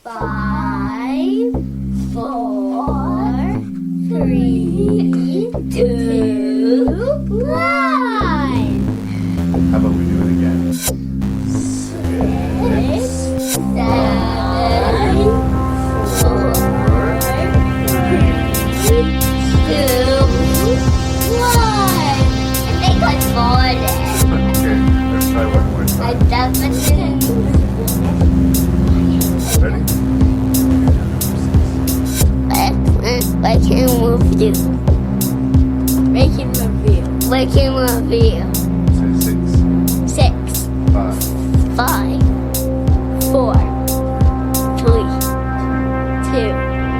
5, 4, 3, 2, 1. How about we do it again? 6, 7, 4, 3, 2, 1. I think I followed it. Okay, let's try one more I time. definitely Ready? I can move you. Making review. Say 6, 6, 5, 5, 4, 3, 2,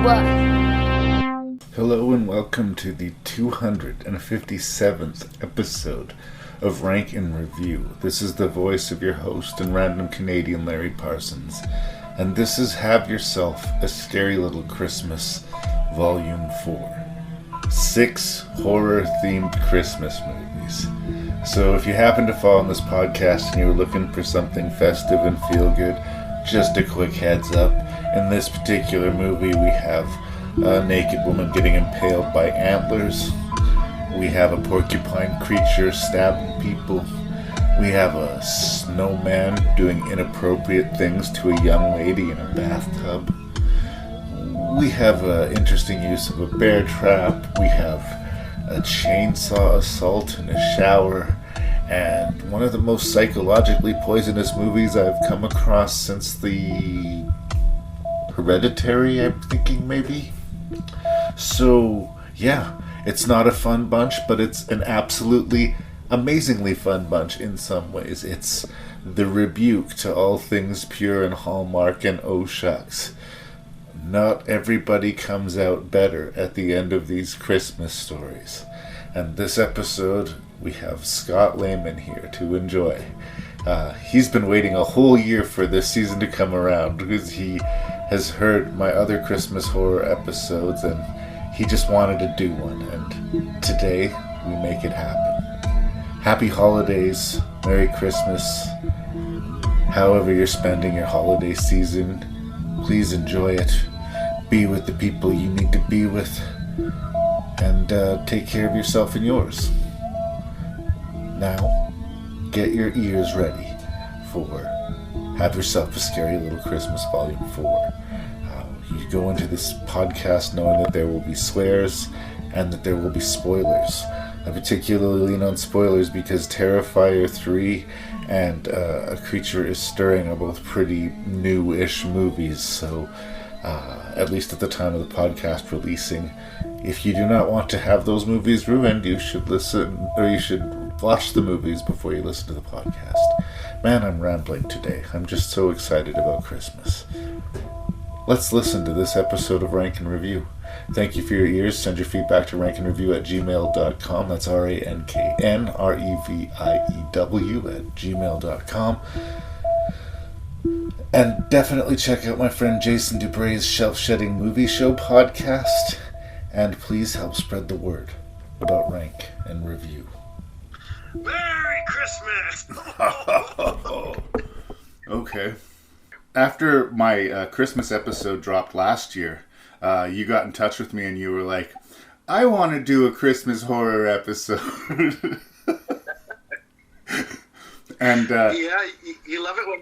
1. Hello and welcome to the 257th episode of Rank and Review. This is the voice of your host and random Canadian Larry Parsons. And this is Have Yourself a Scary Little Christmas, Volume 4. 6 horror-themed Christmas movies. So if you happen to fall on this podcast and you're looking for something festive and feel-good, just a quick heads up. In this particular movie, we have a naked woman getting impaled by antlers. We have a porcupine creature stabbing people. We have a snowman doing inappropriate things to a young lady in a bathtub. We have an interesting use of a bear trap. We have a chainsaw assault in a shower. And one of the most psychologically poisonous movies I've come across since the Hereditary, I'm thinking maybe. So, yeah, it's not a fun bunch, but it's an absolutely amazingly fun bunch in some ways. It's the rebuke to all things pure and Hallmark and oh shucks. Not everybody comes out better at the end of these Christmas stories. And this episode, we have Scott Lehman here to enjoy. He's been waiting a whole year for this season to come around because he has heard my other Christmas horror episodes and he just wanted to do one. And today, we make it happen. Happy holidays, Merry Christmas, however you're spending your holiday season, please enjoy it, be with the people you need to be with, and take care of yourself and yours. Now, get your ears ready for Have Yourself a Scary Little Christmas Volume 4. You go into this podcast knowing that there will be swears and that there will be spoilers. I particularly lean on spoilers because Terrifier 3 and A Creature is Stirring are both pretty new-ish movies, so at least at the time of the podcast releasing, if you do not want to have those movies ruined, you should listen, or you should watch the movies before you listen to the podcast. Man, I'm rambling today. I'm just so excited about Christmas. Let's listen to this episode of Rank and Review. Thank you for your ears. Send your feedback to ranknreview@gmail.com. That's ranknreview@gmail.com. And definitely check out my friend Jason Dubray's Shelf Shedding Movie Show podcast. And please help spread the word about Rank and Review. Merry Christmas! Okay. After my Christmas episode dropped last year, you got in touch with me and you were like, I want to do a Christmas horror episode. And yeah, you love it when...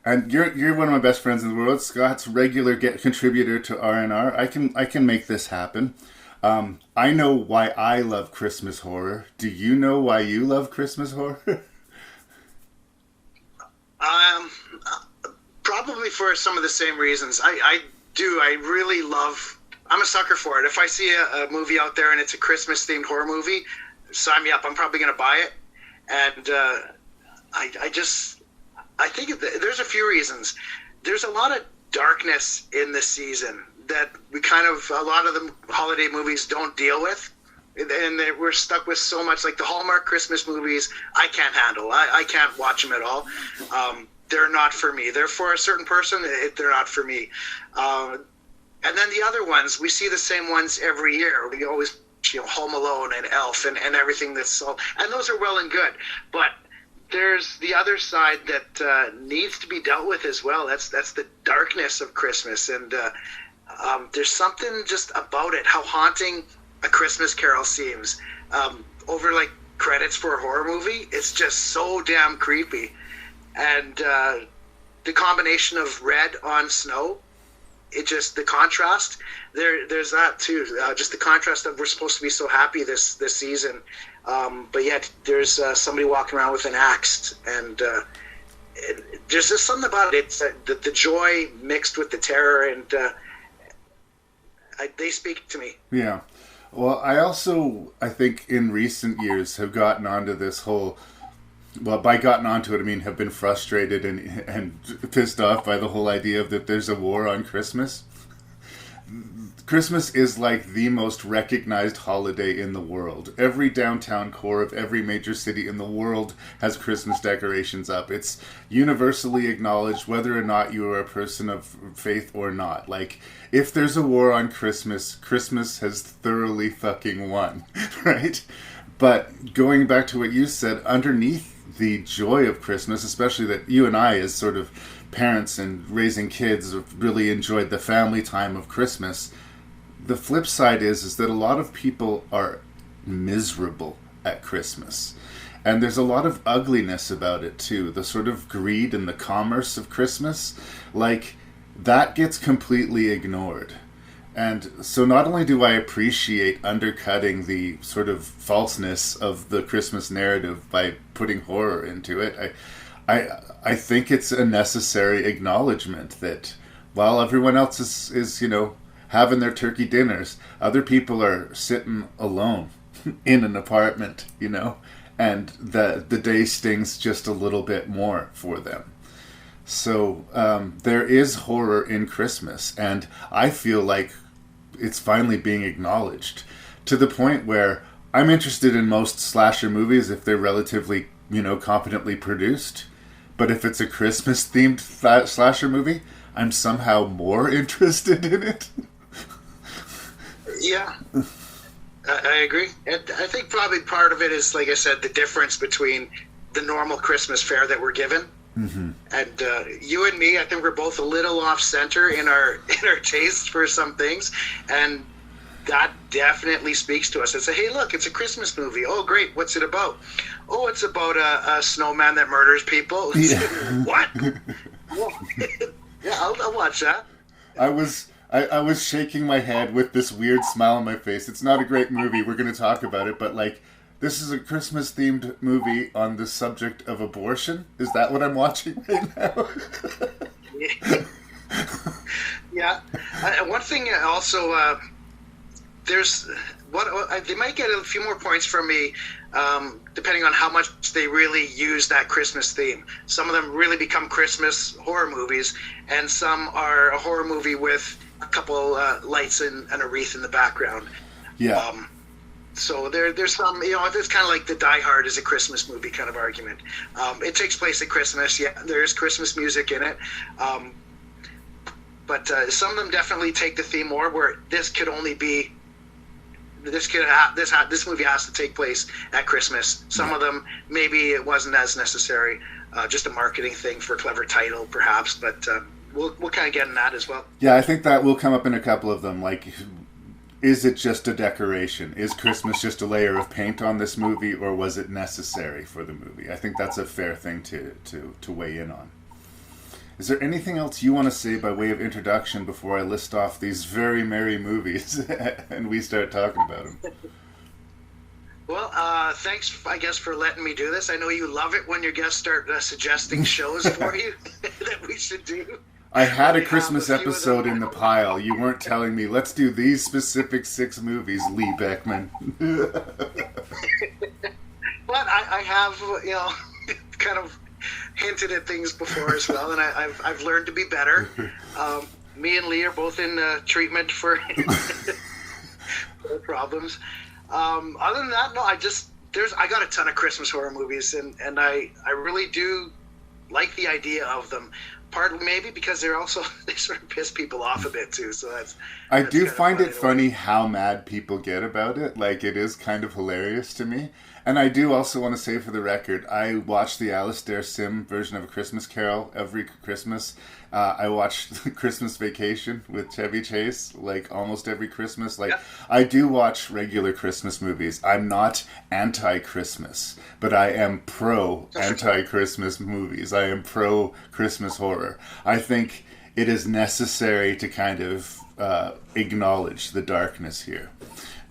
And you're one of my best friends in the world. Scott's regular contributor to R&R. I can make this happen. I know why I love Christmas horror. Do you know why you love Christmas horror? Probably for some of the same reasons. I do. I really love... I'm a sucker for it. If I see a movie out there and it's a Christmas-themed horror movie, sign me up. I'm probably going to buy it. And I think there's a few reasons. There's a lot of darkness in this season that a lot of the holiday movies don't deal with. And we're stuck with so much, like the Hallmark Christmas movies, I can't handle. I can't watch them at all. They're not for me. They're for a certain person. They're not for me. And then the other ones, we see the same ones every year. We always, Home Alone and Elf and everything that's all, and those are well and good. But there's the other side that needs to be dealt with as well. That's the darkness of Christmas, and there's something just about it, how haunting A Christmas Carol seems. Over like credits for a horror movie, it's just so damn creepy. And the combination of red on snow, the contrast, there's that too. Just the contrast of we're supposed to be so happy this season, but yet there's somebody walking around with an axe, and there's just something about it. It's the joy mixed with the terror, and they speak to me. Yeah. Well, I think in recent years have gotten onto this whole, well, by gotten onto it, I mean have been frustrated and pissed off by the whole idea of that there's a war on Christmas. Christmas is like the most recognized holiday in the world. Every downtown core of every major city in the world has Christmas decorations up. It's universally acknowledged whether or not you are a person of faith or not. Like, if there's a war on Christmas, Christmas has thoroughly fucking won, right? But going back to what you said, underneath the joy of Christmas, especially that you and I as sort of parents and raising kids have really enjoyed the family time of Christmas, the flip side is that a lot of people are miserable at Christmas. And there's a lot of ugliness about it too. The sort of greed and the commerce of Christmas, like, that gets completely ignored. And so not only do I appreciate undercutting the sort of falseness of the Christmas narrative by putting horror into it, I think it's a necessary acknowledgement that while everyone else is having their turkey dinners, other people are sitting alone in an apartment, and the day stings just a little bit more for them. So there is horror in Christmas, and I feel like it's finally being acknowledged to the point where I'm interested in most slasher movies if they're relatively, competently produced. But if it's a Christmas-themed slasher movie, I'm somehow more interested in it. Yeah, I agree. And I think probably part of it is, like I said, the difference between the normal Christmas fare that we're given. Mm-hmm. And you and me, I think we're both a little off-center in our taste for some things. And that definitely speaks to us. It's hey, look, it's a Christmas movie. Oh, great. What's it about? Oh, it's about a snowman that murders people. Yeah. What? Yeah, I'll watch that. I was shaking my head with this weird smile on my face. It's not a great movie. We're going to talk about it, but this is a Christmas-themed movie on the subject of abortion. Is that what I'm watching right now? Yeah. One thing also, they might get a few more points from me, depending on how much they really use that Christmas theme. Some of them really become Christmas horror movies, and some are a horror movie with a couple lights and a wreath in the background. Yeah. So there's some, it's kind of like the Die Hard is a Christmas movie kind of argument. It takes place at Christmas. Yeah, there's Christmas music in it. But some of them definitely take the theme more where this movie has to take place at Christmas. Some of them, maybe it wasn't as necessary, just a marketing thing for a clever title perhaps, but we'll kind of get in that as well. Yeah, I think that will come up in a couple of them, like, is it just a decoration? Is Christmas just a layer of paint on this movie, or was it necessary for the movie? I think that's a fair thing to weigh in on. Is there anything else you want to say by way of introduction before I list off these very merry movies and we start talking about them? Well, thanks, I guess, for letting me do this. I know you love it when your guests start suggesting shows for you that we should do. I had a Christmas episode in the pile. You weren't telling me, let's do these specific 6 movies, Lee Beckman. But I have, kind of hinted at things before as well, and I've learned to be better. Me and Lee are both in treatment for problems. Other than that, no, I got a ton of Christmas horror movies, and I really do like the idea of them. Partly maybe because they sort of piss people off a bit too. So I do find it funny how mad people get about it. Like, it is kind of hilarious to me. And I do also want to say for the record, I watch the Alastair Sim version of A Christmas Carol every Christmas. I watch Christmas Vacation with Chevy Chase like almost every Christmas. Like, I do watch regular Christmas movies. I'm not anti-Christmas, but I am pro anti-Christmas movies. I am pro Christmas horror. I think it is necessary to kind of acknowledge the darkness here.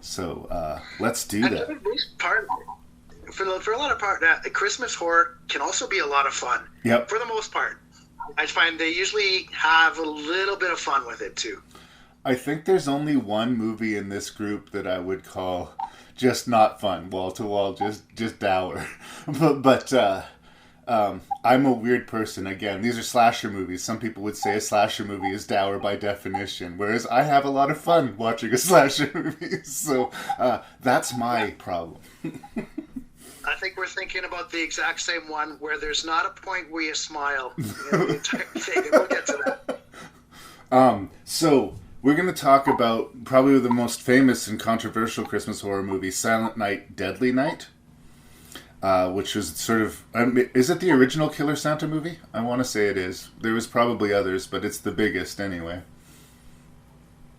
So let's do that. For a lot of part, Christmas horror can also be a lot of fun. Yep. For the most part, I find they usually have a little bit of fun with it too. I think there's only one movie in this group that I would call just not fun, wall to wall, just dour. but I'm a weird person. Again, these are slasher movies. Some people would say a slasher movie is dour by definition, whereas I have a lot of fun watching a slasher movie. So that's my problem. I think we're thinking about the exact same one where there's not a point where you smile in the entire thing, and we'll get to that. So we're going to talk about probably the most famous and controversial Christmas horror movie, Silent Night, Deadly Night, which was sort of... is it the original Killer Santa movie? I want to say it is. There was probably others, but it's the biggest anyway.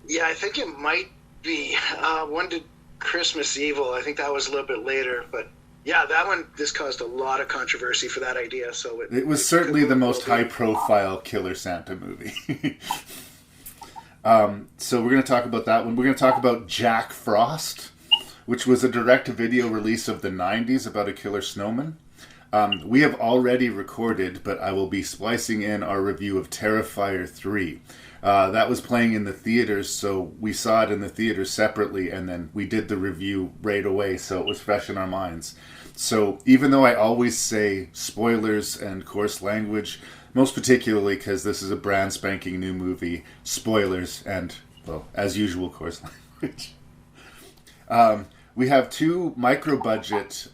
Yeah, I think it might be. One did Christmas Evil. I think that was a little bit later, but... yeah, that one, this caused a lot of controversy for that idea. So it was certainly the most high-profile Killer Santa movie. So we're going to talk about that one. We're going to talk about Jack Frost, which was a direct-to-video release of the 90s about a killer snowman. We have already recorded, but I will be splicing in our review of Terrifier 3. That was playing in the theaters, so we saw it in the theaters separately, and then we did the review right away, so it was fresh in our minds. So even though I always say spoilers and coarse language, most particularly because this is a brand spanking new movie, spoilers and, well, as usual, coarse language. We have two micro-budget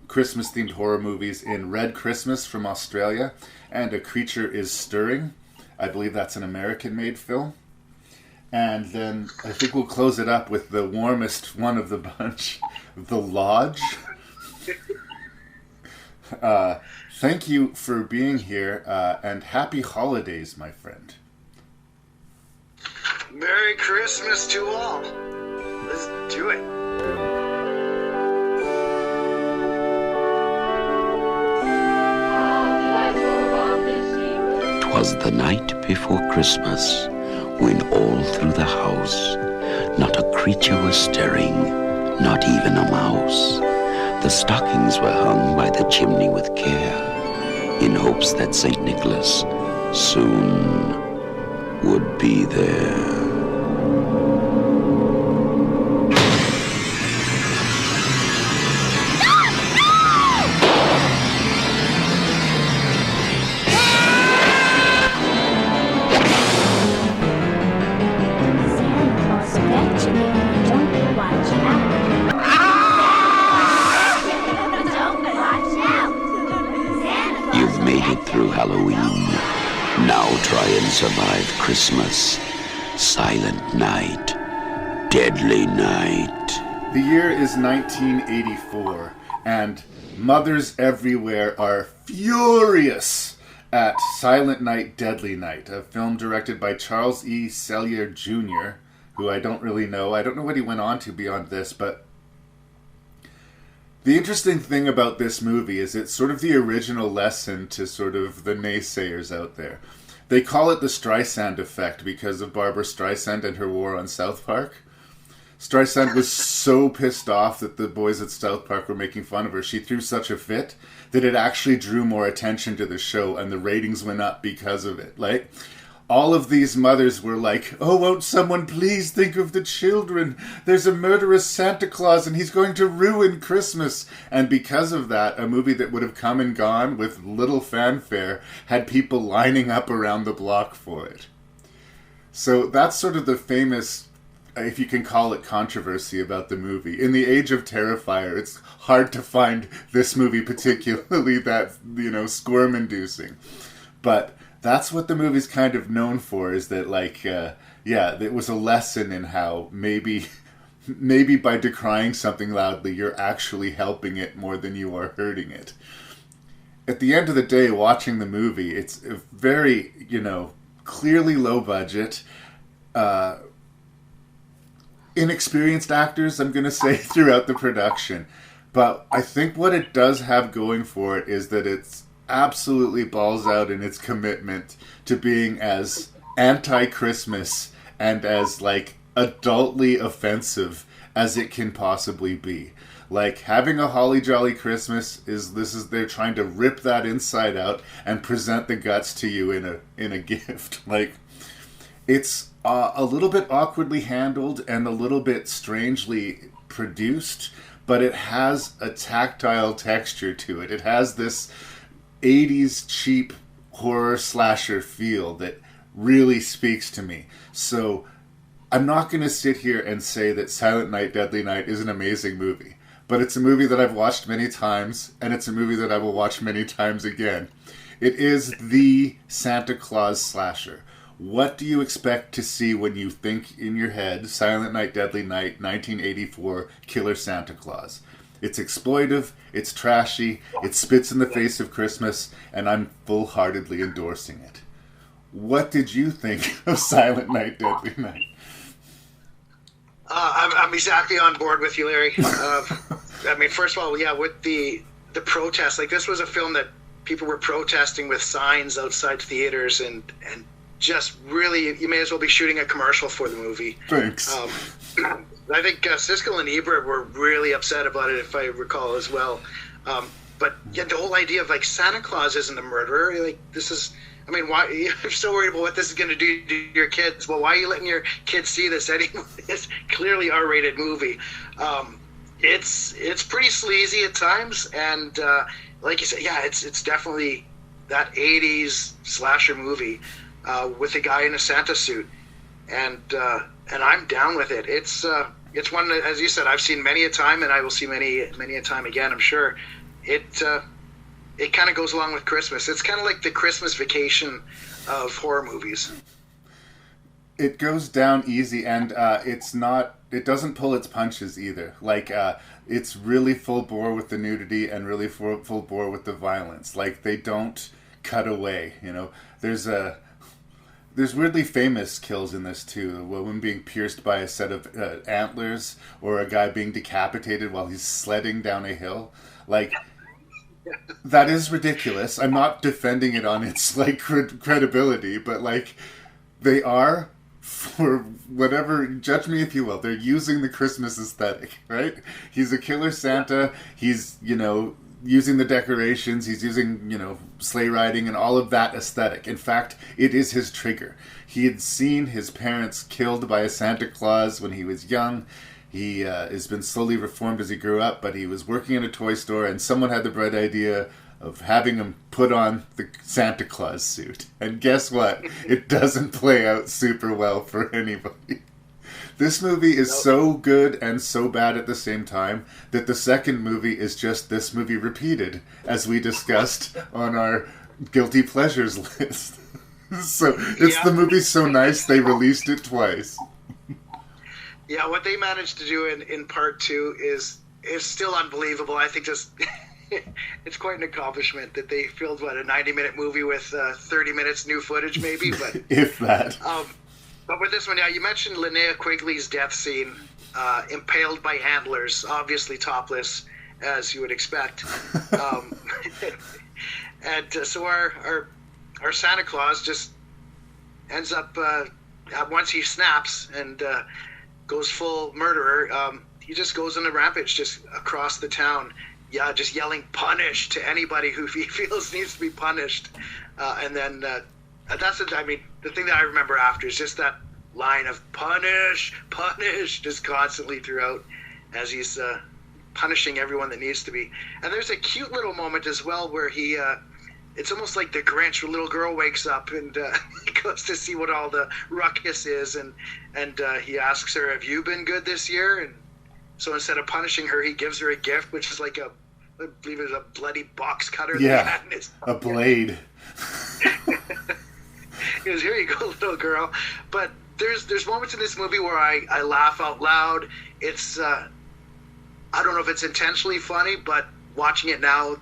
Christmas-themed horror movies in Red Christmas from Australia and A Creature is Stirring. I believe that's an American-made film. And then I think we'll close it up with the warmest one of the bunch, The Lodge. Thank you for being here, and happy holidays, my friend. Merry Christmas to all. Let's do it. 'Twas the night before Christmas, when all through the house not a creature was stirring, not even a mouse. The stockings were hung by the chimney with care, in hopes that St. Nicholas soon would be there. Halloween. Now try and survive Christmas. Silent Night. Deadly Night. The year is 1984, and mothers everywhere are furious at Silent Night, Deadly Night, a film directed by Charles E. Sellier Jr., who I don't really know. I don't know what he went on to beyond this, but the interesting thing about this movie is it's sort of the original lesson to sort of the naysayers out there. They call it the Streisand effect because of Barbara Streisand and her war on South Park. Streisand was so pissed off that the boys at South Park were making fun of her. She threw such a fit that it actually drew more attention to the show, and the ratings went up because of it. Like, all of these mothers were like, oh, won't someone please think of the children? There's a murderous Santa Claus and he's going to ruin Christmas. And because of that, a movie that would have come and gone with little fanfare had people lining up around the block for it. So that's sort of the famous, if you can call it, controversy about the movie. In the age of Terrifier, it's hard to find this movie particularly that, squirm-inducing. But that's what the movie's kind of known for, is that, it was a lesson in how maybe maybe by decrying something loudly, you're actually helping it more than you are hurting it. At the end of the day, watching the movie, it's a very, clearly low budget, inexperienced actors, I'm going to say, throughout the production. But I think what it does have going for it is that it's absolutely balls out in its commitment to being as anti-Christmas and as, adultly offensive as it can possibly be. Having a holly jolly Christmas they're trying to rip that inside out and present the guts to you in a gift. It's a little bit awkwardly handled and a little bit strangely produced, but it has a tactile texture to it. It has this 80s cheap horror slasher feel that really speaks to me. So I'm not going to sit here and say that Silent Night, Deadly Night is an amazing movie. But it's a movie that I've watched many times, and it's a movie that I will watch many times again. It is the Santa Claus slasher. What do you expect to see when you think in your head, Silent Night, Deadly Night, 1984, Killer Santa Claus? It's exploitive, it's trashy, it spits in the face of Christmas, and I'm full-heartedly endorsing it. What did you think of Silent Night, Deadly Night? I'm exactly on board with you, Larry. First of all, with the protests, this was a film that people were protesting with signs outside theaters, and just really, you may as well be shooting a commercial for the movie. Thanks. I think Siskel and Ebert were really upset about it, if I recall as well. But the whole idea of Santa Claus isn't a murderer. Why you're so worried about what this is going to do to your kids? Well, why are you letting your kids see this anyway? It's clearly R-rated movie. It's pretty sleazy at times, and like you said, it's definitely that 80s slasher movie with a guy in a Santa suit, and I'm down with it. It's one that, as you said, I've seen many a time, and I will see many a time again, I'm sure. It kind of goes along with Christmas. It's kind of like the Christmas Vacation of horror movies. It goes down easy, and it doesn't pull its punches either. It's really full bore with the nudity and really full bore with the violence. They don't cut away, There's weirdly famous kills in this too. A woman being pierced by a set of antlers, or a guy being decapitated while he's sledding down a hill. That is ridiculous. I'm not defending it on its credibility, but they are, for whatever, judge me if you will, they're using the Christmas aesthetic, right? He's a killer Santa. He's using the decorations. He's using sleigh riding and all of that aesthetic. In fact, it is his trigger. He had seen his parents killed by a Santa Claus when he was young. He has been slowly reformed as he grew up, but he was working in a toy store, and someone had the bright idea of having him put on the Santa Claus suit. And guess what? It doesn't play out super well for anybody. This movie is so good and so bad at the same time that the second movie is just this movie repeated, as we discussed on our Guilty Pleasures list. So the movie's so nice they released it twice. Yeah, what they managed to do in part two is still unbelievable. I think just it's quite an accomplishment that they filmed, a 90-minute movie with 30 minutes new footage, maybe. But if that. But with this one, you mentioned Linnea Quigley's death scene, impaled by antlers, obviously topless, as you would expect. So our Santa Claus just ends up, once he snaps and goes full murderer, he just goes on a rampage just across the town, just yelling "punish" to anybody who he feels needs to be punished. And then the thing that I remember after is just that line of "punish, punish" just constantly throughout as he's punishing everyone that needs to be. And there's a cute little moment as well where he it's almost like the Grinch, where a little girl wakes up and he goes to see what all the ruckus is, and he asks her, "Have you been good this year?" And so instead of punishing her, he gives her a gift, which is I believe it was a bloody box cutter. Yeah, a blade. He goes, "Here you go, little girl." But there's moments in this movie where I laugh out loud. It's I don't know if it's intentionally funny, but watching it now,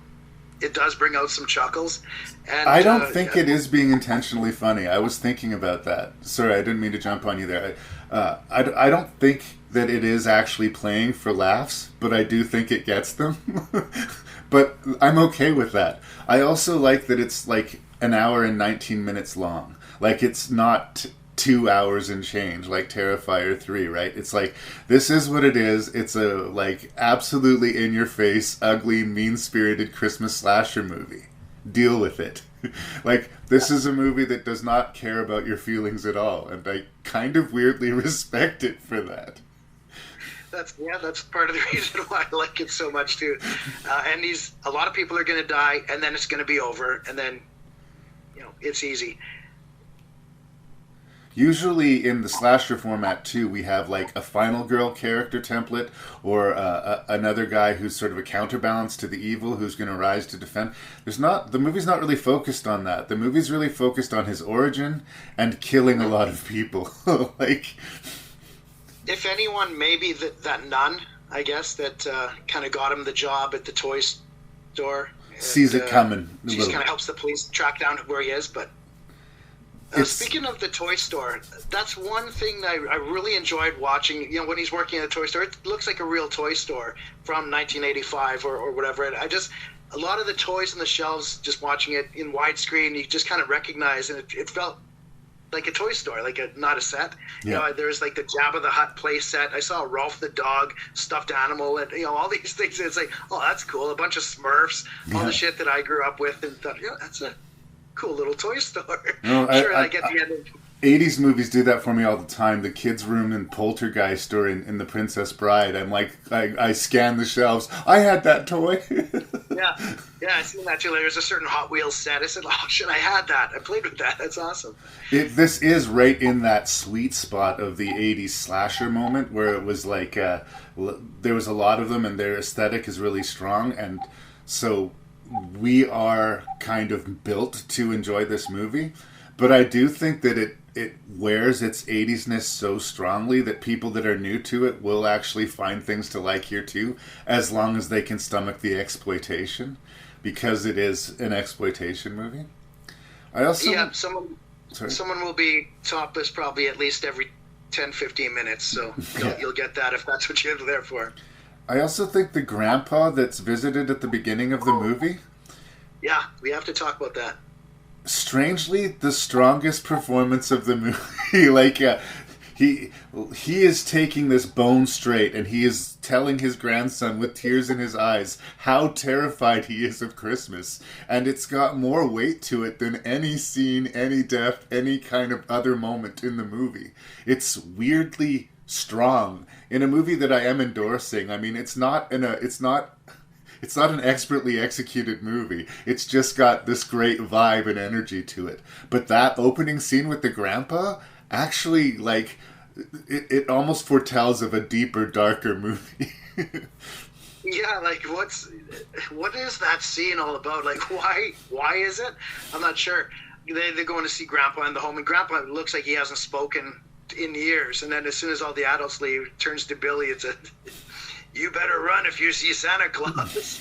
it does bring out some chuckles. And I don't think it is being intentionally funny. I was thinking about that. Sorry, I didn't mean to jump on you there. I don't think that it is actually playing for laughs, but I do think it gets them. But I'm okay with that. I also like that it's like an hour and 19 minutes long. Like, it's not 2 hours and change like Terrifier 3, right? It's like, this is what it is. It's a, like, absolutely in-your-face, ugly, mean-spirited Christmas slasher movie. Deal with it. Like, this is a movie that does not care about your feelings at all, and I kind of weirdly respect it for that. That's part of the reason why I like it so much too. And a lot of people are going to die, and then it's going to be over, and then, it's easy. Usually in the slasher format too, we have like a final girl character template, or another guy who's sort of a counterbalance to the evil who's going to rise to defend. The movie's not really focused on that. The movie's really focused on his origin and killing a lot of people. Like, if anyone, maybe that nun, I guess, that kind of got him the job at the toy store. Sees it coming. She kind of helps the police track down where he is. But speaking of the toy store, that's one thing that I really enjoyed watching. When he's working at a toy store, it looks like a real toy store from 1985 or whatever. And a lot of the toys on the shelves, just watching it in widescreen, you just kind of recognize, and it felt like a toy store, not a set. Yeah. There's like the Jabba the Hutt play set. I saw Rolf the dog, stuffed animal, and all these things. It's like, oh, that's cool. A bunch of Smurfs, all the shit that I grew up with, and thought, that's a cool little toy store. No, I get the end of 80s movies do that for me all the time. The kids' room in Poltergeist or in The Princess Bride. I'm like, I scan the shelves. I had that toy. Yeah, I seen that too. There's a certain Hot Wheels set. I said, oh shit, I had that. I played with that. That's awesome. This is right in that sweet spot of the 80s slasher moment where it was like, there was a lot of them and their aesthetic is really strong. And so we are kind of built to enjoy this movie. But I do think that it wears its 80s-ness so strongly that people that are new to it will actually find things to like here too, as long as they can stomach the exploitation, because it is an exploitation movie. I also someone will be topless probably at least every 10-15 minutes, so you'll get that if that's what you're there for. I also think the grandpa that's visited at the beginning of the movie, yeah, we have to talk about that. Strangely, the strongest performance of the movie. Like, he is taking this bone straight, and he is telling his grandson with tears in his eyes how terrified he is of Christmas. And it's got more weight to it than any scene, any death, any kind of other moment in the movie. It's weirdly strong in a movie that I am endorsing. I mean, it's not an expertly executed movie. It's just got this great vibe and energy to it. But that opening scene with the grandpa, actually, like, it almost foretells of a deeper, darker movie. Yeah, like, what is that scene all about? Like, why is it? I'm not sure. They're going to see Grandpa in the home, and Grandpa looks like he hasn't spoken in years. And then as soon as all the adults leave, it turns to Billy. It's a... You better run if you see Santa Claus.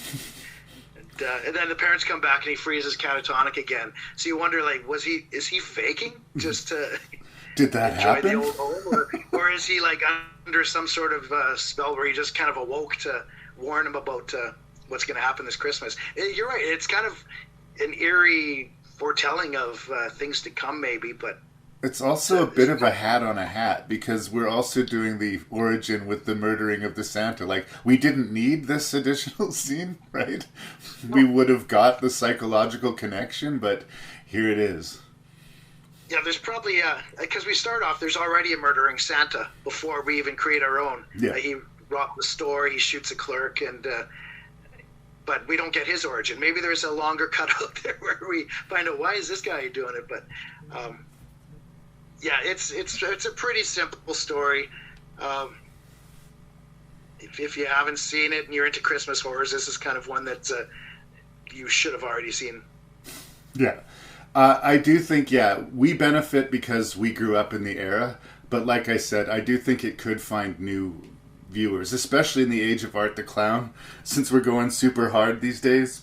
And then the parents come back and he freezes catatonic again. So you wonder, like, is he faking just to Did that enjoy happen? the old home? Or is he, like, under some sort of spell where he just kind of awoke to warn him about what's going to happen this Christmas? You're right. It's kind of an eerie foretelling of things to come, maybe, but... It's also a bit of a hat on a hat, because we're also doing the origin with the murdering of the Santa. Like, we didn't need this additional scene, right? We would have got the psychological connection, but here it is. Yeah, there's probably, because we start off, there's already a murdering Santa before we even create our own. Yeah. He robbed the store, he shoots a clerk, and but we don't get his origin. Maybe there's a longer cut out there where we find out, why is this guy doing it? But... yeah, it's a pretty simple story. If you haven't seen it and you're into Christmas horrors, this is kind of one that you should have already seen. Yeah. I do think, we benefit because we grew up in the era, But like I said, I do think it could find new viewers, especially in the age of Art the Clown, since we're going super hard these days.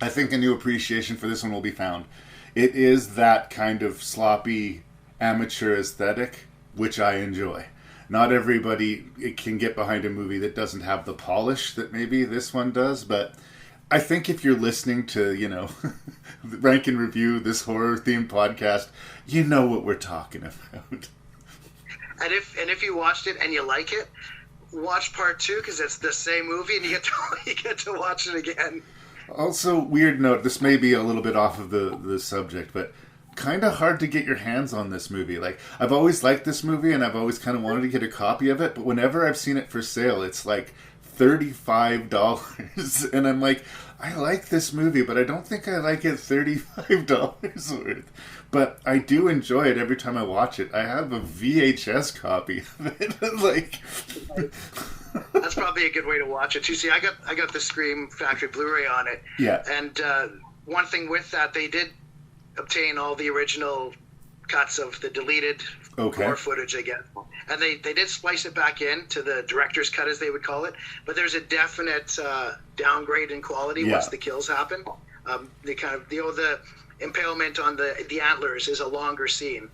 I think a new appreciation for this one will be found. It is that kind of sloppy amateur aesthetic, which I enjoy. Not everybody can get behind a movie that doesn't have the polish that maybe this one does, but I think if you're listening to, Rank and Review, this horror-themed podcast, you know what we're talking about. And if you watched it and you like it, watch part 2 because it's the same movie and you get to watch it again. Also, weird note, this may be a little bit off of the subject, but kind of hard to get your hands on this movie. Like, I've always liked this movie and I've always kind of wanted to get a copy of it, but whenever I've seen it for sale, it's like $35. And I'm like, I like this movie, but I don't think I like it $35 worth. But I do enjoy it every time I watch it. I have a VHS copy of it. Like, that's probably a good way to watch it too. See, I got the Scream Factory Blu-ray on it. Yeah. And one thing with that, they did obtain all the original cuts of the deleted gore footage again, and they did splice it back in to the director's cut, as they would call it. But there's a definite downgrade in quality once the kills happen. They kind of the impalement on the antlers is a longer scene.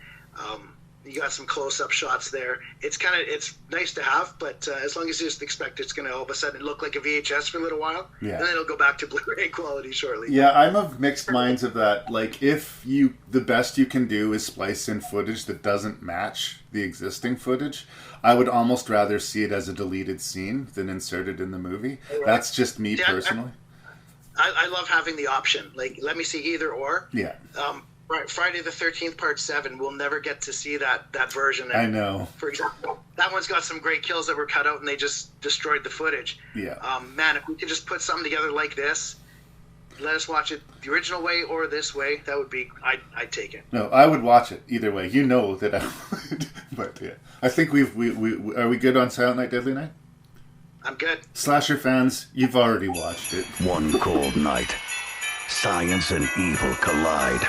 You got some close-up shots there. It's nice to have, but as long as you just expect it's going to all of a sudden look like a VHS for a little while, and then it'll go back to Blu-ray quality shortly. Yeah, I'm of mixed minds of that. Like, if the best you can do is splice in footage that doesn't match the existing footage, I would almost rather see it as a deleted scene than inserted in the movie. Right. That's just me personally. I love having the option. Like, let me see either or. Yeah. Friday the 13th Part 7, we'll never get to see that version. And, I know. For example, that one's got some great kills that were cut out and they just destroyed the footage. Yeah. Man, if we could just put something together like this, let us watch it the original way or this way, that would be, I'd take it. No, I would watch it either way. You know that I would. But yeah. I think we are we good on Silent Night, Deadly Night? I'm good. Slasher fans, you've already watched it. One cold night, science and evil collide.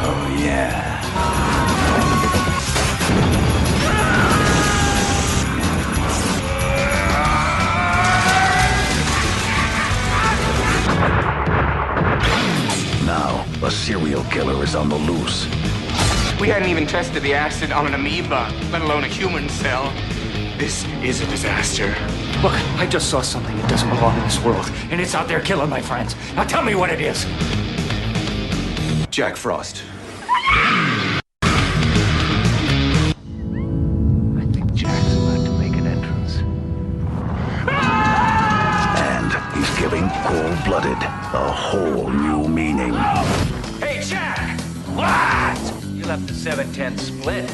Oh, yeah. Now, a serial killer is on the loose. We hadn't even tested the acid on an amoeba, let alone a human cell. This is a disaster. Look, I just saw something that doesn't belong in this world, and it's out there killing my friends. Now tell me what it is. Jack Frost. I think Jack's about to make an entrance. And he's giving cold-blooded a whole new meaning. Hey, Jack! What? You left the 7-10 split.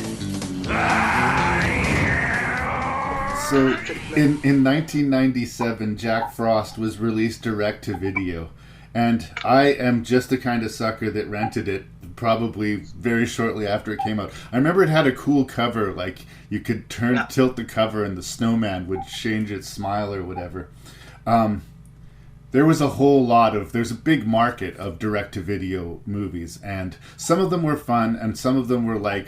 So, in 1997, Jack Frost was released direct-to-video, and I am just the kind of sucker that rented it probably very shortly after it came out. I remember it had a cool cover, like you could tilt the cover and the snowman would change its smile or whatever. There was there's a big market of direct-to-video movies, and some of them were fun, and some of them were like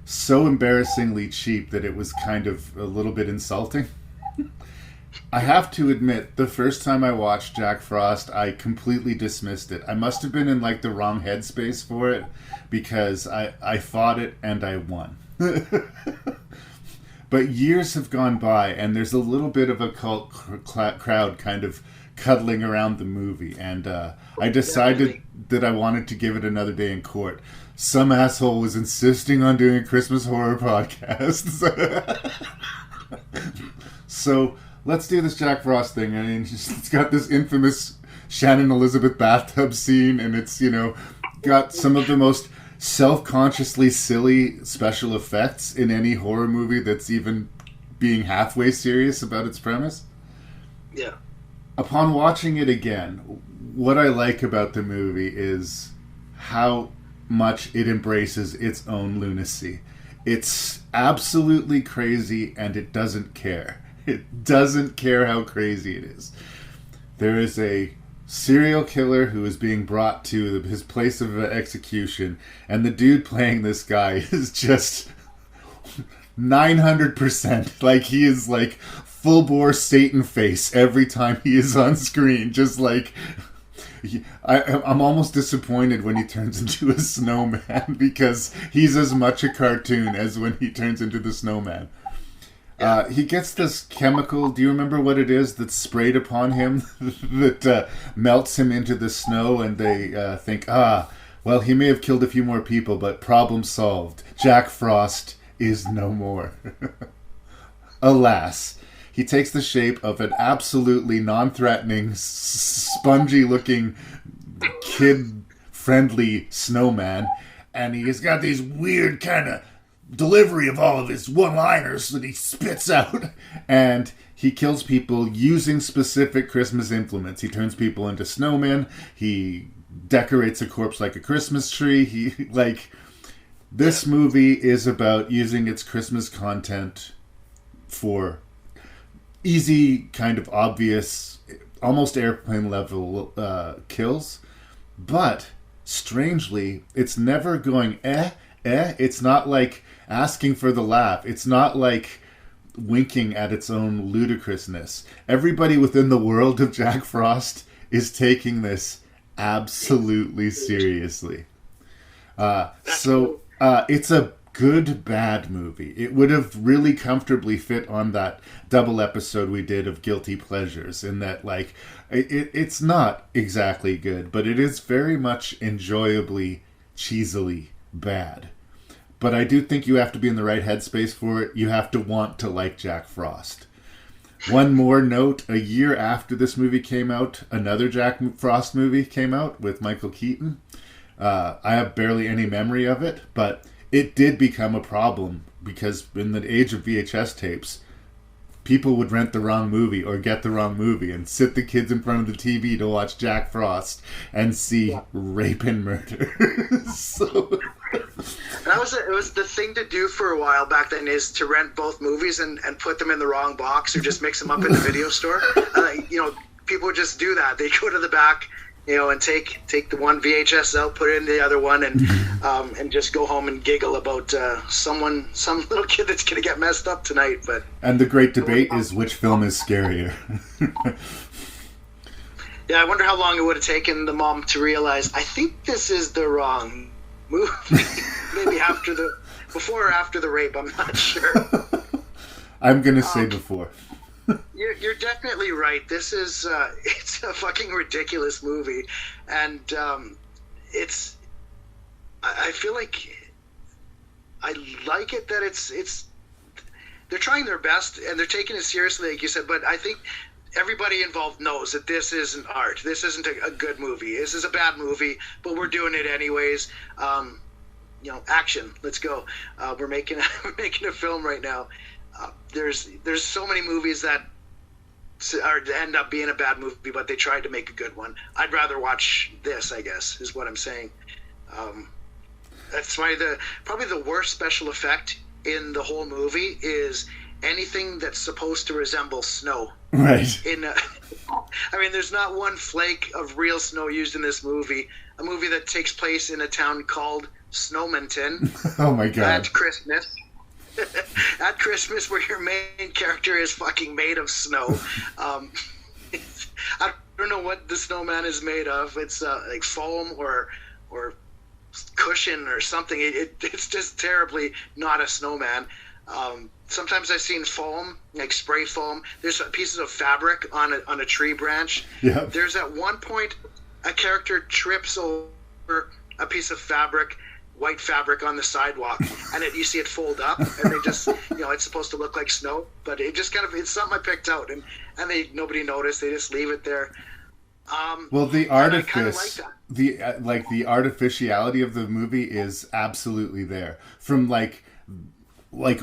so embarrassingly cheap that it was kind of a little bit insulting. I have to admit, the first time I watched Jack Frost, I completely dismissed it. I must have been in like the wrong headspace for it, because I fought it and I won. But years have gone by, and there's a little bit of a cult crowd kind of cuddling around the movie, and I decided that I wanted to give it another day in court. Some asshole was insisting on doing a Christmas horror podcast. So let's do this Jack Frost thing. I mean, it's got this infamous Shannon Elizabeth bathtub scene, and it's, got some of the most self-consciously silly special effects in any horror movie that's even being halfway serious about its premise. Yeah. Upon watching it again, what I like about the movie is how much it embraces its own lunacy. It's absolutely crazy, and it doesn't care. It doesn't care how crazy it is. There is a serial killer who is being brought to his place of execution, and the dude playing this guy is just 900%. Like, he is like full bore Satan face every time he is on screen. Just like, I'm almost disappointed when he turns into a snowman, because he's as much a cartoon as when he turns into the snowman. He gets this chemical, do you remember what it is, that's sprayed upon him that melts him into the snow, and they think, well, he may have killed a few more people, but problem solved. Jack Frost is no more. Alas, he takes the shape of an absolutely non-threatening, spongy-looking, kid-friendly snowman, and he has got these weird kind of delivery of all of his one-liners that he spits out, and he kills people using specific Christmas implements. He turns people into snowmen. He decorates a corpse like a Christmas tree. This movie is about using its Christmas content for easy, kind of obvious, almost airplane level kills, but strangely, it's never going It's not like asking for the laugh. It's not like winking at its own ludicrousness. Everybody within the world of Jack Frost is taking this absolutely seriously. It's a good, bad movie. It would have really comfortably fit on that double episode we did of Guilty Pleasures, in that, like, it's not exactly good, but it is very much enjoyably, cheesily bad. But I do think you have to be in the right headspace for it. You have to want to like Jack Frost. One more note, a year after this movie came out, another Jack Frost movie came out with Michael Keaton. I have barely any memory of it, but it did become a problem because in the age of VHS tapes, people would rent the wrong movie or get the wrong movie and sit the kids in front of the TV to watch Jack Frost and see rape and murder. It was the thing to do for a while back then, is to rent both movies and put them in the wrong box, or just mix them up in the video store. People would just do that. They go to the back, and take the one VHS out, put it in the other one, and just go home and giggle about some little kid that's going to get messed up tonight. And the great debate is which film is scarier. Yeah, I wonder how long it would have taken the mom to realize, I think this is the wrong movie. Maybe before or after the rape, I'm not sure. I'm going to say before. You're definitely right. This is it's a fucking ridiculous movie, and I feel like I like it that it's they're trying their best and they're taking it seriously, like you said. But I think everybody involved knows that this isn't art. This isn't a good movie. This is a bad movie, but we're doing it anyways. Action. Let's go. We're making a film right now. There's so many movies that end up being a bad movie, but they tried to make a good one. I'd rather watch this, I guess, is what I'm saying. That's why probably the worst special effect in the whole movie is anything that's supposed to resemble snow. Right. There's not one flake of real snow used in this movie. A movie that takes place in a town called Snowminton. Oh my God. At Christmas. At Christmas, where your main character is fucking made of snow. I don't know what the snowman is made of. It's like foam or cushion or something. It's just terribly not a snowman. Sometimes I've seen foam, like spray foam. There's pieces of fabric on a tree branch. Yeah. There's at one point a character trips over a piece of fabric, white fabric on the sidewalk, and you see it fold up, and they just, it's supposed to look like snow, but it just it's something I picked out, and nobody noticed. They just leave it there. Well, the artifice, the artificiality of the movie is absolutely there. From like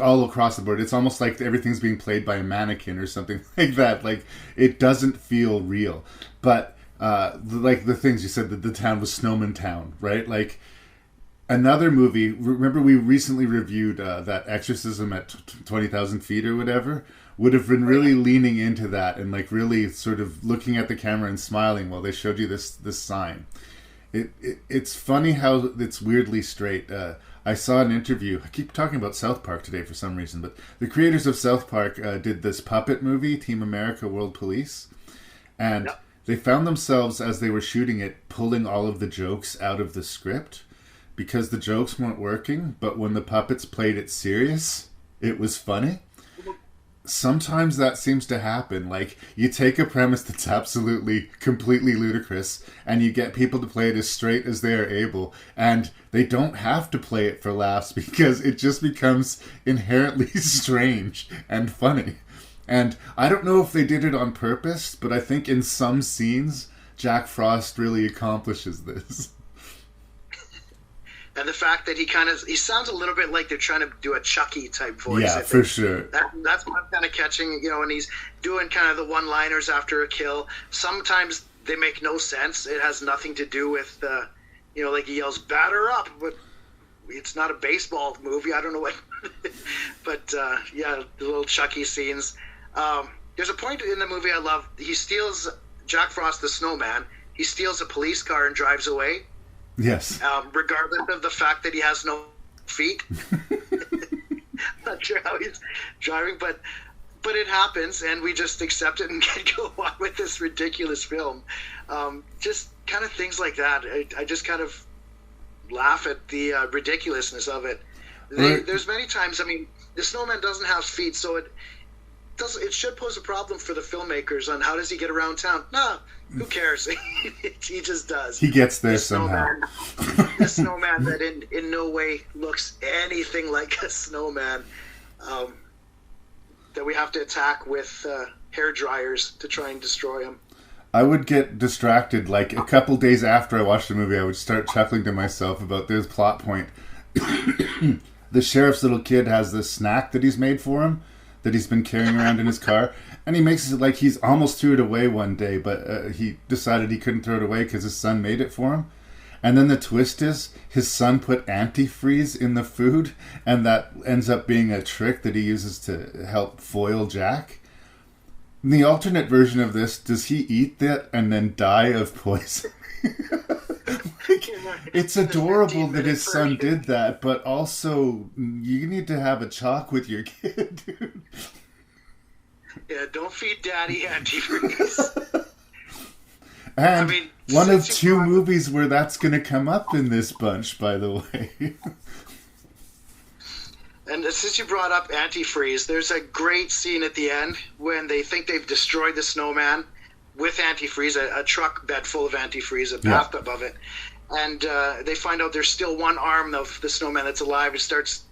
all across the board, it's almost like everything's being played by a mannequin or something like that. Like, it doesn't feel real. But the things you said, that the town was Snowman Town, right? Like, another movie, remember we recently reviewed that Exorcism at 20,000 Feet or whatever, would have been really leaning into that and like really sort of looking at the camera and smiling while they showed you this sign. It's funny how it's weirdly straight. I saw an interview. I keep talking about South Park today for some reason, but the creators of South Park did this puppet movie, Team America World Police, and they found themselves, as they were shooting it, pulling all of the jokes out of the script because the jokes weren't working, but when the puppets played it serious, it was funny. Sometimes that seems to happen. Like, you take a premise that's absolutely, completely ludicrous, and you get people to play it as straight as they are able, and they don't have to play it for laughs because it just becomes inherently strange and funny. And I don't know if they did it on purpose, but I think in some scenes, Jack Frost really accomplishes this. And the fact that he sounds a little bit like they're trying to do a Chucky type voice. Yeah, for sure. That's what I'm kind of catching, and he's doing kind of the one-liners after a kill. Sometimes they make no sense. It has nothing to do with, like he yells, "Batter up," but it's not a baseball movie. I don't know what. But, the little Chucky scenes. There's a point in the movie I love. He steals Jack Frost, the snowman. He steals a police car and drives away. Yes. Regardless of the fact that he has no feet. Not sure how he's driving, but it happens, and we just accept it and go on with this ridiculous film. Just kind of things like that. I just kind of laugh at the ridiculousness of it. There's many times, the snowman doesn't have feet, so it should pose a problem for the filmmakers on how does he get around town. No, who cares? He just does. He gets there somehow. The snowman that in no way looks anything like a snowman, that we have to attack with hair dryers to try and destroy him. I would get distracted. Like a couple days after I watched the movie, I would start chuckling to myself about this plot point. The sheriff's little kid has this snack that he's made for him, that he's been carrying around in his car, and he makes it like he's almost threw it away one day, but he decided he couldn't throw it away because his son made it for him. And then the twist is his son put antifreeze in the food, and that ends up being a trick that he uses to help foil Jack. In the alternate version of this, does he eat that and then die of poison? It's adorable that his son did that, but also you need to have a chalk with your kid, dude. Yeah, don't feed daddy antifreeze. And one of two movies where that's going to come up in this bunch, by the way. And since you brought up antifreeze, there's a great scene at the end when they think they've destroyed the snowman with antifreeze, a truck bed full of antifreeze, a bathtub of it. And they find out there's still one arm of the snowman that's alive. It starts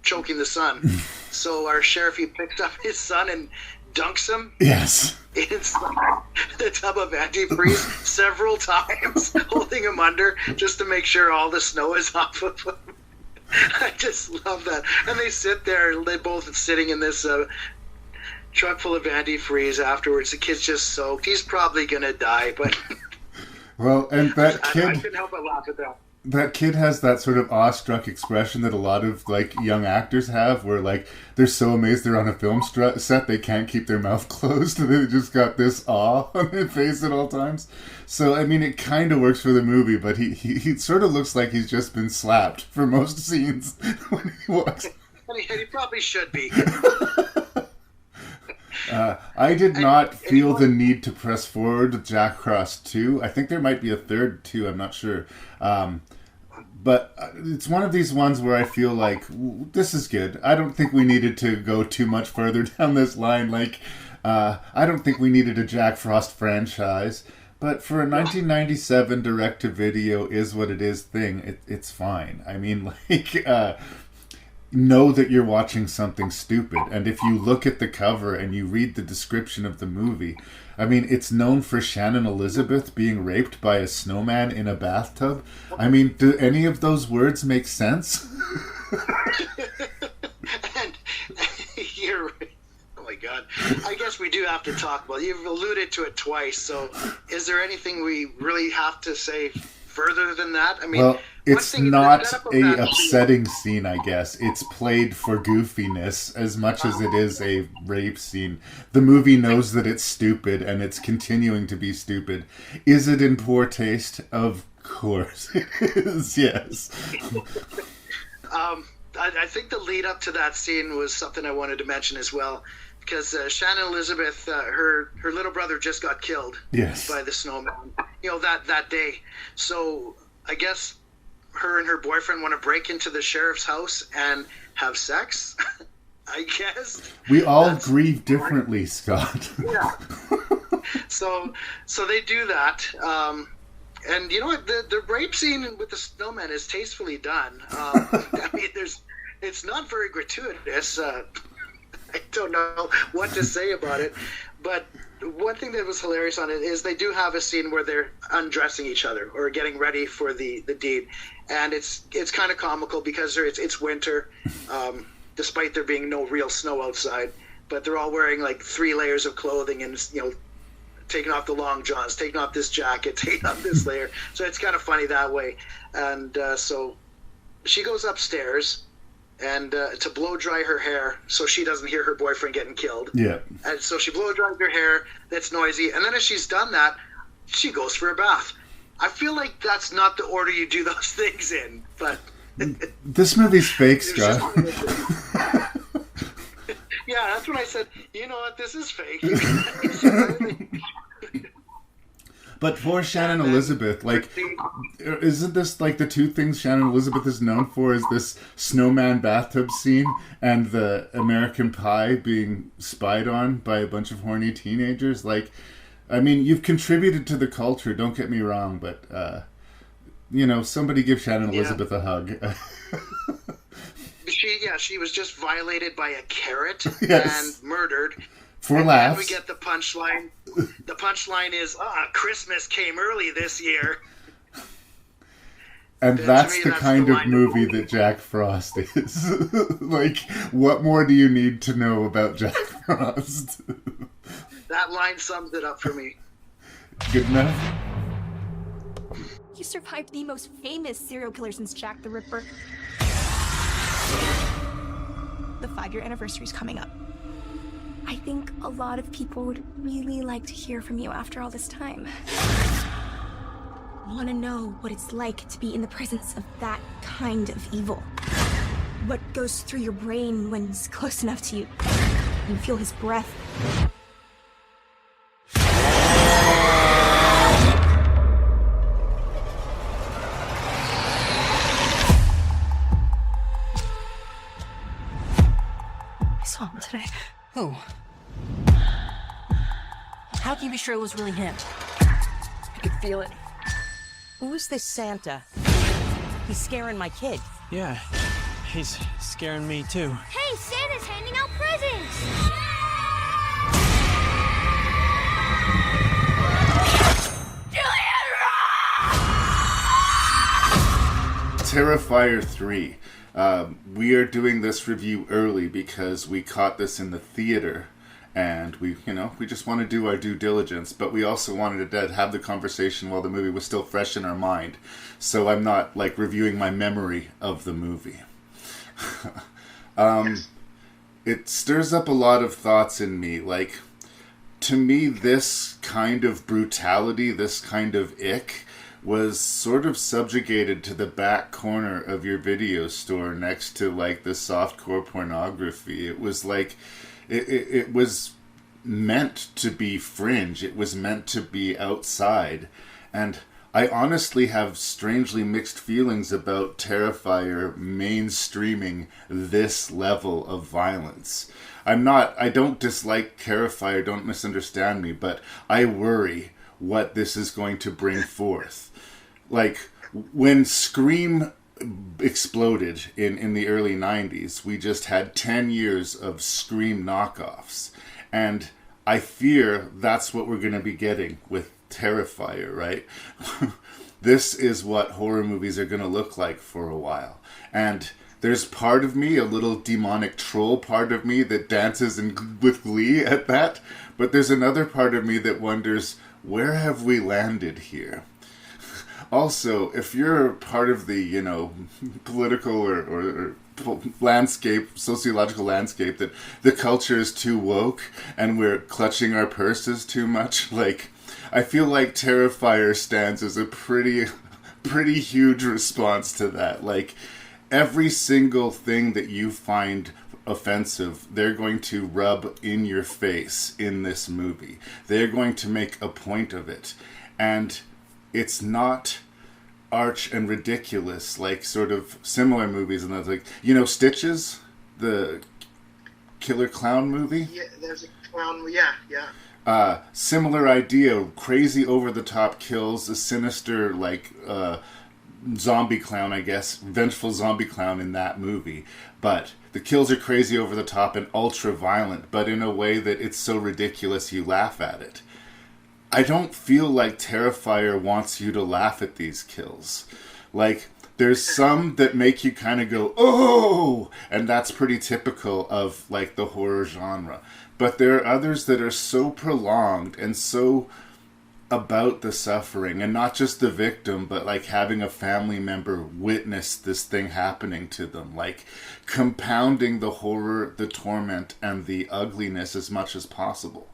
choking the son. So our sheriff, he picks up his son and dunks him. Yes. Inside the tub of antifreeze several times, holding him under just to make sure all the snow is off of him. I just love that. And they sit there, they both sitting in this truck full of antifreeze afterwards. The kid's just soaked. He's probably going to die, but... Well, and that kid... I couldn't help but laugh at that. That kid has that sort of awestruck expression that a lot of young actors have, where they're so amazed they're on a film set they can't keep their mouth closed. They just got this awe on their face at all times. So it kind of works for the movie, but he sort of looks like he's just been slapped for most scenes when he walks. He probably should be. I did not feel the need to press forward with Jack Frost 2. I think there might be a third too. I'm not sure. But it's one of these ones where I feel like this is good. I don't think we needed to go too much further down this line. I don't think we needed a Jack Frost franchise. But for a 1997 direct-to-video is what it is thing, it's fine. Know that you're watching something stupid. And if you look at the cover and you read the description of the movie, it's known for Shannon Elizabeth being raped by a snowman in a bathtub. Do any of those words make sense? And you're right. Oh my God. I guess we do have to talk about it. You've alluded to it twice, so is there anything we really have to say further than that? It's thing, the not setup of a that upsetting scene, I guess. It's played for goofiness as much as it is a rape scene. The movie knows that it's stupid, and it's continuing to be stupid. Is it in poor taste? Of course it is, yes. I think the lead up to that scene was something I wanted to mention as well, because Shannon Elizabeth, her little brother just got killed by the snowman, that day. So I guess her and her boyfriend want to break into the sheriff's house and have sex, I guess. We all grieve differently, Scott. Yeah. So they do that. And you know what? The rape scene with the snowman is tastefully done. I mean, it's not very gratuitous. I don't know what to say about it. But one thing that was hilarious on it is they do have a scene where they're undressing each other or getting ready for the deed. And it's kind of comical because it's winter, despite there being no real snow outside. But they're all wearing like 3 layers of clothing and, taking off the long johns, taking off this jacket, taking off this layer. So it's kind of funny that way. And so she goes upstairs and to blow dry her hair so she doesn't hear her boyfriend getting killed. Yeah. And so she blow dries her hair. That's noisy. And then as she's done that, she goes for a bath. I feel like that's not the order you do those things in. But this movie's fake, Scott. Yeah, that's when I said, you know what, this is fake. But for Shannon Elizabeth, like, isn't this like the two things Shannon Elizabeth is known for is this snowman bathtub scene and the American Pie being spied on by a bunch of horny teenagers? Like, I mean, you've contributed to the culture, don't get me wrong, but, somebody give Shannon Elizabeth a hug. She was just violated by a carrot Yes. and murdered. For and laughs. then we get the punchline. The punchline is, Christmas came early this year. And that's the kind of movie that Jack Frost is. Like, what more do you need to know about Jack Frost? That line sums it up for me. Good enough? You survived the most famous serial killer since Jack the Ripper. The 5-year anniversary is coming up. I think a lot of people would really like to hear from you after all this time. Want to know what it's like to be in the presence of that kind of evil. What goes through your brain when he's close enough to you. You feel his breath. I saw him today. Who? How can you be sure it was really him? I could feel it. Who's this Santa? He's scaring my kid. Yeah, he's scaring me too. Hey, Santa's handing out presents! Terrifier 3. We are doing this review early because we caught this in the theater and we just want to do our due diligence, but we also wanted to have the conversation while the movie was still fresh in our mind. So I'm not like reviewing my memory of the movie. It stirs up a lot of thoughts in me. Like, to me, this kind of brutality, this kind of ick, was sort of subjugated to the back corner of your video store next to like the softcore pornography. It was like it was meant to be fringe. It was meant to be outside. And I honestly have strangely mixed feelings about Terrifier mainstreaming this level of violence. I don't dislike Terrifier, don't misunderstand me, but I worry what this is going to bring forth. Like, when Scream exploded in the early 90s, we just had 10 years of Scream knockoffs. And I fear that's what we're going to be getting with Terrifier, right? This is what horror movies are going to look like for a while. And there's part of me, a little demonic troll part of me, that dances with glee at that. But there's another part of me that wonders, where have we landed here? Also, if you're part of the, you know, political or landscape, sociological landscape, that the culture is too woke and we're clutching our purses too much, like, I feel like Terrifier stands as a pretty huge response to that. Like, every single thing that you find offensive, they're going to rub in your face in this movie. They're going to make a point of it. And it's not arch and ridiculous like sort of similar movies. And that's like, you know, Stitches, the killer clown movie? Yeah, there's a clown, yeah. Similar idea, crazy over-the-top kills, a sinister, like, zombie clown, I guess, vengeful zombie clown in that movie. But the kills are crazy over the top and ultra-violent, but in a way that it's so ridiculous you laugh at it. I don't feel like Terrifier wants you to laugh at these kills. Like, there's some that make you kind of go, oh! And that's pretty typical of, like, the horror genre. But there are others that are so prolonged and so about the suffering, and not just the victim, but like having a family member witness this thing happening to them, like compounding the horror, the torment, and the ugliness as much as possible.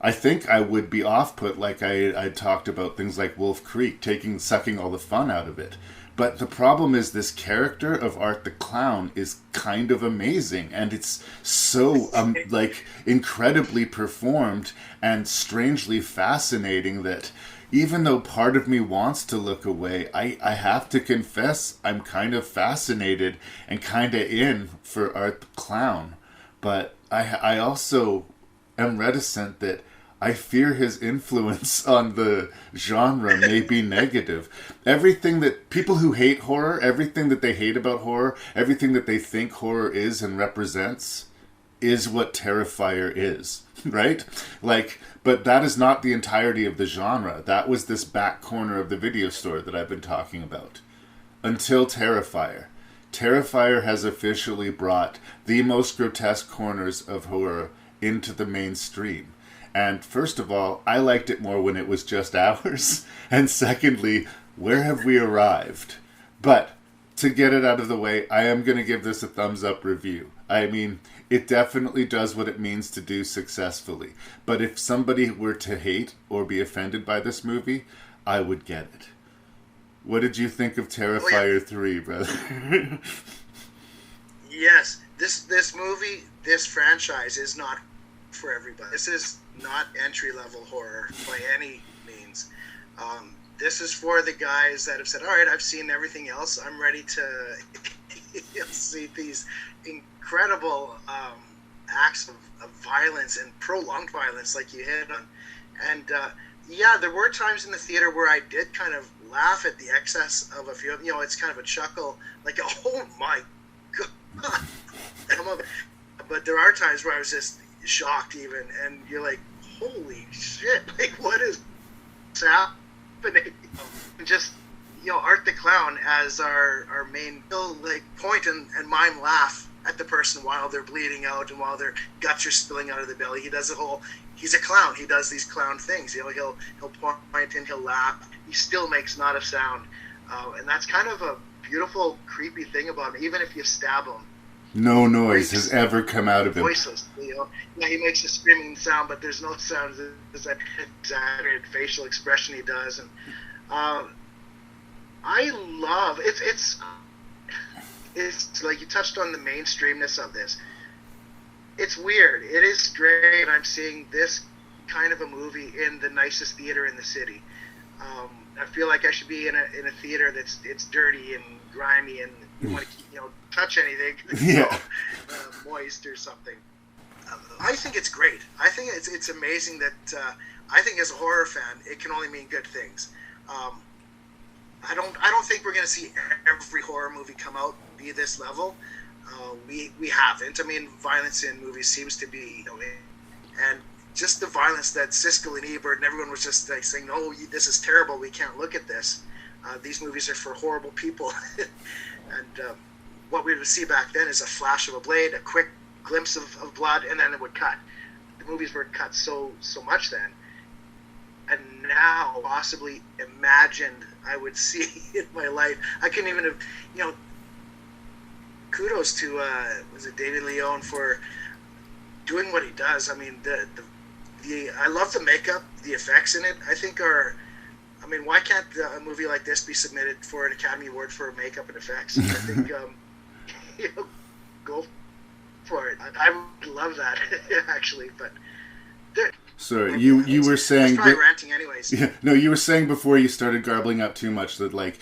I think I would be off-put, like I talked about things like Wolf Creek, sucking all the fun out of it. But the problem is this character of Art the Clown is kind of amazing, and it's so like incredibly performed and strangely fascinating that even though part of me wants to look away, I have to confess I'm kind of fascinated and kind of in for Art the Clown. But I also am reticent that I fear his influence on the genre may be negative. Everything that people who hate horror, everything that they hate about horror, everything that they think horror is and represents is what Terrifier is, right? Like, but that is not the entirety of the genre. That was this back corner of the video store that I've been talking about. Until Terrifier. Terrifier has officially brought the most grotesque corners of horror into the mainstream. And first of all, I liked it more when it was just ours. And secondly, where have we arrived? But to get it out of the way, I am going to give this a thumbs up review. I mean, it definitely does what it means to do successfully. But if somebody were to hate or be offended by this movie, I would get it. What did you think of Terrifier 3, brother? Yes, this movie, this franchise is not for everybody. This is not entry-level horror by any means. This is for the guys that have said, all right, I've seen everything else. I'm ready to see these incredible acts of violence and prolonged violence like you hit on. And yeah, there were times in the theater where I did kind of laugh at the excess of a few, you know, it's kind of a chuckle, like, oh my God. But there are times where I was just shocked even, and you're like, holy shit, like, what is happening? Just, you know, Art the Clown as our main like point and mime laugh at the person while they're bleeding out and while their guts are spilling out of the belly. He does he's a clown. He does these clown things. You know, he'll point and he'll laugh. He still makes not a sound. And that's kind of a beautiful, creepy thing about him. Even if you stab him, no noise has ever come out of him. Voiceless, you know. Yeah, he makes a screaming sound, but there's no sound. There's that exaggerated facial expression he does, and I love it's like you touched on the mainstreamness of this. It's weird. It is strange. I'm seeing this kind of a movie in the nicest theater in the city. I feel like I should be in a theater it's dirty and grimy and you want to touch anything, moist or something. I think it's great. I think it's amazing that I think as a horror fan, it can only mean good things. I don't think we're going to see every horror movie come out be this level. We haven't. I mean, violence in movies seems to be, and just the violence that Siskel and Ebert and everyone was just like saying, "Oh, this is terrible. We can't look at this. These movies are for horrible people." And what we would see back then is a flash of a blade, a quick glimpse of blood, and then it would cut. The movies were cut so much then, and now possibly imagined I would see in my life. I couldn't even have, kudos to was it David Leone for doing what he does. I mean, the I love the makeup, the effects in it. I think why can't a movie like this be submitted for an Academy Award for makeup and effects? I think go for it. I would love that actually, but. Sorry, you were saying probably ranting anyways. Yeah, no, you were saying before you started garbling up too much that like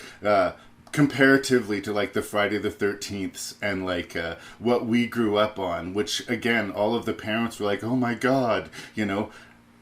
comparatively to like the Friday the 13th and like what we grew up on, which again all of the parents were like, oh my god,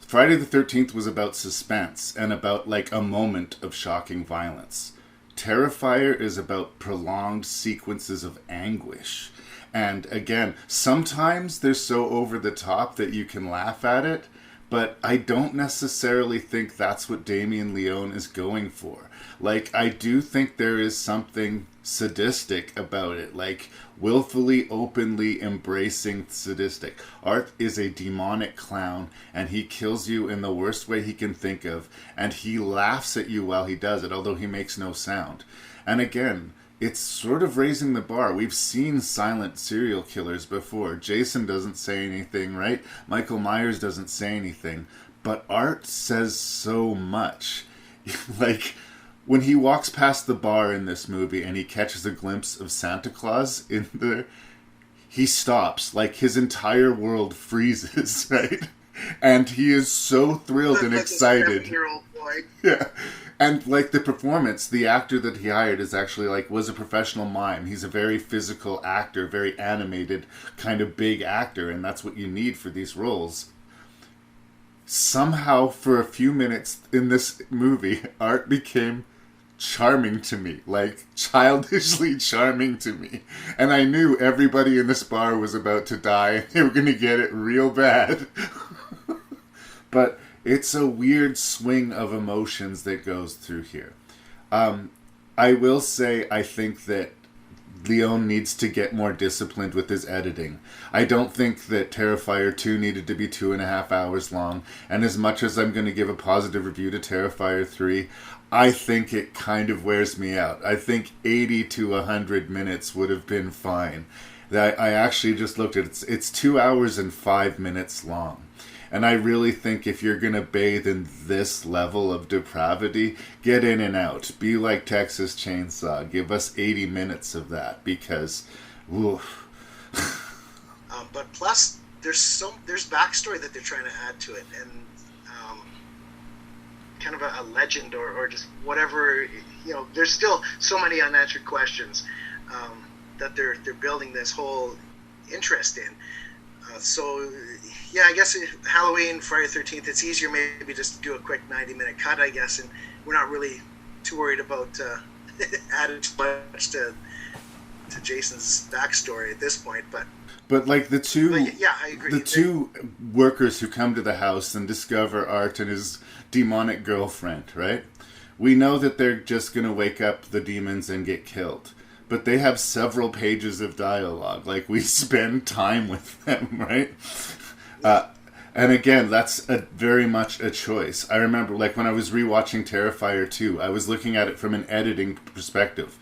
Friday the 13th was about suspense and about like a moment of shocking violence. Terrifier is about prolonged sequences of anguish. And again, sometimes they're so over the top that you can laugh at it. But I don't necessarily think that's what Damien Leone is going for. Like, I do think there is something sadistic about it. Like, willfully, openly embracing sadistic. Art is a demonic clown, and he kills you in the worst way he can think of. And he laughs at you while he does it, although he makes no sound. And again, it's sort of raising the bar. We've seen silent serial killers before. Jason doesn't say anything, right? Michael Myers doesn't say anything. But Art says so much. Like, when he walks past the bar in this movie and he catches a glimpse of Santa Claus in there, he stops. Like, his entire world freezes, right? And he is so thrilled and excited. A 7-year-old boy. Yeah. And, like, the performance, the actor that he hired is actually, like, was a professional mime. He's a very physical actor, very animated, kind of big actor, and that's what you need for these roles. Somehow, for a few minutes in this movie, Art became charming to me. Like, childishly charming to me. And I knew everybody in this bar was about to die, and they were going to get it real bad. But it's a weird swing of emotions that goes through here. I will say I think that Leone needs to get more disciplined with his editing. I don't think that Terrifier 2 needed to be 2.5 hours long, and as much as I'm going to give a positive review to Terrifier 3, I think it kind of wears me out. I think 80 to 100 minutes would have been fine. I actually just looked at it. It's 2 hours and 5 minutes long. And I really think if you're going to bathe in this level of depravity, get in and out. Be like Texas Chainsaw. Give us 80 minutes of that because, woof. But plus, there's backstory that they're trying to add to it, and kind of a legend or just whatever. There's still so many unanswered questions that they're building this whole interest in. So, yeah, I guess Halloween, Friday the 13th, it's easier maybe just to do a quick 90-minute cut, I guess, and we're not really too worried about adding too much to Jason's backstory at this point. But like the two, I agree. The two workers who come to the house and discover Art and his demonic girlfriend, right? We know that they're just going to wake up the demons and get killed. But they have several pages of dialogue. Like, we spend time with them, right? And again, that's very much a choice. I remember, like, when I was rewatching Terrifier 2, I was looking at it from an editing perspective.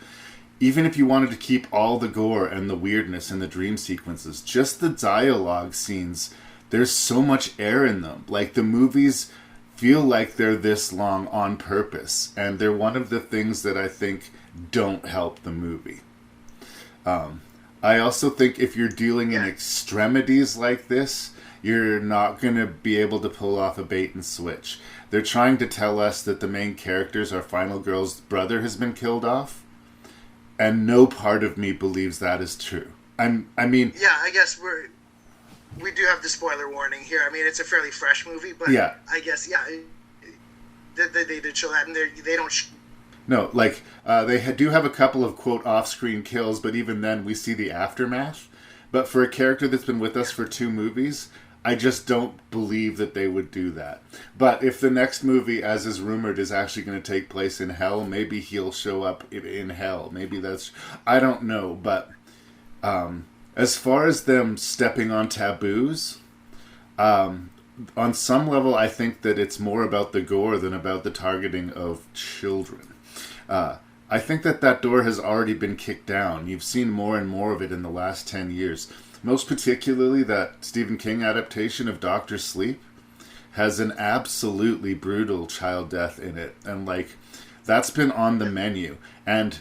Even if you wanted to keep all the gore and the weirdness and the dream sequences, just the dialogue scenes, there's so much air in them. Like, the movies feel like they're this long on purpose. And they're one of the things that I think don't help the movie. I also think if you're dealing in extremities like this, you're not going to be able to pull off a bait and switch. They're trying to tell us that the main character's, our final girl's brother has been killed off, and no part of me believes that is true. I mean... Yeah, I guess we do have the spoiler warning here. I mean, it's a fairly fresh movie, but yeah. I guess, they did show that, and they don't... No, like, they do have a couple of, quote, off-screen kills, but even then we see the aftermath. But for a character that's been with us for 2 movies, I just don't believe that they would do that. But if the next movie, as is rumored, is actually going to take place in hell, maybe he'll show up in hell. Maybe that's... I don't know, but as far as them stepping on taboos... on some level, I think that it's more about the gore than about the targeting of children. I think that door has already been kicked down. You've seen more and more of it in the last 10 years. Most particularly that Stephen King adaptation of Dr. Sleep has an absolutely brutal child death in it. And, like, that's been on the menu. And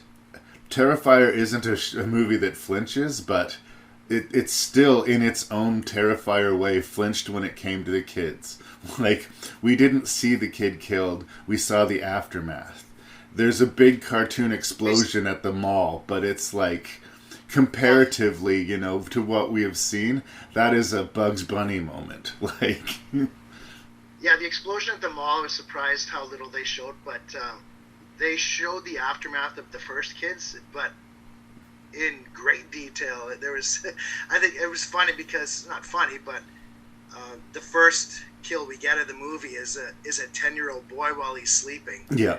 Terrifier isn't a movie that flinches, but it's still, in its own Terrifier way, flinched when it came to the kids. Like, we didn't see the kid killed. We saw the aftermath. There's a big cartoon explosion at the mall, but it's like, comparatively, you know, to what we have seen, that is a Bugs Bunny moment. Like, yeah, the explosion at the mall, I was surprised how little they showed, but they showed the aftermath of the first kids, but in great detail. There was, I think it was funny because, not funny, but the first kill we get of the movie is a 10-year-old boy while he's sleeping. Yeah.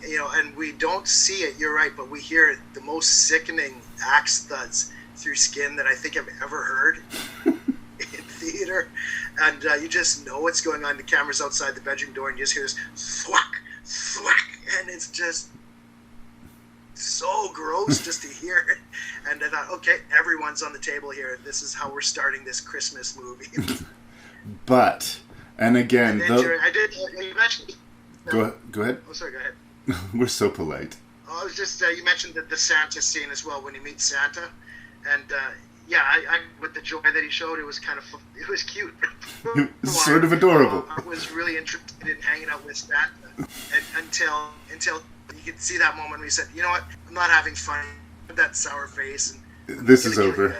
You know, and we don't see it, you're right, but we hear the most sickening axe thuds through skin that I think I've ever heard in theater. And you just know what's going on. The camera's outside the bedroom door and you just hear this thwack, thwack, and it's just so gross just to hear it. And I thought, okay, everyone's on the table here. This is how we're starting this Christmas movie. But, and again... you mentioned... Go ahead. Oh, sorry, go ahead. We're so polite. Oh, I was just, you mentioned the Santa scene as well, when he meets Santa. And, yeah, I with the joy that he showed, it was kind of, it was cute. It's sort of adorable. I was really interested in hanging out with Santa until you could see that moment when he said, you know what, I'm not having fun with that sour face. And this is over.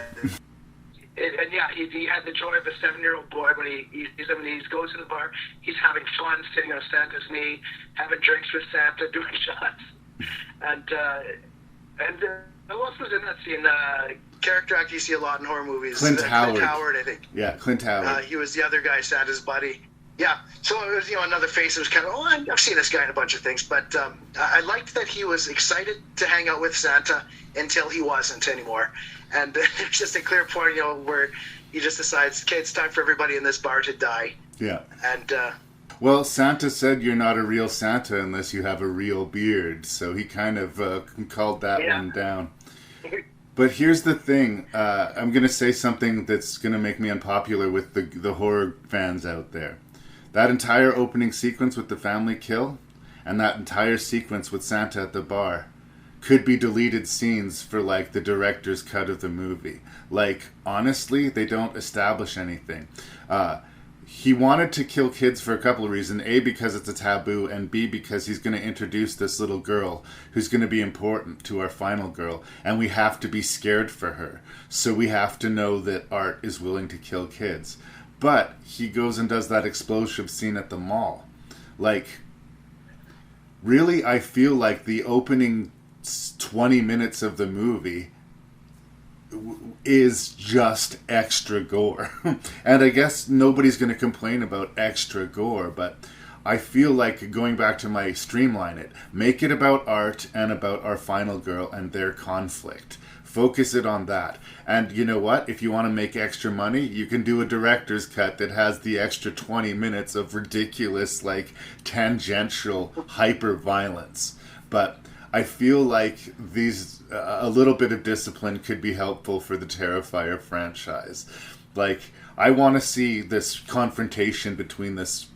And yeah, he had the joy of a 7-year-old boy when he goes to the bar. He's having fun sitting on Santa's knee, having drinks with Santa, doing shots. And who else was in that scene? Character actor you see a lot in horror movies. Clint Howard. Clint Howard, I think. Yeah, Clint Howard. He was the other guy, Santa's buddy. Yeah, so it was, you know, another face that was kind of, oh, I've seen this guy in a bunch of things, but I liked that he was excited to hang out with Santa until he wasn't anymore. And there's just a clear point, you know, where he just decides, okay, it's time for everybody in this bar to die. Yeah. And, well, Santa said you're not a real Santa unless you have a real beard, so he kind of called that one down. But here's the thing, I'm going to say something that's going to make me unpopular with the horror fans out there. That entire opening sequence with the family kill, and that entire sequence with Santa at the bar, could be deleted scenes for, like, the director's cut of the movie. Like, honestly, they don't establish anything. He wanted to kill kids for a couple of reasons. A, because it's a taboo, and B, because he's going to introduce this little girl who's going to be important to our final girl, and we have to be scared for her. So we have to know that Art is willing to kill kids. But he goes and does that explosive scene at the mall. Like, really, I feel like the opening 20 minutes of the movie is just extra gore. And I guess nobody's going to complain about extra gore, but I feel like, going back to my streamline it, make it about Art and about our final girl and their conflict. Focus it on that. And you know what? If you want to make extra money, you can do a director's cut that has the extra 20 minutes of ridiculous, like, tangential hyper-violence. But I feel like a little bit of discipline could be helpful for the Terrifier franchise. Like, I want to see this confrontation between this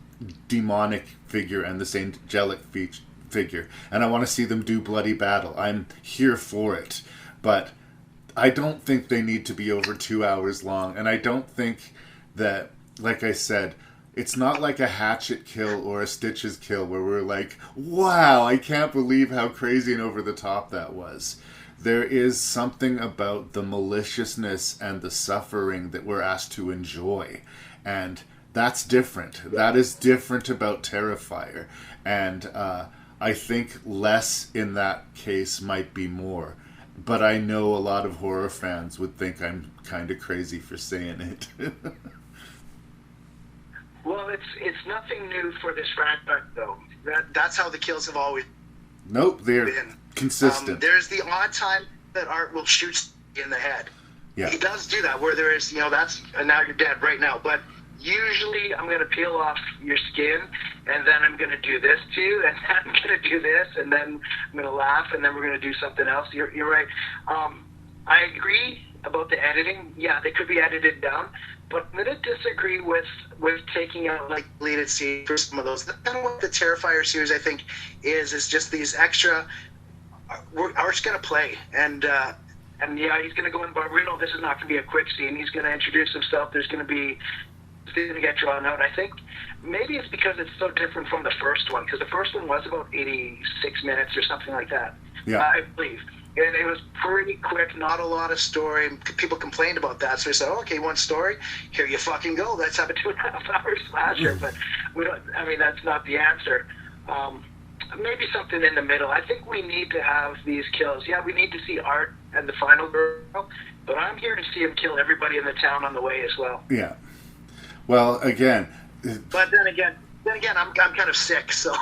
demonic figure and this angelic figure. And I want to see them do bloody battle. I'm here for it. But I don't think they need to be over 2 hours long. And I don't think that, like I said, it's not like a Hatchet kill or a Stitches kill where we're like, wow, I can't believe how crazy and over the top that was. There is something about the maliciousness and the suffering that we're asked to enjoy. And that's different. That is different about Terrifier. And I think less in that case might be more. But I know a lot of horror fans would think I'm kind of crazy for saying it. Well, it's nothing new for this franchise, though. That's how the kills have always Nope, they're been consistent. There's the odd time that Art will shoot in the head. Yeah. He does do that, where there is, you know, that's, and now you're dead right now. But Usually, I'm going to peel off your skin, and then I'm going to do this to you, and then I'm going to do this, and then I'm going to laugh, and then we're going to do something else. You're right. I agree about the editing. Yeah, they could be edited down, but I'm going to disagree with taking out like deleted scenes for some of those. That's kind of what the Terrifier series, I think, is just these extra. We're just going to play, and yeah, he's going to go in. But we know this is not going to be a quick scene. He's going to introduce himself. It's going to get drawn out. I think maybe it's because it's so different from the first one, because the first one was about 86 minutes or something like that. Yeah, I believe. And it was pretty quick, not a lot of story. People complained about that, so we said, okay, you want story? Here you fucking go. Let's have a 2.5 hour slasher. But we don't. I mean, that's not the answer. Maybe something in the middle. I think we need to have these kills. Yeah, we need to see Art and the final girl, but I'm here to see him kill everybody in the town on the way as well. Yeah. Well, again. But then again, I'm kind of sick, so.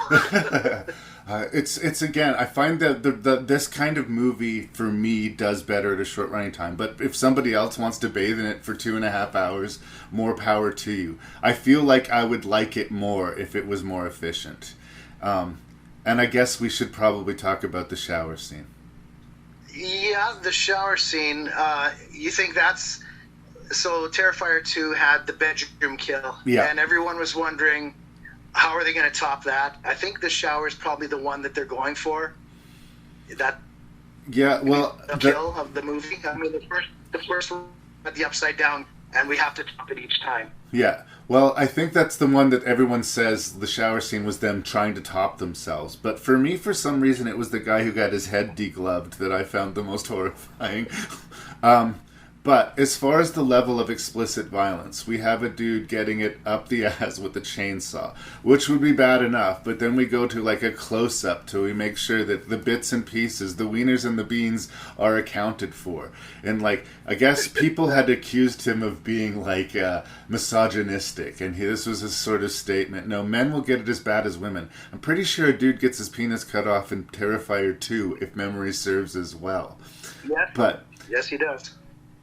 It's again, I find that this kind of movie for me does better at a short running time. But if somebody else wants to bathe in it for 2.5 hours, more power to you. I feel like I would like it more if it was more efficient. And I guess we should probably talk about the shower scene. Yeah, the shower scene. You think that's... So Terrifier 2 had the bedroom kill. Yeah. And everyone was wondering, how are they going to top that? I think the shower is probably the one that they're going for. That... Yeah, well... The kill of the movie. I mean, the first one had the upside down, and we have to top it each time. Yeah. Well, I think that's the one that everyone says the shower scene was them trying to top themselves. But for me, for some reason, it was the guy who got his head degloved that I found the most horrifying. But as far as the level of explicit violence, we have a dude getting it up the ass with a chainsaw, which would be bad enough, but then we go to like a close-up till we make sure that the bits and pieces, the wieners and the beans, are accounted for. And like, I guess people had accused him of being like misogynistic, and this was his sort of statement. No, men will get it as bad as women. I'm pretty sure a dude gets his penis cut off in Terrifier 2, if memory serves as well. Yes, but yes, he does.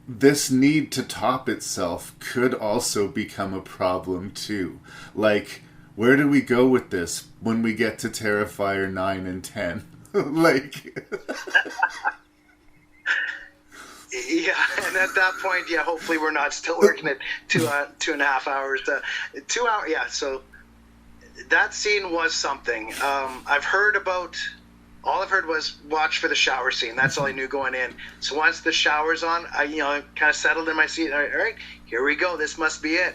This need to top itself could also become a problem too. Like, where do we go with this when we get to Terrifier 9 and 10? Like... Yeah, and at that point, yeah, hopefully we're not still working at 2.5 hours. 2 hours, yeah, so that scene was something. I've heard about... All I've heard was watch for the shower scene. That's all I knew going in. So once the shower's on, I kind of settled in my seat. All right, here we go. This must be it.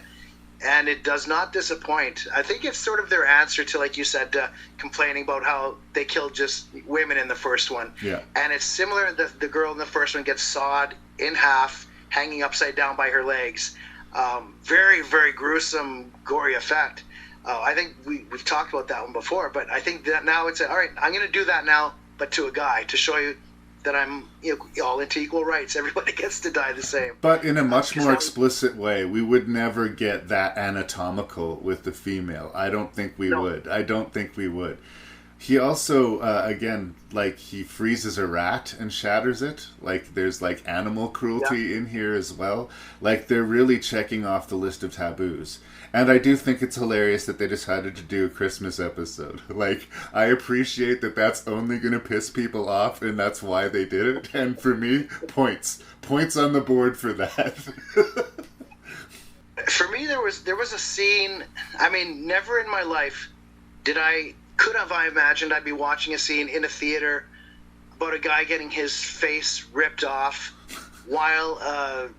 And it does not disappoint. I think it's sort of their answer to, like you said, complaining about how they killed just women in the first one. Yeah. And it's similar. The girl in the first one gets sawed in half, hanging upside down by her legs. Very, very gruesome, gory effect. I think we've talked about that one before, but I think that now it's all right, I'm going to do that now, but to a guy, to show you that I'm all into equal rights. Everybody gets to die the same. But in a much more explicit way. We would never get that anatomical with the female. I don't think we would. I don't think we would. He also, again, like, he freezes a rat and shatters it. Like, there's, like, animal cruelty in here as well. Like, they're really checking off the list of taboos. And I do think it's hilarious that they decided to do a Christmas episode. Like, I appreciate that that's only going to piss people off, and that's why they did it. And for me, points. Points on the board for that. For me, there was a scene, I mean, never in my life could have I imagined I'd be watching a scene in a theater about a guy getting his face ripped off while a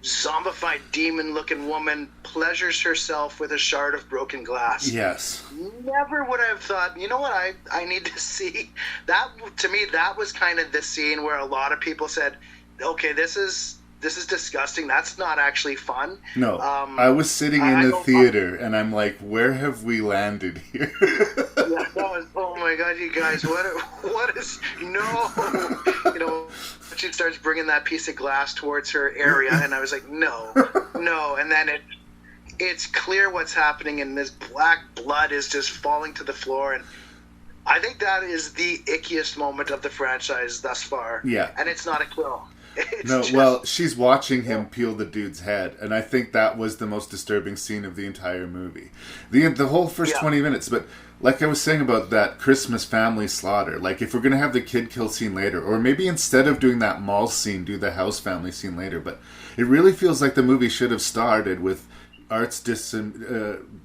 zombified demon-looking woman pleasures herself with a shard of broken glass. Yes. Never would I have thought, you know what, I need to see. That, to me, that was kind of the scene where a lot of people said, okay, this is disgusting. That's not actually fun. No, I was sitting in the theater, and I'm like, where have we landed here? Yeah, that was, oh my God, you guys, what is, no. She starts bringing that piece of glass towards her area, and I was like, no. And then it's clear what's happening, and this black blood is just falling to the floor, and I think that is the ickiest moment of the franchise thus far. Yeah. And it's not a kill. Well, she's watching him peel the dude's head, and I think that was the most disturbing scene of the entire movie. The whole first 20 minutes, but like I was saying about that Christmas family slaughter, like if we're going to have the kid kill scene later, or maybe instead of doing that mall scene, do the house family scene later, but it really feels like the movie should have started with Art's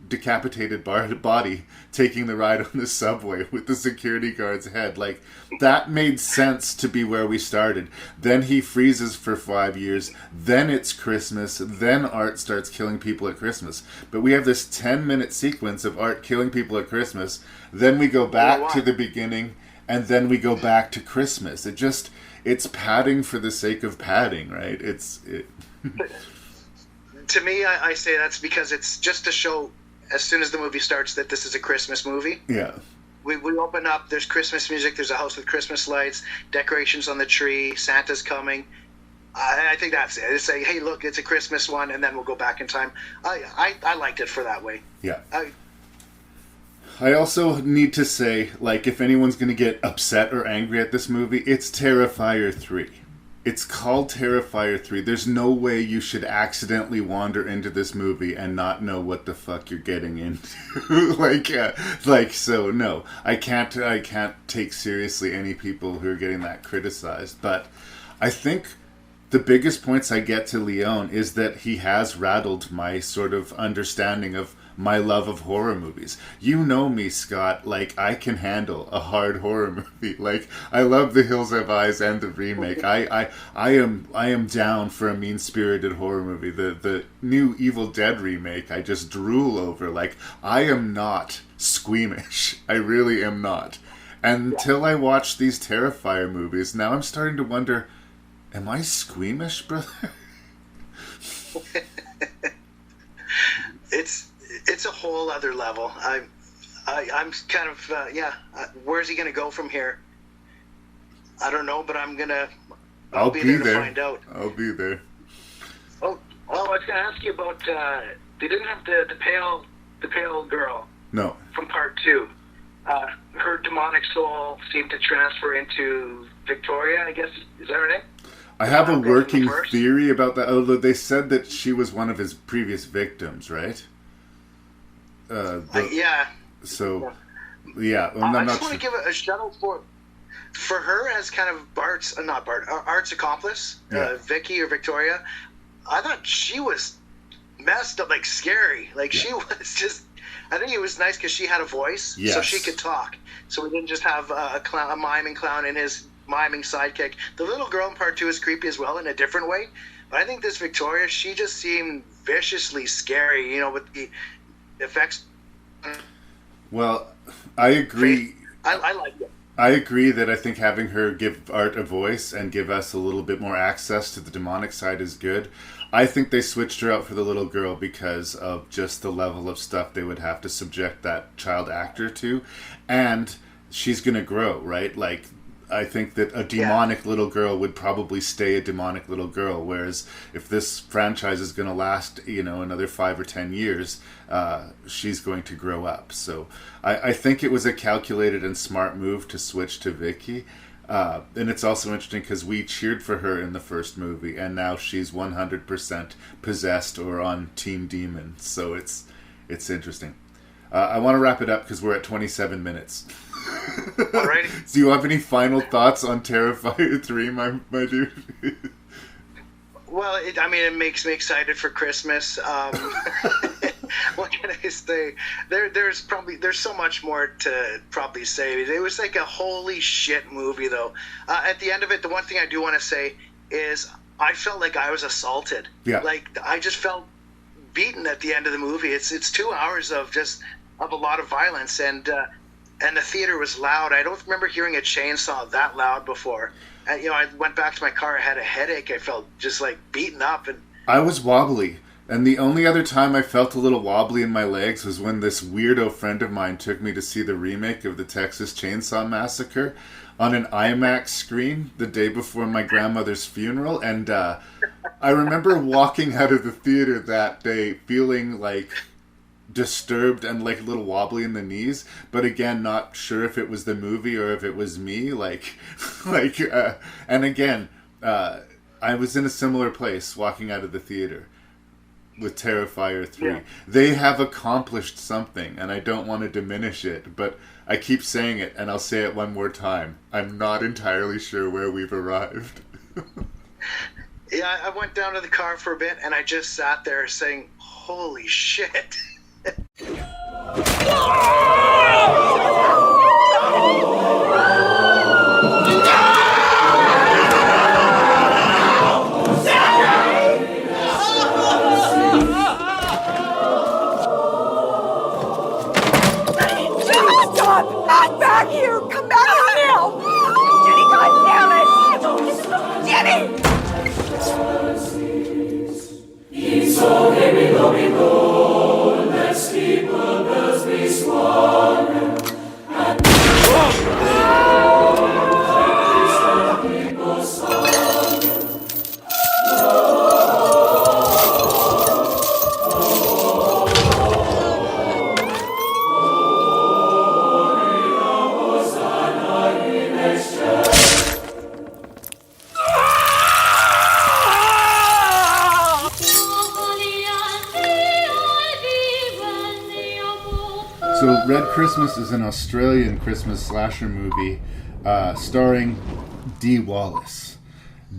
decapitated body taking the ride on the subway with the security guard's head. Like, that made sense to be where we started. Then he freezes for 5 years. Then it's Christmas. Then Art starts killing people at Christmas. But we have this 10-minute sequence of Art killing people at Christmas. Then we go back to the beginning. And then we go back to Christmas. It's padding for the sake of padding, right? To me, I say that's because it's just to show, as soon as the movie starts, that this is a Christmas movie. Yeah. We open up, there's Christmas music, there's a house with Christmas lights, decorations on the tree, Santa's coming. I think that's it. It's like, hey, look, it's a Christmas one, and then we'll go back in time. I liked it for that way. Yeah. I also need to say, like, if anyone's going to get upset or angry at this movie, it's Terrifier 3. It's called Terrifier 3. There's no way you should accidentally wander into this movie and not know what the fuck you're getting into. So no, I can't take seriously any people who are getting that criticized. But I think the biggest points I get to Leon is that he has rattled my sort of understanding of my love of horror movies. You know me, Scott, like, I can handle a hard horror movie. Like, I love The Hills Have Eyes and the remake. I am down for a mean-spirited horror movie. The new Evil Dead remake, I just drool over. Like, I am not squeamish. I really am not. Until I watch these Terrifier movies, now I'm starting to wonder, am I squeamish, brother? It's a whole other level. I'm kind of where's he gonna go from here? I don't know, but I'll be there to find out. I'll be there. Oh, I was gonna ask you about. They didn't have the pale girl. No. From part 2. Her demonic soul seemed to transfer into Victoria. I guess, is that her name? I have a working theory about that. Although they said that she was one of his previous victims, right? Yeah. So, yeah. I just want to give a shout out for her as kind of Art's accomplice, Vicky or Victoria. I thought she was messed up, like scary. Like she was just. I think it was nice because she had a voice, so she could talk. So we didn't just have a miming clown and his miming sidekick. The little girl in part 2 is creepy as well in a different way. But I think this Victoria, she just seemed viciously scary, you know, with the effects. Well, I agree. I like it. I agree that I think having her give Art a voice and give us a little bit more access to the demonic side is good. I think they switched her out for the little girl because of just the level of stuff they would have to subject that child actor to. And she's going to grow, right? Like, I think that a demonic little girl would probably stay a demonic little girl, whereas if this franchise is going to last, you know, another 5 or 10 years, she's going to grow up. So I think it was a calculated and smart move to switch to Vicky. And it's also interesting because we cheered for her in the first movie, and now she's 100% possessed or on Team Demon. So it's interesting. I want to wrap it up because we're at 27 minutes. Alrighty. Do you have any final thoughts on Terrifier 3, my dude? Well, it makes me excited for Christmas. What can I say? There's so much more to probably say. It was like a holy shit movie, though. At the end of it, the one thing I do want to say is I felt like I was assaulted. Yeah. Like I just felt beaten at the end of the movie. It's 2 hours of a lot of violence, and the theater was loud. I don't remember hearing a chainsaw that loud before. And, you know, I went back to my car. I had a headache. I felt just like beaten up, and I was wobbly. And the only other time I felt a little wobbly in my legs was when this weirdo friend of mine took me to see the remake of the Texas Chainsaw Massacre on an IMAX screen the day before my grandmother's funeral. And I remember walking out of the theater that day feeling like disturbed and like a little wobbly in the knees, but again, not sure if it was the movie or if it was me. And again, I was in a similar place walking out of the theater with Terrifier 3. Yeah. They have accomplished something, and I don't want to diminish it, but I keep saying it, and I'll say it one more time. I'm not entirely sure where we've arrived. Yeah, I went down to the car for a bit, and I just sat there saying, holy shit. Not back here! Come back here now! Jenny, goddammit! Jenny! So Red Christmas is an Australian Christmas slasher movie starring Dee Wallace.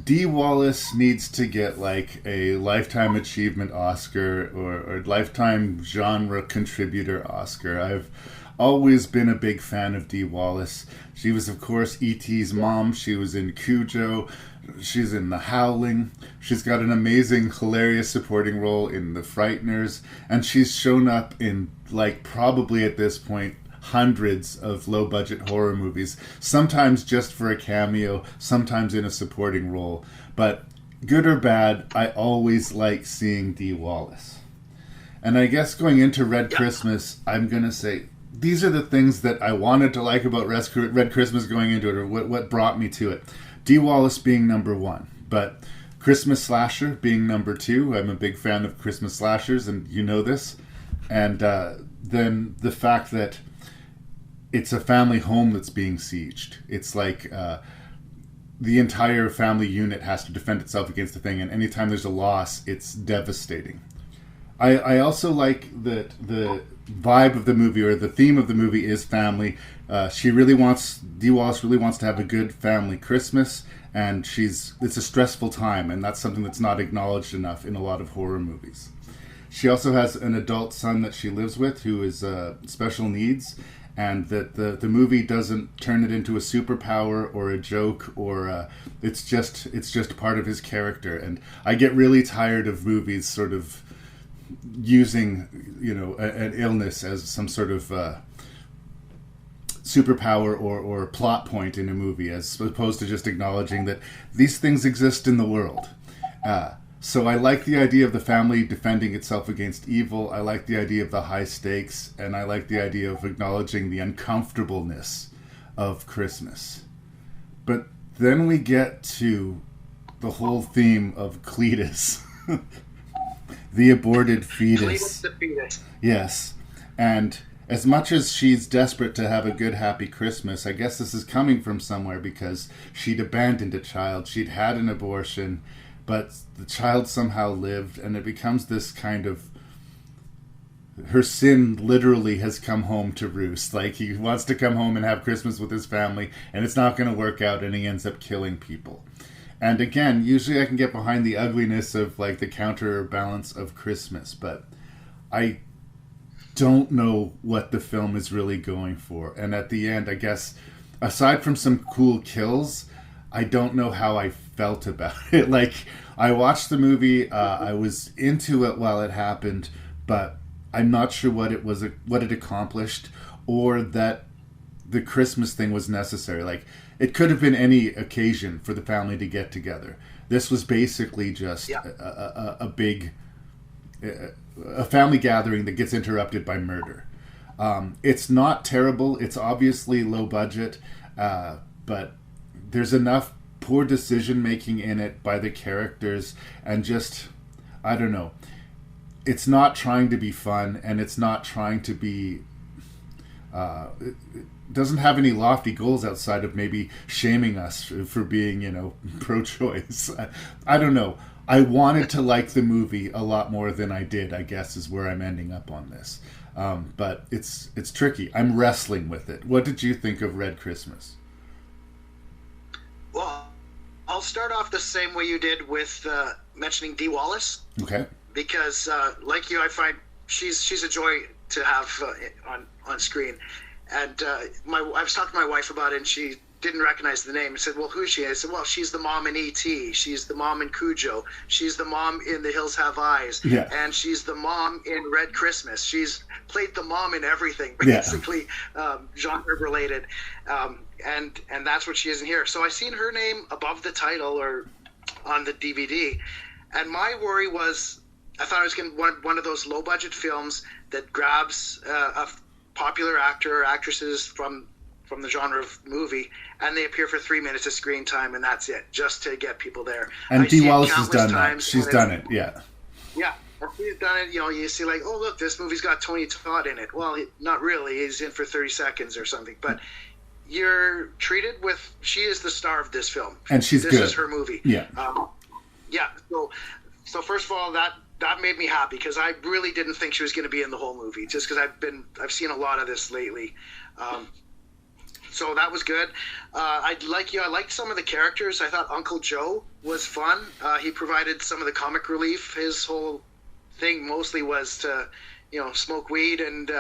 Dee Wallace needs to get like a Lifetime Achievement Oscar or Lifetime Genre Contributor Oscar. I've always been a big fan of Dee Wallace. She was, of course, E.T.'s mom. She was in Cujo. She's in The Howling. She's got an amazing, hilarious supporting role in The Frighteners. And she's shown up in, like, probably at this point, hundreds of low-budget horror movies. Sometimes just for a cameo, sometimes in a supporting role. But good or bad, I always like seeing Dee Wallace. And I guess going into Red Christmas, I'm going to say, these are the things that I wanted to like about Red Christmas going into it, or what brought me to it. Dee Wallace being number one, but Christmas slasher being number two. I'm a big fan of Christmas slashers, and you know this. And then the fact that it's a family home that's being sieged. It's like the entire family unit has to defend itself against the thing, and anytime there's a loss, it's devastating. I also like that the vibe of the movie, or the theme of the movie, is family. Dee Wallace really wants to have a good family Christmas, and it's a stressful time, and that's something that's not acknowledged enough in a lot of horror movies. She also has an adult son that she lives with who is special needs, and that the movie doesn't turn it into a superpower or a joke, or it's just part of his character. And I get really tired of movies sort of using, an illness as some sort of superpower or plot point in a movie, as opposed to just acknowledging that these things exist in the world. So I like the idea of the family defending itself against evil. I like the idea of the high stakes, and I like the idea of acknowledging the uncomfortableness of Christmas. But then we get to the whole theme of Cletus. The aborted fetus. Cletus the fetus. Yes. And as much as she's desperate to have a good, happy Christmas, I guess this is coming from somewhere, because she'd abandoned a child. She'd had an abortion, but the child somehow lived, and it becomes this kind of... Her sin literally has come home to roost. Like, he wants to come home and have Christmas with his family, and it's not going to work out, and he ends up killing people. And again, usually I can get behind the ugliness of, like, the counterbalance of Christmas, but I don't know what the film is really going for. And at the end, I guess, aside from some cool kills, I don't know how I felt about it. Like, I watched the movie, I was into it while it happened, but I'm not sure what it accomplished, or that the Christmas thing was necessary. Like, it could have been any occasion for the family to get together. This was basically just a big family gathering that gets interrupted by murder. It's not terrible. It's obviously low budget, but there's enough poor decision making in it by the characters, and just, I don't know. It's not trying to be fun, and it's not trying to be doesn't have any lofty goals outside of maybe shaming us for being, pro-choice. I don't know. I wanted to like the movie a lot more than I did, I guess, is where I'm ending up on this. But it's tricky. I'm wrestling with it. What did you think of Red Christmas? Well, I'll start off the same way you did with mentioning Dee Wallace. Okay. Because, like you, I find she's a joy to have on screen. And I was talking to my wife about it, and she didn't recognize the name. I said, well, who is she? I said, well, she's the mom in E.T. She's the mom in Cujo. She's the mom in The Hills Have Eyes. Yeah. And she's the mom in Red Christmas. She's played the mom in everything, basically, genre-related. And that's what she is in here. So I seen her name above the title or on the DVD. And my worry was, I thought I was going to one of those low-budget films that grabs a popular actor or actresses from the genre of movie, and they appear for 3 minutes of screen time, and that's it, just to get people there. And Dee Wallace has done that. She's done it, yeah. Yeah, she's done it. You see, like, oh, look, this movie's got Tony Todd in it. Well, not really. He's in for 30 seconds or something. But you're treated with, she is the star of this film. And she's good. This is her movie. Yeah. So first of all, that made me happy, because I really didn't think she was going to be in the whole movie, just because I've seen a lot of this lately. So that was good. I liked some of the characters. I thought Uncle Joe was fun. He provided some of the comic relief. His whole thing mostly was to, smoke weed and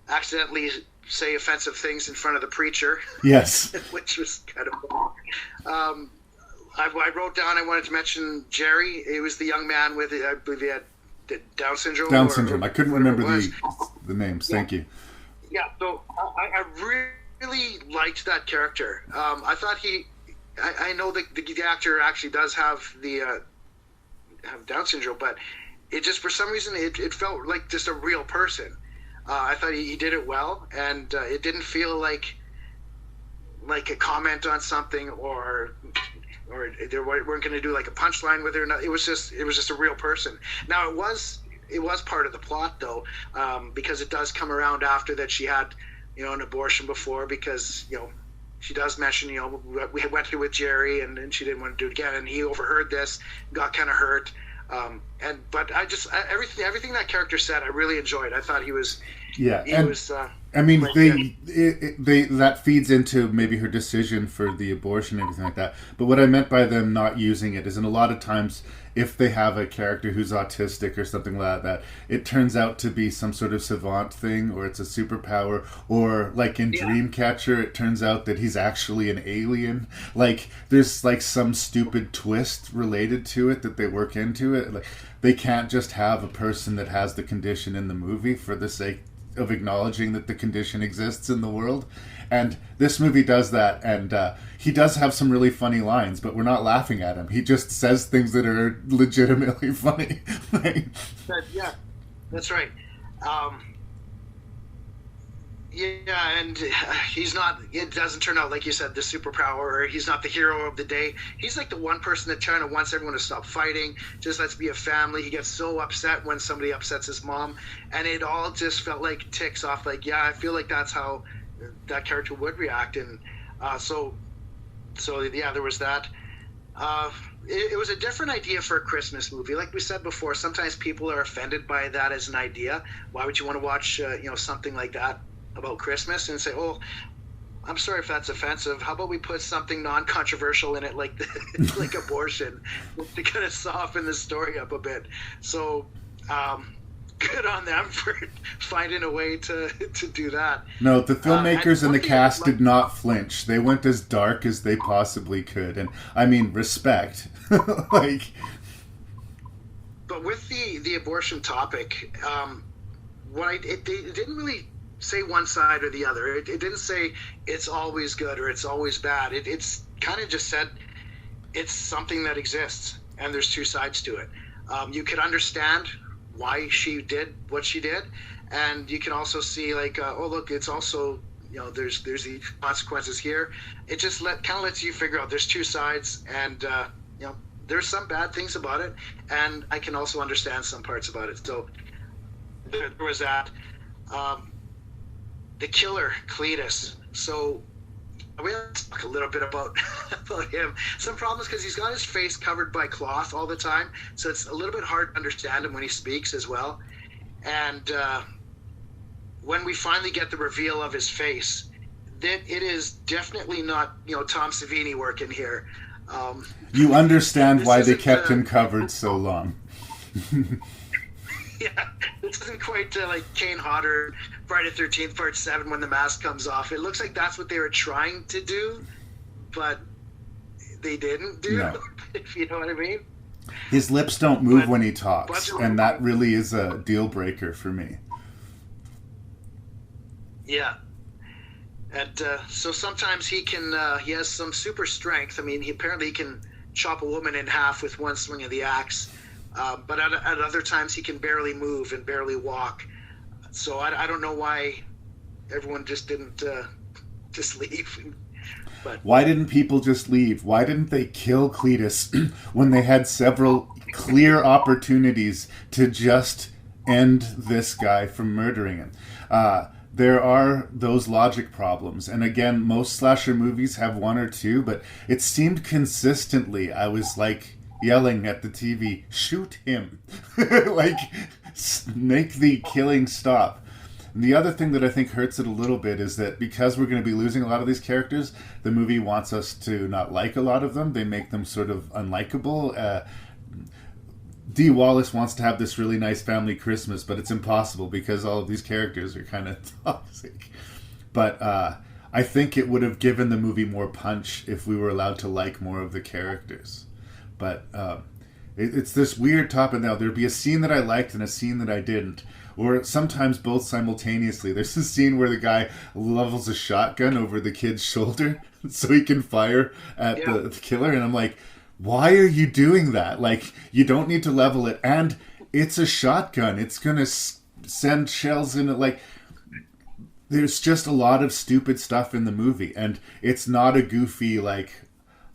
accidentally say offensive things in front of the preacher. Yes. Which was kind of fun. I wrote down, I wanted to mention Jerry. He was the young man with, I believe he had Down syndrome. Down syndrome. I couldn't remember the names. Yeah. Thank you. Yeah, so I really liked that character. I thought I know that the actor actually does have have Down syndrome, but it just, for some reason, it felt like just a real person. I thought he did it well, and it didn't feel like a comment on something, or they weren't going to do like a punchline with her. It was just a real person. Now it was part of the plot, though, because it does come around after that she had an abortion before, because she does mention we went through with Jerry, and she didn't want to do it again, and he overheard this, got kind of hurt. But everything that character said, I really enjoyed. I thought he was. Yeah, I mean, they that feeds into maybe her decision for the abortion and everything like that. But what I meant by them not using it is, in a lot of times, if they have a character who's autistic or something like that, it turns out to be some sort of savant thing, or it's a superpower, or like in Dreamcatcher, it turns out that he's actually an alien. Like, there's like some stupid twist related to it that they work into it. Like, they can't just have a person that has the condition in the movie for the sake of acknowledging that the condition exists in the world. And this movie does that, and he does have some really funny lines, but we're not laughing at him. He just says things that are legitimately funny. Yeah, that's right. And he's not, it doesn't turn out, like you said, the superpower, or he's not the hero of the day. He's like the one person that kind of wants everyone to stop fighting, just let's be a family. He gets so upset when somebody upsets his mom, and it all just felt like ticks off, like, yeah, I feel like that's how that character would react. And so there was that. It was a different idea for a Christmas movie. Like we said before, sometimes people are offended by that as an idea. Why would you want to watch something like that about Christmas and say, oh, I'm sorry if that's offensive. How about we put something non-controversial in it, like like abortion, to kind of soften the story up a bit. So good on them for finding a way to do that. No, the filmmakers and the cast did not flinch. They went as dark as they possibly could, and I mean, respect. But with the abortion topic, it didn't really say one side or the other. It didn't say it's always good or it's always bad. It's kind of just said it's something that exists, and there's two sides to it. You could understand why she did what she did, and you can also see like, oh look, it's also, there's the consequences here. It just kind of lets you figure out there's two sides, and there's some bad things about it, and I can also understand some parts about it. So there was that. the killer, Cletus. So we have to talk a little bit about him. Some problems because he's got his face covered by cloth all the time, so it's a little bit hard to understand him when he speaks as well. And when we finally get the reveal of his face, that it is definitely not Tom Savini working here. You understand why they kept him covered so long. Yeah, this isn't quite like Kane Hodder, Friday the 13th, Part 7, when the mask comes off. It looks like that's what they were trying to do, but they didn't do, No. if you know what I mean. His lips don't move when he talks, and that really is a deal breaker for me. Yeah. And so sometimes he has some super strength. I mean, he can chop a woman in half with one swing of the axe. But at other times he can barely move and barely walk. So I don't know why everyone just didn't just leave. But why didn't people just leave? Why didn't they kill Cletus when they had several clear opportunities to just end this guy from murdering him? There are those logic problems. And again, most slasher movies have one or two, but it seemed consistently, I was like yelling at the TV, shoot him. Like, make the killing stop. And the other thing that I think hurts it a little bit is that because we're going to be losing a lot of these characters, the movie wants us to not like a lot of them. They make them sort of unlikable. Dee Wallace wants to have this really nice family Christmas, but it's impossible because all of these characters are kind of toxic. But I think it would have given the movie more punch if we were allowed to like more of the characters. But it's this weird top and down. There'd be a scene that I liked and a scene that I didn't. Or sometimes both simultaneously. There's a scene where the guy levels a shotgun over the kid's shoulder so he can fire at the killer. And I'm like, why are you doing that? Like, you don't need to level it. And it's a shotgun. It's going to send shells in it. Like, there's just a lot of stupid stuff in the movie. And it's not a goofy, like,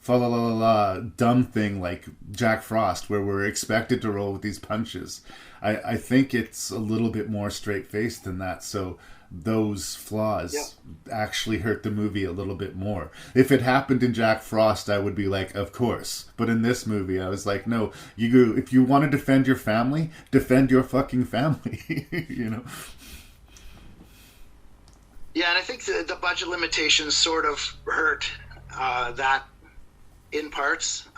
fa-la-la-la-la dumb thing like Jack Frost where we're expected to roll with these punches. I think it's a little bit more straight-faced than that, so those flaws actually hurt the movie a little bit more. If it happened in Jack Frost, I would be like, of course. But in this movie, I was like, no, if you want to defend your family, defend your fucking family, you know? Yeah, and I think the budget limitations sort of hurt that in parts.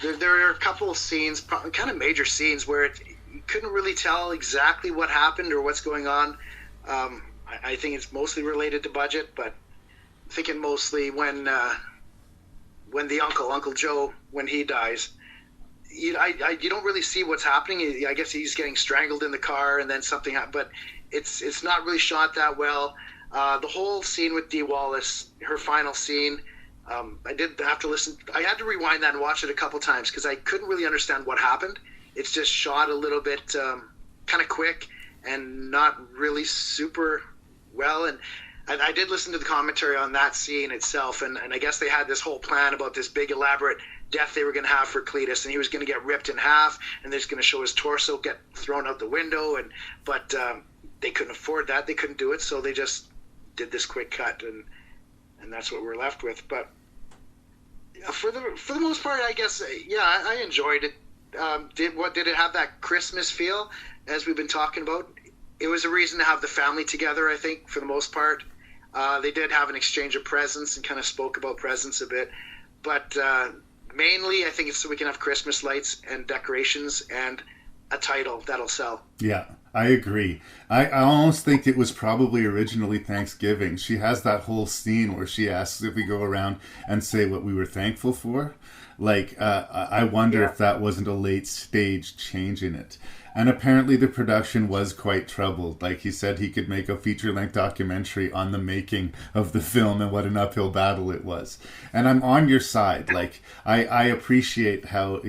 There are a couple of scenes, kind of major scenes, where you couldn't really tell exactly what happened or what's going on. I think it's mostly related to budget, but I'm thinking mostly when the Uncle Joe, when he dies, you don't really see what's happening. I guess he's getting strangled in the car and then something happened, but it's not really shot that well. The whole scene with Dee Wallace, her final scene, I did have to listen. I had to rewind that and watch it a couple times because I couldn't really understand what happened. It's just shot a little bit kind of quick and not really super well. And I did listen to the commentary on that scene itself, and I guess they had this whole plan about this big elaborate death they were going to have for Cletus, and he was going to get ripped in half, and they're just going to show his torso get thrown out the window. But they couldn't afford that. They couldn't do it, so they just did this quick cut, and that's what we're left with. But for the most part, I guess, I enjoyed it. Did it have that Christmas feel, as we've been talking about? It was a reason to have the family together, I think, for the most part. They did have an exchange of presents and kind of spoke about presents a bit. But mainly, I think it's so we can have Christmas lights and decorations and a title that'll sell. Yeah, I agree. I almost think it was probably originally Thanksgiving. She has that whole scene where she asks if we go around and say what we were thankful for. Like, I wonder if that wasn't a late stage change in it. And apparently the production was quite troubled. Like, he said he could make a feature-length documentary on the making of the film and what an uphill battle it was. And I'm on your side. Like, I appreciate how,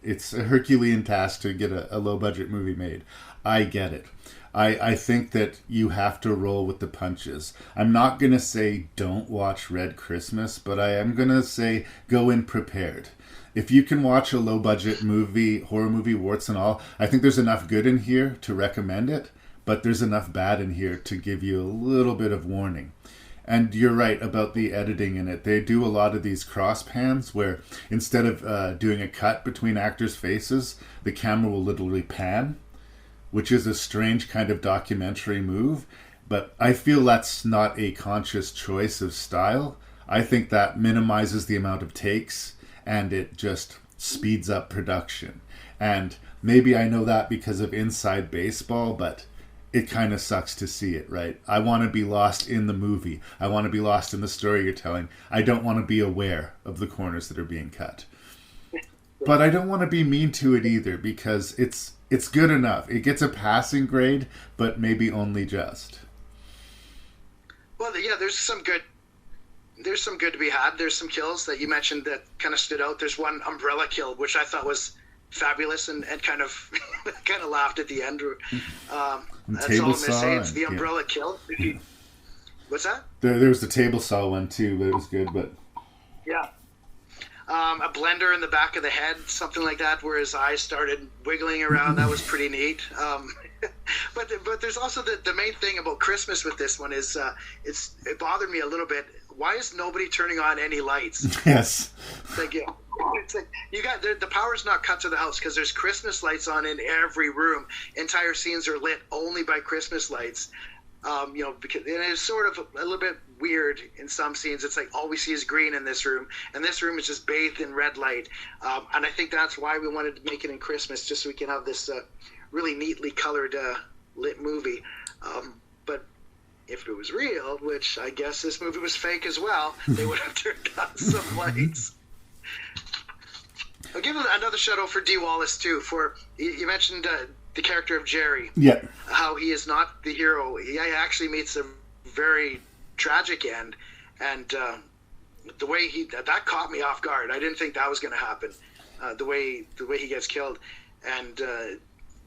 it's a Herculean task to get a low-budget movie made. I get it. I think that you have to roll with the punches. I'm not going to say don't watch Red Christmas, but I am going to say go in prepared. If you can watch a low-budget movie, horror movie, warts and all, I think there's enough good in here to recommend it. but there's enough bad in here to give you a little bit of warning. And you're right about the editing in it. They do a lot of these cross pans where instead of doing a cut between actors' faces, the camera will literally pan, which is a strange kind of documentary move. But I feel that's not a conscious choice of style. I think that minimizes the amount of takes and it just speeds up production. And maybe I know that because of Inside Baseball, but it kind of sucks to see it, right? I want to be lost in the movie. I want to be lost in the story you're telling. I don't want to be aware of the corners that are being cut. But I don't want to be mean to it either, because it's good enough. It gets a passing grade, but maybe only just. Well, yeah, there's some good to be had. There's some kills that you mentioned that kind of stood out. There's one umbrella kill, which I thought was fabulous and kind of laughed at the end. That's all I'm going to say. It's the umbrella kill. What's that? There was the table saw one too, but it was good. But yeah, a blender in the back of the head, something like that, where his eyes started wiggling around. That was pretty neat. But there's also the main thing about Christmas with this one is it bothered me a little bit. Why is nobody turning on any lights? Yes. It's like you got the power's not cut to the house because there's Christmas lights on in every room. Entire scenes are lit only by Christmas lights. Because and it's sort of a little bit weird in some scenes. It's like all we see is green in this room, and this room is just bathed in red light. And I think that's why we wanted to make it in Christmas, just so we can have this really neatly colored lit movie. But if it was real, which I guess this movie was fake as well, they would have turned on some lights. I'll give another shout out for Dee Wallace too. For you mentioned the character of Jerry. Yeah. How he is not the hero. He actually meets a very tragic end, and the way that caught me off guard. I didn't think that was going to happen. The way he gets killed, and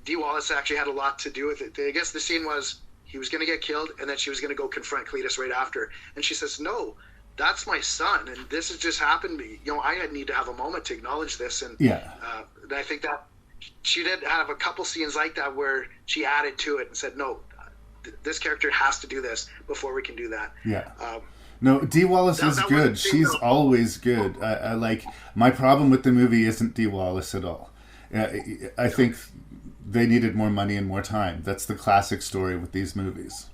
Dee Wallace actually had a lot to do with it. I guess the scene was he was going to get killed, and then she was going to go confront Cletus right after, and she says, "No, that's my son, and this has just happened. I need to have a moment to acknowledge this." And and I think that she did have a couple scenes like that where she added to it and said, "No, this character has to do this before we can do that." Yeah. No, Dee Wallace is good. She's always good. I like my problem with the movie isn't Dee Wallace at all. I think they needed more money and more time. That's the classic story with these movies.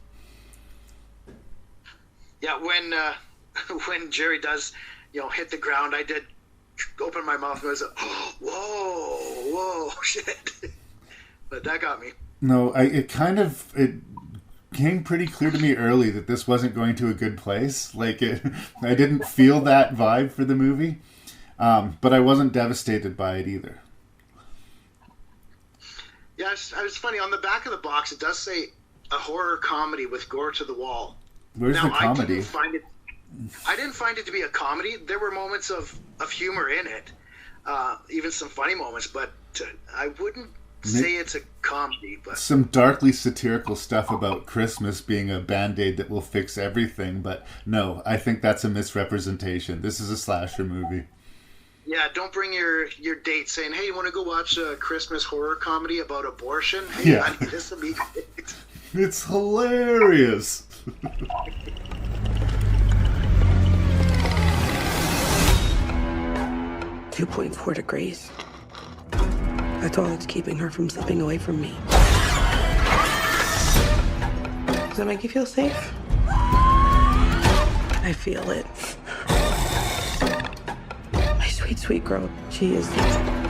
Yeah, when Jerry does, hit the ground, I did open my mouth and I was like, whoa, shit. But that got me. No, it came pretty clear to me early that this wasn't going to a good place. I didn't feel that vibe for the movie, but I wasn't devastated by it either. Yeah, it's funny. On the back of the box, it does say a horror comedy with gore to the wall. Where's the comedy? I didn't find it to be a comedy. There were moments of humor in it, even some funny moments, but I wouldn't say it's a comedy. But some darkly satirical stuff about Christmas being a Band-Aid that will fix everything, but no, I think that's a misrepresentation. This is a slasher movie. Yeah, don't bring your date saying, "Hey, you want to go watch a Christmas horror comedy about abortion?" Hey, yeah. honey, this will be great. It's hilarious. .4 degrees. That's all that's keeping her from slipping away from me. Does that make you feel safe? I feel it. My sweet, sweet girl. She is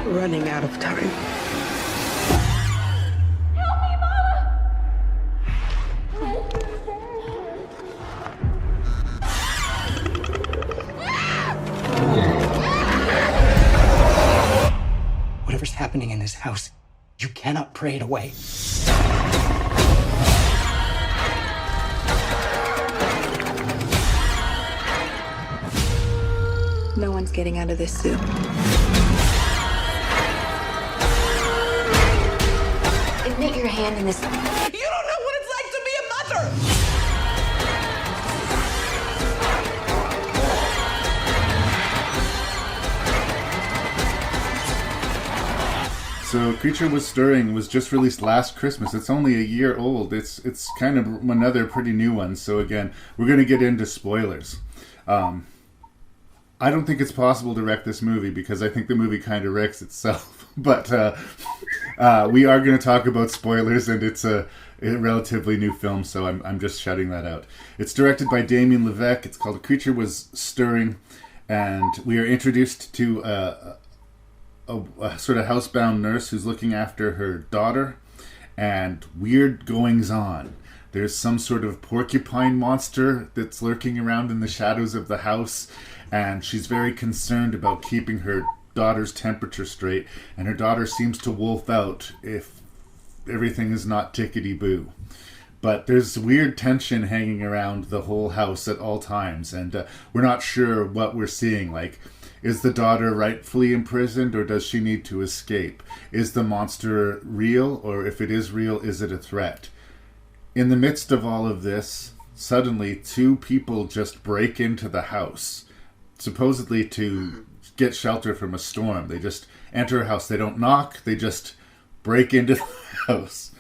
running out of time. Whatever's happening in this house, you cannot pray it away. No one's getting out of this soup. Admit your hand in this. You don't know what it's like to be a mother! So Creature Was Stirring was just released last Christmas. It's only a year old. It's kind of another pretty new one. So again, we're going to get into spoilers. I don't think it's possible to wreck this movie because I think the movie kind of wrecks itself. But we are going to talk about spoilers, and it's a relatively new film, so I'm just shutting that out. It's directed by Damien Levesque. It's called Creature Was Stirring, and we are introduced to a sort of housebound nurse who's looking after her daughter, and weird goings on. There's some sort of porcupine monster that's lurking around in the shadows of the house, and she's very concerned about keeping her daughter's temperature straight, and her daughter seems to wolf out if everything is not tickety-boo. But there's weird tension hanging around the whole house at all times, and we're not sure what we're seeing. Like, is the daughter rightfully imprisoned, or does she need to escape? Is the monster real, or if it is real, is it a threat? In the midst of all of this, suddenly 2 people just break into the house, supposedly to get shelter from a storm. They just enter a house. They don't knock, they just break into the house.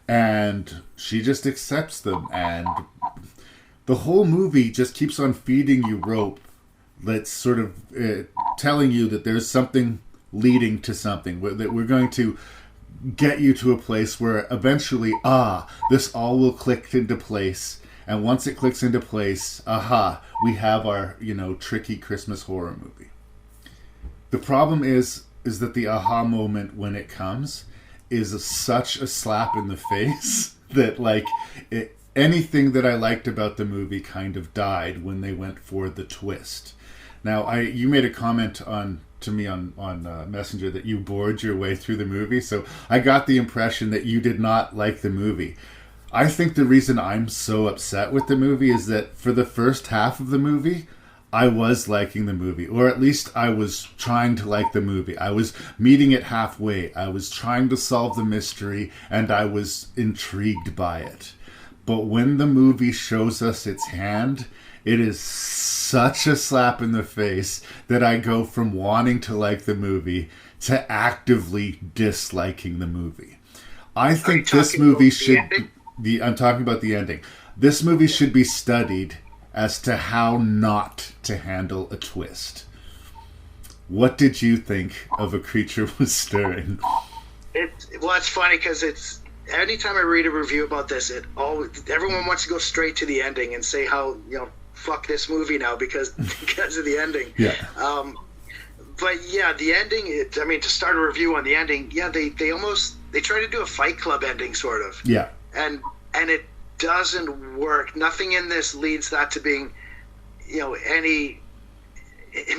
And she just accepts them, and the whole movie just keeps on feeding you rope that's sort of telling you that there's something leading to something, that we're going to get you to a place where eventually, this all will click into place. And once it clicks into place, we have our, tricky Christmas horror movie. The problem is that the aha moment when it comes is such a slap in the face that, anything that I liked about the movie kind of died when they went for the twist. Now, you made a comment to me on Messenger that you bored your way through the movie, so I got the impression that you did not like the movie. I think the reason I'm so upset with the movie is that for the first half of the movie, I was liking the movie, or at least I was trying to like the movie. I was meeting it halfway. I was trying to solve the mystery, and I was intrigued by it. But when the movie shows us its hand, it is such a slap in the face that I go from wanting to like the movie to actively disliking the movie. I think this movie should... I'm talking about the ending. This movie should be studied as to how not to handle a twist. What did you think of A Creature Was Stirring? It's funny because anytime I read a review about this, everyone wants to go straight to the ending and say how, fuck this movie now because of the ending. Yeah. But yeah, the ending, to start a review on the ending, they try to do a Fight Club ending sort of. Yeah. And it doesn't work. Nothing in this leads that to being, it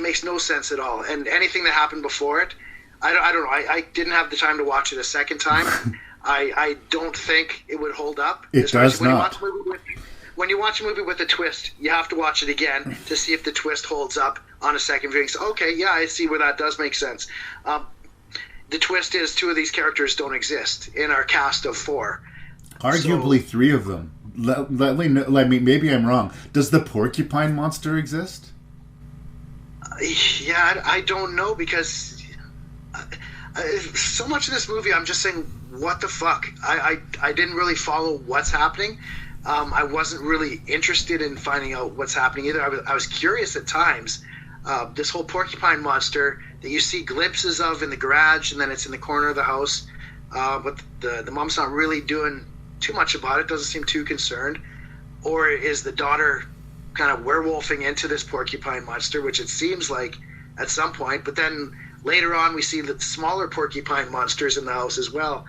makes no sense at all. And anything that happened before it, I don't know. I didn't have the time to watch it a second time. I don't think it would hold up. It does not. When you watch a movie with a twist, you have to watch it again to see if the twist holds up on a second viewing. So, okay, yeah, I see where that does make sense. The twist is 2 of these characters don't exist in our cast of 4. Arguably 3 of them. Let me know, maybe I'm wrong. Does the porcupine monster exist? Yeah, I don't know because so much of this movie I'm just saying, what the fuck? I didn't really follow what's happening. I wasn't really interested in finding out what's happening either. I was curious at times. This whole porcupine monster that you see glimpses of in the garage, and then it's in the corner of the house. But the mom's not really doing too much about it, doesn't seem too concerned. Or is the daughter kind of werewolfing into this porcupine monster, which it seems like at some point. But then later on we see the smaller porcupine monsters in the house as well.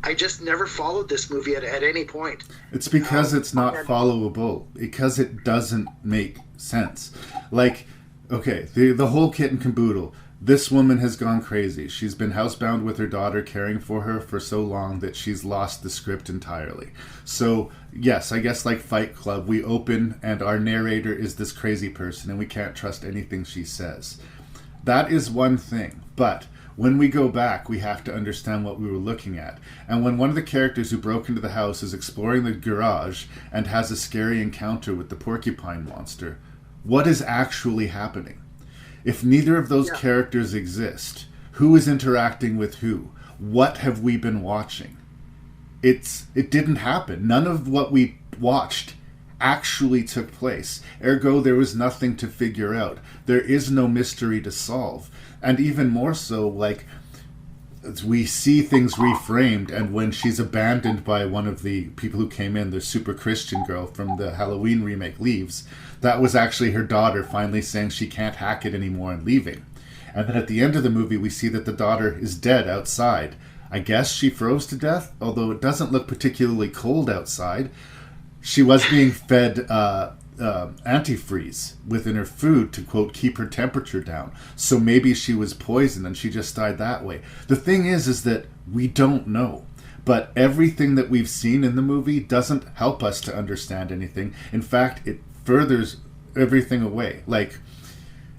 I just never followed this movie at any point. It's because it's not followable, because it doesn't make sense. The whole kit and caboodle. This woman has gone crazy. She's been housebound with her daughter, caring for her for so long that she's lost the script entirely. So, yes, I guess like Fight Club, we open and our narrator is this crazy person and we can't trust anything she says. That is one thing, but when we go back, we have to understand what we were looking at. And when one of the characters who broke into the house is exploring the garage and has a scary encounter with the porcupine monster, what is actually happening? If neither of those characters exist, who is interacting with who? What have we been watching? It didn't happen. None of what we watched actually took place. Ergo, there was nothing to figure out. There is no mystery to solve. And even more so, like, we see things reframed, and when she's abandoned by one of the people who came in, the super Christian girl from the Halloween remake leaves, that was actually her daughter finally saying she can't hack it anymore and leaving. And then at the end of the movie, we see that the daughter is dead outside. I guess she froze to death, although it doesn't look particularly cold outside. She was being fed antifreeze within her food to, quote, keep her temperature down. So maybe she was poisoned and she just died that way. The thing is that we don't know. But everything that we've seen in the movie doesn't help us to understand anything. In fact, it furthers everything away. Like,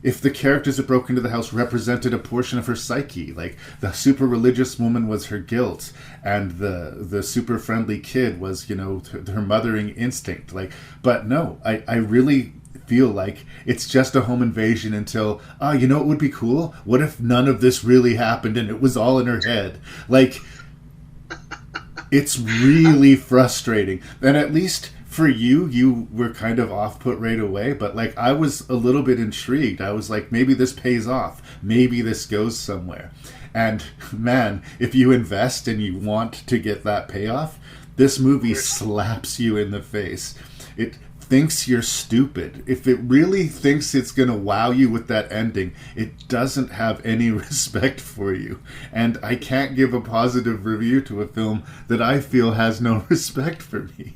if the characters that broke into the house represented a portion of her psyche, like the super religious woman was her guilt, and the super friendly kid was, you know, her mothering instinct. Like, but no, I really feel like it's just a home invasion until, you know what would be cool? What if none of this really happened and it was all in her head? Like, it's really frustrating. And at least for you were kind of off-put right away, but like I was a little bit intrigued. I was like, maybe this pays off. Maybe this goes somewhere. And man, if you invest and you want to get that payoff, this movie slaps you in the face. It thinks you're stupid. If it really thinks it's going to wow you with that ending, it doesn't have any respect for you. And I can't give a positive review to a film that I feel has no respect for me.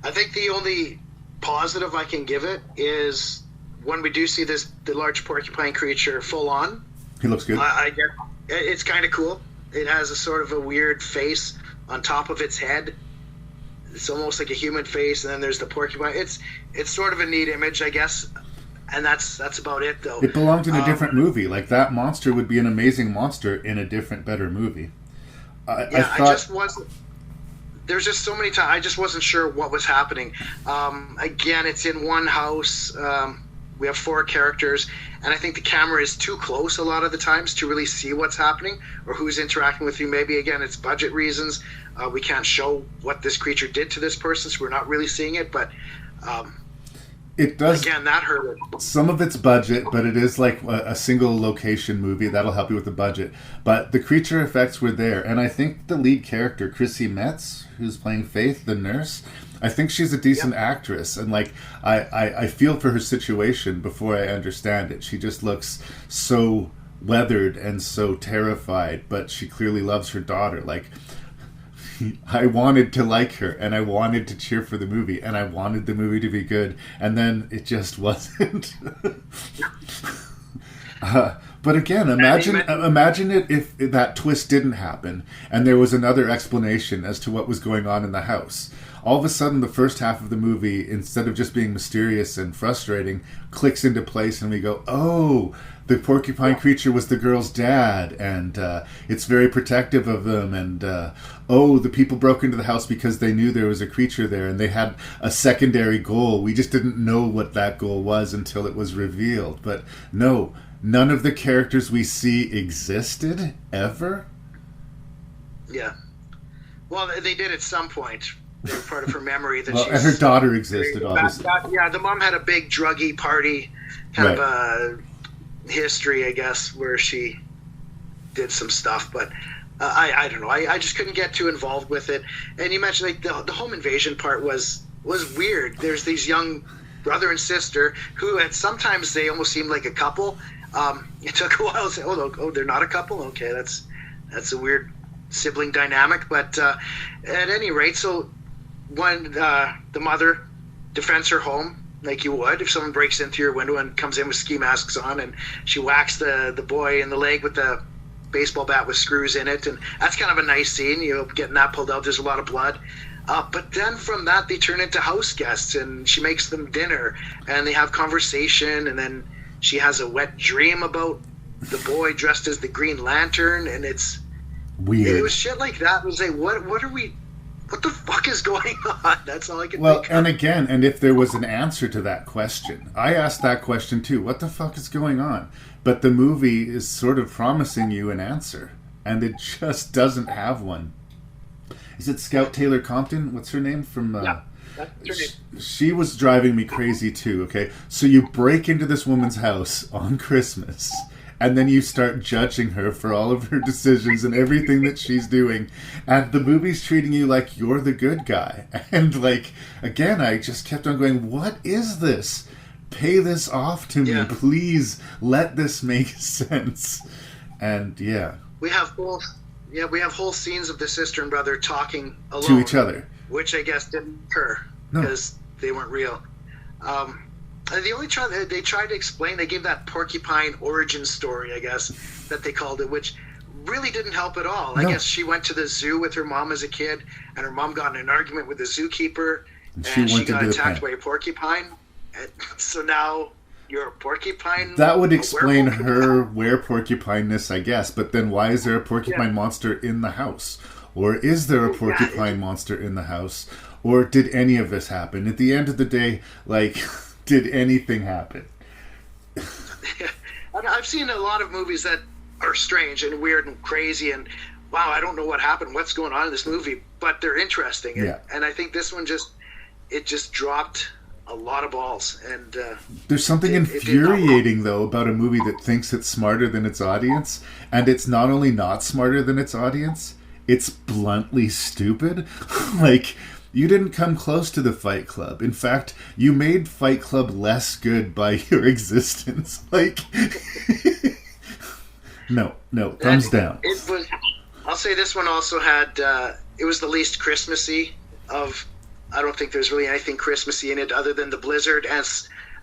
I think the only positive I can give it is when we do see the large porcupine creature full on. He looks good. I get it's kind of cool. It has a sort of a weird face on top of its head. It's almost like a human face, and then there's the porcupine. It's sort of a neat image, I guess. And that's about it, though. It belonged in a different movie. Like, that monster would be an amazing monster in a different, better movie. I just wasn't. There's just so many times I just wasn't sure what was happening. Again, it's in one house. We have 4 characters, and I think the camera is too close a lot of the times to really see what's happening or who's interacting with you. Maybe, again, it's budget reasons. We can't show what this creature did to this person, so we're not really seeing it. But it does. Again, that hurt. Some of it's budget, but it is like a single location movie. That'll help you with the budget. But the creature effects were there. And I think the lead character, Chrissy Metz, who's playing Faith, the nurse, I think she's a decent actress. And like, I feel for her situation before I understand it. She just looks so weathered and so terrified, but she clearly loves her daughter. Like, I wanted to like her, and I wanted to cheer for the movie, and I wanted the movie to be good, and then it just wasn't. But again, imagine it if that twist didn't happen, and there was another explanation as to what was going on in the house. All of a sudden, the first half of the movie, instead of just being mysterious and frustrating, clicks into place, and we go, oh, the porcupine creature was the girl's dad, and it's very protective of them, and the people broke into the house because they knew there was a creature there, and they had a secondary goal. We just didn't know what that goal was until it was revealed. But no, none of the characters we see existed, ever? Yeah. Well, they did at some point. They were part of her memory. That and her daughter existed, obviously. Yeah, the mom had a big druggy party, kind of a history, I guess, where she did some stuff, but I don't know. I just couldn't get too involved with it. And you mentioned like the home invasion part was weird. There's these young brother and sister who sometimes they almost seemed like a couple. It took a while to say, oh, they're not a couple. Okay, that's a weird sibling dynamic. But at any rate, so when the mother defends her home, like you would if someone breaks into your window and comes in with ski masks on, and she whacks the boy in the leg with the baseball bat with screws in it, and that's kind of a nice scene, getting that pulled out. There's a lot of blood, but then from that they turn into house guests, and she makes them dinner, and they have conversation, and then she has a wet dream about the boy dressed as the Green Lantern, and it's weird. It was shit like that. It was like, what are we what the fuck is going on? That's all I can Well, think and of. again, and if there was an answer to that question, I asked that question too. What the fuck is going on? But the movie is sort of promising you an answer, and it just doesn't have one. Is it Scout Taylor Compton? What's her name from? Yeah, that's her name. She was driving me crazy too. Okay, so you break into this woman's house on Christmas, and then you start judging her for all of her decisions and everything that she's doing, and the movie's treating you like you're the good guy. And like, again, I just kept on going, what is this? Pay this off to me, please. Let this make sense. And yeah, we have whole scenes of the sister and brother talking alone to each other, which I guess didn't occur because they weren't real. And the only they tried to explain, they gave that porcupine origin story, I guess, that they called it, which really didn't help at all. I guess she went to the zoo with her mom as a kid, and her mom got in an argument with the zookeeper, and she got attacked by a porcupine. And so now you're a porcupine. That would explain her were-porcupineness, I guess. But then why is there a porcupine monster in the house? Or is there a porcupine monster in the house? Or did any of this happen? At the end of the day, like, did anything happen? I've seen a lot of movies that are strange and weird and crazy and, wow, I don't know what happened, what's going on in this movie, but they're interesting. Yeah. And I think this one just dropped a lot of balls. And there's something infuriating, though, about a movie that thinks it's smarter than its audience, and it's not only not smarter than its audience, it's bluntly stupid. Like, you didn't come close to the Fight Club. In fact, you made Fight Club less good by your existence. Like, no, thumbs down. It was. I'll say this one also had. It was the least Christmassy of. I don't think there's really anything Christmassy in it other than the blizzard and,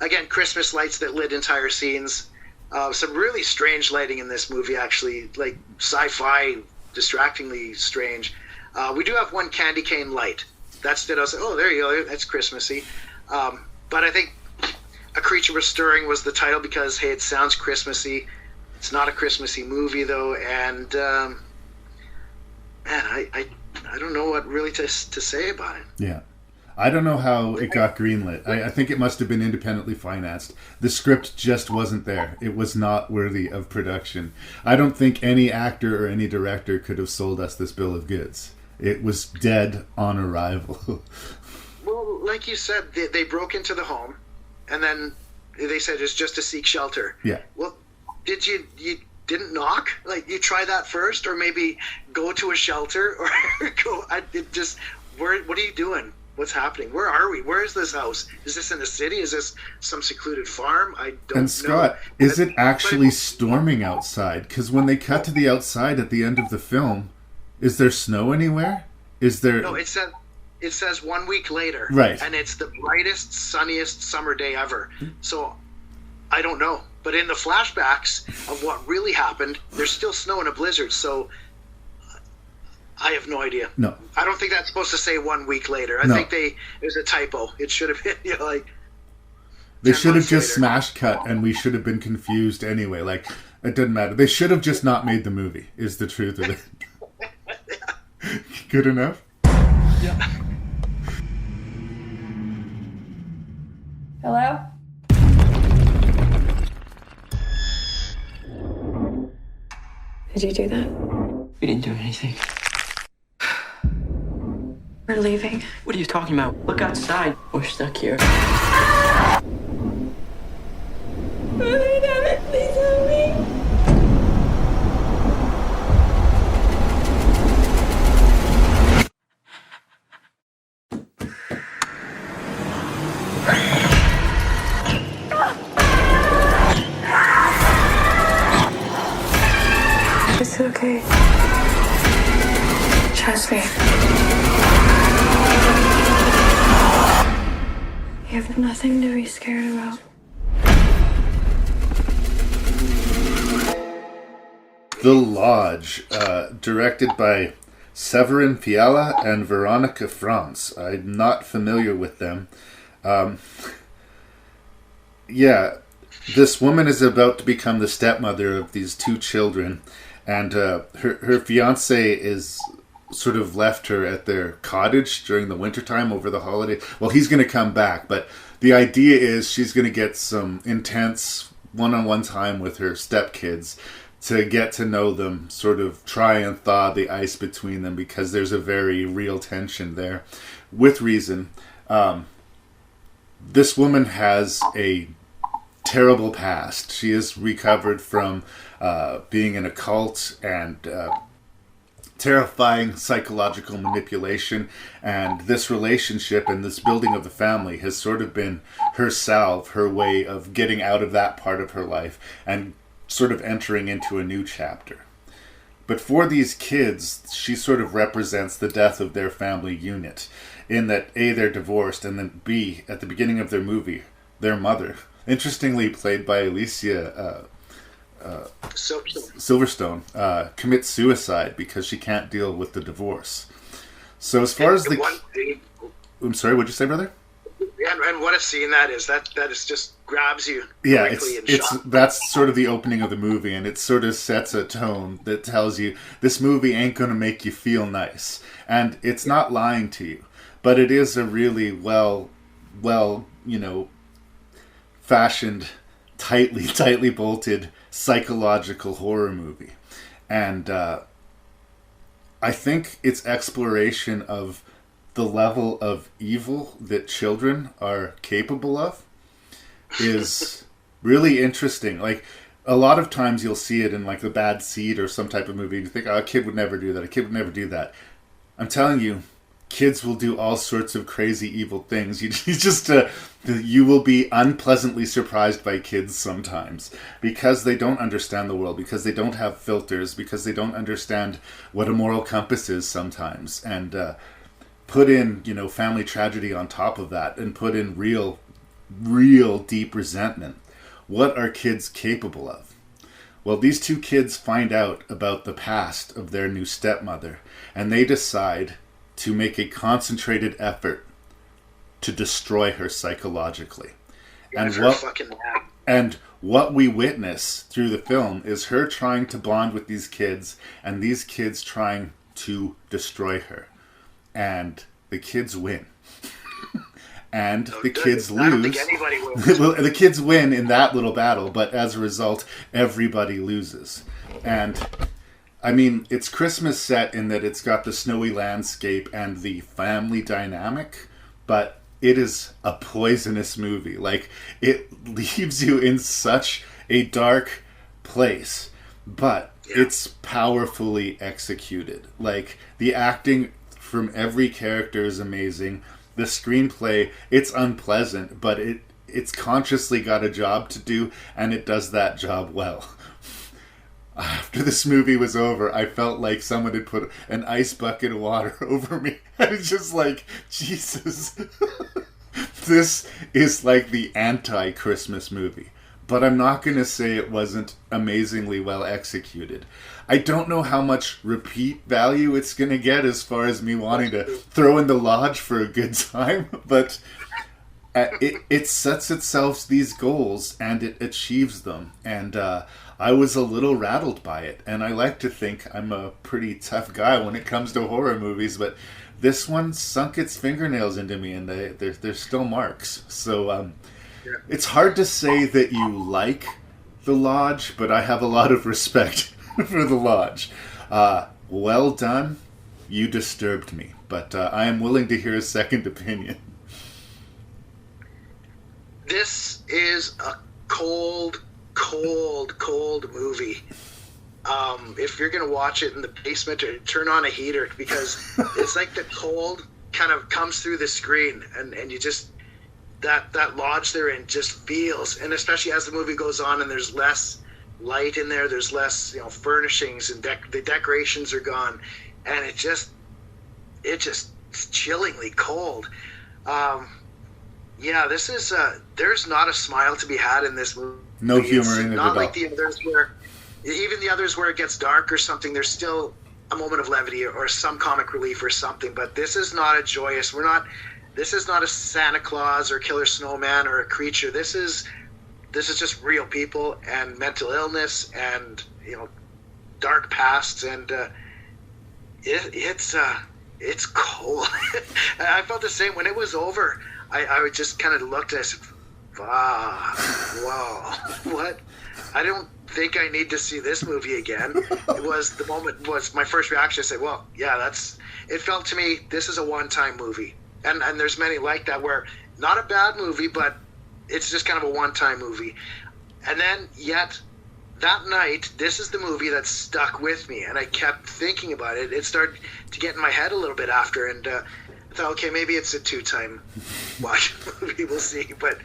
again, Christmas lights that lit entire scenes. Some really strange lighting in this movie, actually, like sci-fi, distractingly strange. We do have one candy cane light. That stood out. Oh, there you go. That's Christmassy. But I think A Creature Was Stirring was the title because, hey, it sounds Christmassy. It's not a Christmassy movie, though. And, man, I don't know what really to say about it. Yeah. I don't know how it got greenlit. I think it must have been independently financed. The script just wasn't there. It was not worthy of production. I don't think any actor or any director could have sold us this bill of goods. It was dead on arrival. Well, like you said, they broke into the home, and then they said it's just to seek shelter. Yeah. Well, did you didn't knock? Like, you try that first, or maybe go to a shelter, or go. What are you doing? What's happening? Where are we? Where is this house? Is this in the city? Is this some secluded farm? I don't know. And Scott, is it actually storming outside? Because when they cut to the outside at the end of the film, is there snow anywhere? Is there... No, it says 1 week later. Right. And it's the brightest, sunniest summer day ever. So, I don't know. But in the flashbacks of what really happened, there's still snow and a blizzard, so... I have no idea. No. I don't think that's supposed to say 1 week later. I think it was a typo. It should have been, like... They should have just smash cut, and we should have been confused anyway. Like, it doesn't matter. They should have just not made the movie, is the truth of it. Good enough? Yeah. Hello? Did you do that? We didn't do anything. We're leaving. What are you talking about? Look outside. We're stuck here. Please help me. It's okay. Trust me. You have nothing to be scared about. The Lodge, directed by Severin Fiala and Veronica France. I'm not familiar with them. Yeah, this woman is about to become the stepmother of these two children, and her fiance is sort of left her at their cottage during the wintertime over the holiday. Well, he's going to come back, but the idea is she's going to get some intense one-on-one time with her stepkids to get to know them, sort of try and thaw the ice between them, because there's a very real tension there. With reason, this woman has a terrible past. She has recovered from being in a cult and terrifying psychological manipulation, and this relationship and this building of the family has sort of been her salve, her way of getting out of that part of her life and sort of entering into a new chapter. But for these kids, she sort of represents the death of their family unit, in that A, they're divorced, and then B, at the beginning of their movie, their mother, interestingly played by Alicia Silverstone, commits suicide because she can't deal with the divorce. So as far as the... I'm sorry, what'd you say, brother? And what a scene that is. That is just grabs you. Yeah, quickly that's sort of the opening of the movie, and it sort of sets a tone that tells you this movie ain't going to make you feel nice. And it's not lying to you, but it is a really well, fashioned, tightly bolted psychological horror movie. And I think its exploration of the level of evil that children are capable of is really interesting. Like, a lot of times you'll see it in like The Bad Seed or some type of movie, and you think, oh, a kid would never do that, a kid would never do that. I'm telling you, kids will do all sorts of crazy evil things. You will be unpleasantly surprised by kids sometimes, because they don't understand the world, because they don't have filters, because they don't understand what a moral compass is sometimes. And put in, family tragedy on top of that, and put in real deep resentment. What are kids capable of? Well, these two kids find out about the past of their new stepmother, and they decide to make a concentrated effort to destroy her psychologically. And what we witness through the film is her trying to bond with these kids, and these kids trying to destroy her. And the kids win. And the kids lose. Well, the kids win in that little battle, but as a result, everybody loses. And I mean, it's Christmas set in that it's got the snowy landscape and the family dynamic, but it is a poisonous movie. Like, it leaves you in such a dark place, but it's powerfully executed. Like, the acting from every character is amazing. The screenplay, it's unpleasant, but it's consciously got a job to do, and it does that job well. After this movie was over, I felt like someone had put an ice bucket of water over me. I was just like, Jesus. This is like the anti-Christmas movie. But I'm not going to say it wasn't amazingly well executed. I don't know how much repeat value it's going to get as far as me wanting to throw in the lodge for a good time, but it sets itself these goals and it achieves them. And I was a little rattled by it. And I like to think I'm a pretty tough guy when it comes to horror movies, but this one sunk its fingernails into me, and there's still marks. So it's hard to say that you like The Lodge, but I have a lot of respect for The Lodge. Well done. You disturbed me, but I am willing to hear a second opinion. This is a cold movie. If you're going to watch it in the basement, or turn on a heater, because it's like the cold kind of comes through the screen, and you just... That lodge they're in just feels, and especially as the movie goes on and there's less light in there, there's less furnishings, and the decorations are gone, and it's just chillingly cold. This is there's not a smile to be had in this movie. No humor in it at all. Not like the others where, even the others where it gets dark or something, there's still a moment of levity or some comic relief or something. But this is not a joyous. This is not a Santa Claus or Killer Snowman or a creature. This is just real people and mental illness and dark pasts, and it's cold. I felt the same when it was over. I just kind of looked and I said, wow, what? I don't think I need to see this movie again. Was my first reaction. I said, well, yeah, it felt to me, this is a one-time movie. And there's many like that where not a bad movie, but it's just kind of a one-time movie. And then yet that night, this is the movie that stuck with me, and I kept thinking about it. It started to get in my head a little bit after, and I thought, okay, maybe it's a 2-time watch movie. We'll see. But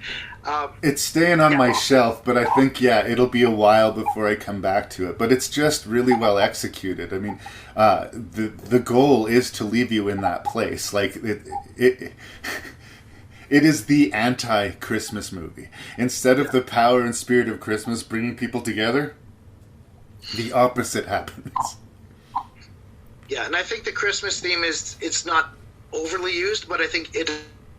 it's staying on my shelf, but I think, it'll be a while before I come back to it. But it's just really well executed. I mean, the goal is to leave you in that place. Like, it is the anti-Christmas movie. Instead of the power and spirit of Christmas bringing people together, the opposite happens. Yeah, and I think the Christmas theme it's not overly used, but I think it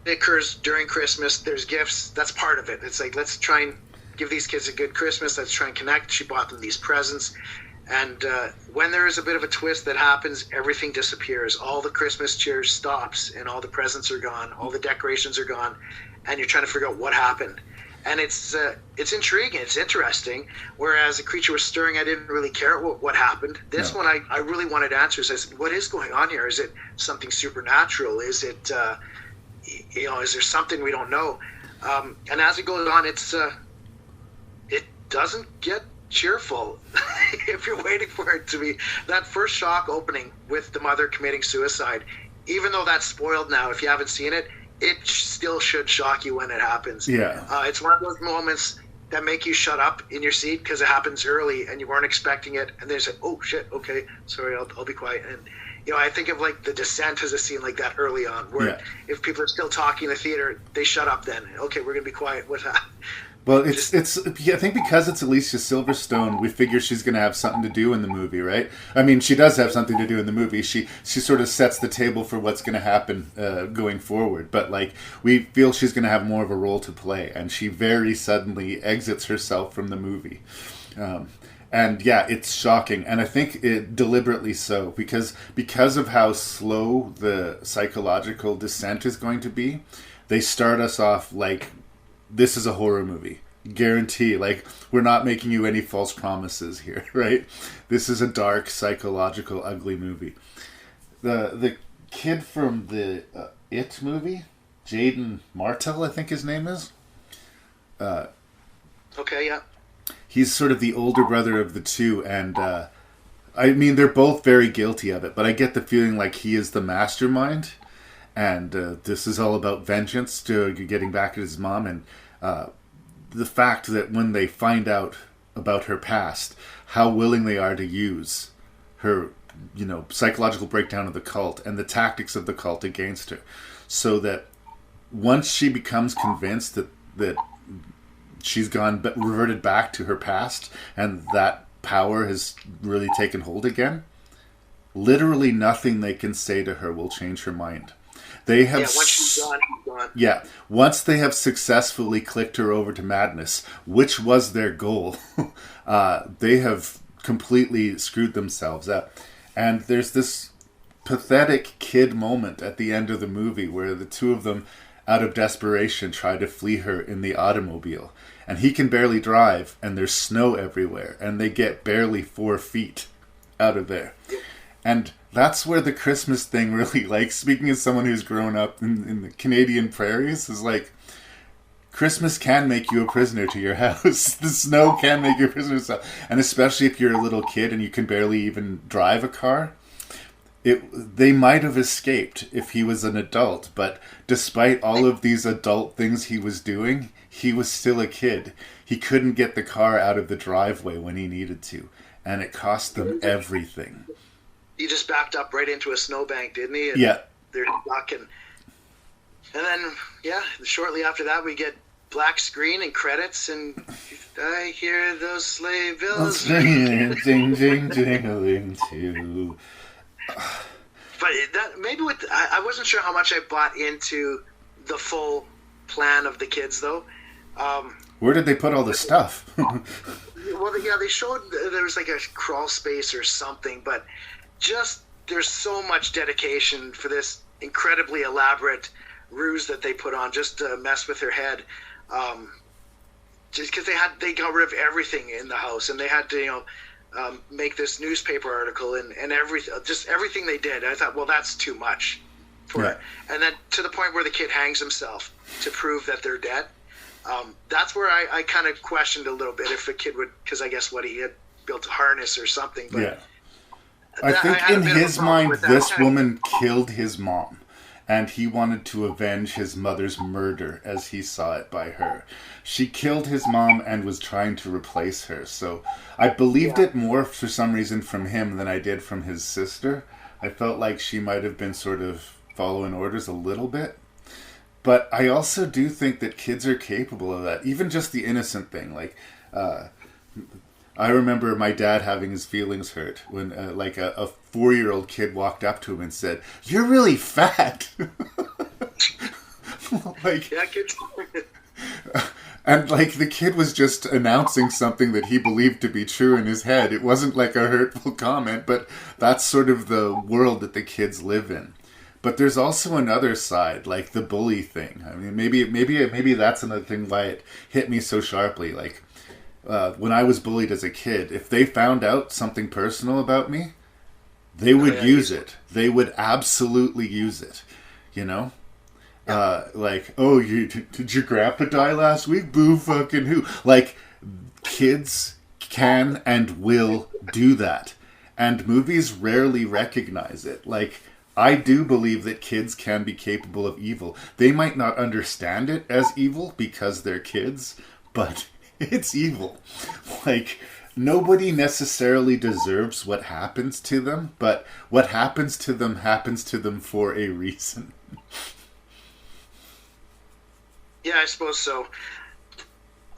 occurs during Christmas. There's gifts. That's part of it. It's like, let's try and give these kids a good Christmas. Let's try and connect. She bought them these presents. And when there is a bit of a twist that happens, everything disappears. All the Christmas cheer stops, and all the presents are gone. All the decorations are gone, and you're trying to figure out what happened. And it's intriguing. It's interesting. Whereas A Creature Was Stirring, I didn't really care what happened. This one, I really wanted answers. I said, what is going on here? Is it something supernatural? Is it, is there something we don't know? And as it goes on, it doesn't get cheerful if you're waiting for it to be. That first shock opening with the mother committing suicide, even though that's spoiled now, if you haven't seen it, it still should shock you when it happens. It's one of those moments that make you shut up in your seat because it happens early and you weren't expecting it, and then you say, oh shit, okay, sorry, I'll be quiet. And I think of like The Descent as a scene like that early on, where if people are still talking in the theater, they shut up then. Okay, we're gonna be quiet. What's that? Well, it's I think because it's Alicia Silverstone, we figure she's going to have something to do in the movie, right? I mean, she does have something to do in the movie. She sort of sets the table for what's going to happen going forward. But, like, we feel she's going to have more of a role to play. And she very suddenly exits herself from the movie. And, it's shocking. And I think it deliberately so. Because of how slow the psychological descent is going to be, they start us off like, this is a horror movie. Guarantee. Like, we're not making you any false promises here, right? This is a dark, psychological, ugly movie. The kid from the It movie, Jaden Martell, I think his name is. Okay, yeah. He's sort of the older brother of the two, and I mean, they're both very guilty of it, but I get the feeling like he is the mastermind. And this is all about vengeance, to getting back at his mom. And the fact that when they find out about her past, how willing they are to use her, psychological breakdown of the cult and the tactics of the cult against her. So that once she becomes convinced that she's reverted back to her past and that power has really taken hold again, literally nothing they can say to her will change her mind. They have, once she's gone, she's gone. Yeah, once they have successfully clicked her over to madness, which was their goal, they have completely screwed themselves up. And there's this pathetic kid moment at the end of the movie where the two of them, out of desperation, try to flee her in the automobile. And he can barely drive, and there's snow everywhere, and they get barely 4 feet out of there. And that's where the Christmas thing really, like, speaking as someone who's grown up in the Canadian prairies, is like, Christmas can make you a prisoner to your house. The snow can make you a prisoner to yourself. And especially if you're a little kid and you can barely even drive a car. They might have escaped if he was an adult, but despite all of these adult things he was doing, he was still a kid. He couldn't get the car out of the driveway when he needed to, and it cost them everything. He just backed up right into a snowbank, didn't he? And yeah. They're stuck, and then, shortly after that, we get black screen and credits, and I hear those sleigh bells. Ding, ding, jingling too. But I wasn't sure how much I bought into the full plan of the kids, though. Where did they put all the stuff? Well, they showed there was like a crawl space or something, but just there's so much dedication for this incredibly elaborate ruse that they put on just to mess with her head. Just because they got rid of everything in the house, and they had to make this newspaper article and everything they did. I thought, well, that's too much for it. And then to the point where the kid hangs himself to prove that they're dead. That's where I kind of questioned a little bit if a kid would, because I guess he had built a harness or something. But I think in his mind, this woman killed his mom, and he wanted to avenge his mother's murder as he saw it by her. She killed his mom and was trying to replace her. So I believed it more for some reason from him than I did from his sister. I felt like she might have been sort of following orders a little bit. But I also do think that kids are capable of that. Even just the innocent thing. Like, I remember my dad having his feelings hurt when like a 4-year-old kid walked up to him and said, "You're really fat." Like, yeah, kids. And like the kid was just announcing something that he believed to be true in his head. It wasn't like a hurtful comment, but that's sort of the world that the kids live in. But there's also another side, like the bully thing. I mean, maybe that's another thing why it hit me so sharply. Like when I was bullied as a kid, if they found out something personal about me, they would use it. They would absolutely use it. You know? Like, oh, did your grandpa die last week? Boo fucking who? Like, kids can and will do that. And movies rarely recognize it. Like, I do believe that kids can be capable of evil. They might not understand it as evil because they're kids, but it's evil. Like, nobody necessarily deserves what happens to them, but what happens to them for a reason. Yeah, I suppose so.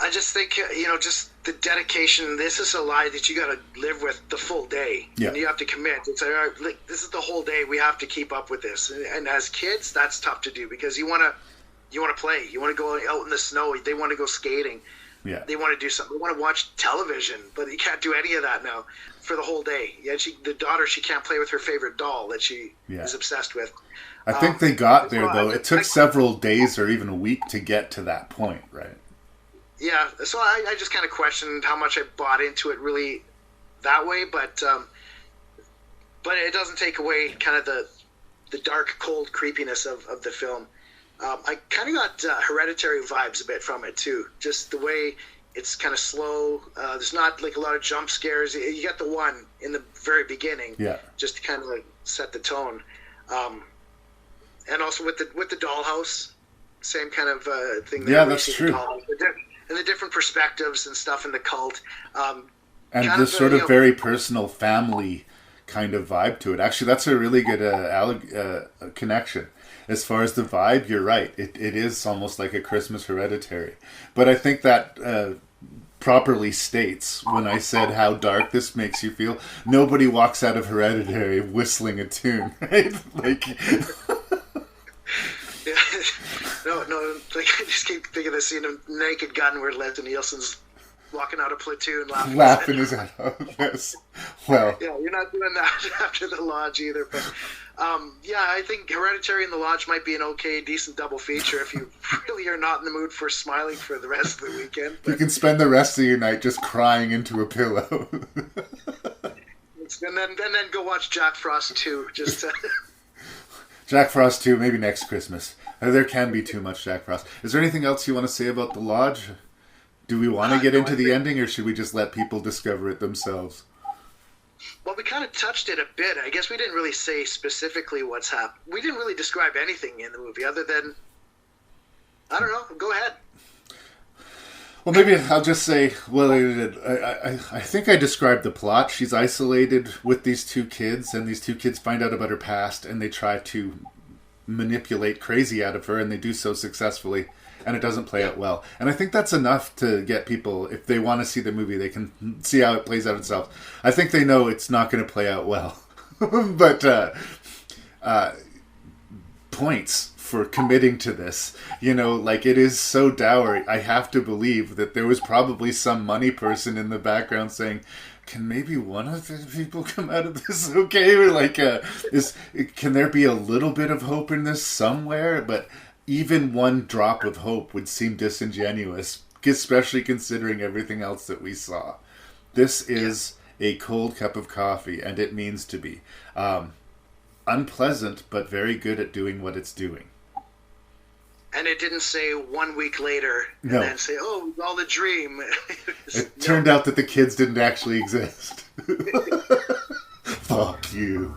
I just think, just the dedication. This is a lie that you got to live with the full day. Yeah. And you have to commit. It's like, this is the whole day. We have to keep up with this. And as kids, that's tough to do because you want to play. You want to go out in the snow. They want to go skating. Yeah. They want to do something. They want to watch television, but you can't do any of that now for the whole day. Yeah, the daughter, she can't play with her favorite doll that she is obsessed with. I think they got there, though. It took several days or even a week to get to that point, right? Yeah, so I just kind of questioned how much I bought into it really that way, but it doesn't take away kind of the dark, cold creepiness of the film. I kind of got Hereditary vibes a bit from it, too. Just the way it's kind of slow. There's not like a lot of jump scares. You got the one in the very beginning, just to kind of like set the tone. And also with the dollhouse, same kind of thing. Yeah, that's true. And the different perspectives and stuff in the cult. And the sort of very personal family kind of vibe to it. Actually, that's a really good connection. As far as the vibe, you're right. It is almost like a Christmas Hereditary. But I think that properly states when I said how dark this makes you feel. Nobody walks out of Hereditary whistling a tune, right? Like... No, like I just keep thinking of the scene of Naked Gun where Leslie Nielsen's walking out of Platoon laughing his head off. Yes. Well. Yeah, you're not doing that after The Lodge either. But I think Hereditary and The Lodge might be an okay, decent double feature if you really are not in the mood for smiling for the rest of the weekend. But... You can spend the rest of your night just crying into a pillow. and then go watch Jack Frost 2. Just Jack Frost 2, maybe next Christmas. There can be too much Jack Frost. Is there anything else you want to say about The Lodge? Do we want to get into the ending, or should we just let people discover it themselves? Well, we kind of touched it a bit. I guess we didn't really say specifically what's happened. We didn't really describe anything in the movie other than, I don't know, go ahead. Well, maybe I'll just say, I think I described the plot. She's isolated with these two kids, and these two kids find out about her past, and they try to manipulate crazy out of her, and they do so successfully, and it doesn't play out well. And I think that's enough to get people, if they want to see the movie, they can see how it plays out itself. I think they know it's not going to play out well. But points for committing to this. You know, like, it is so dour. I have to believe that there was probably some money person in the background saying, can maybe one of the people come out of this okay? Or like, can there be a little bit of hope in this somewhere? But even one drop of hope would seem disingenuous, especially considering everything else that we saw. This is a cold cup of coffee, and it means to be. Unpleasant, but very good at doing what it's doing. And it didn't say 1 week later and then say, oh, it was all a dream. It turned out that the kids didn't actually exist. Fuck you.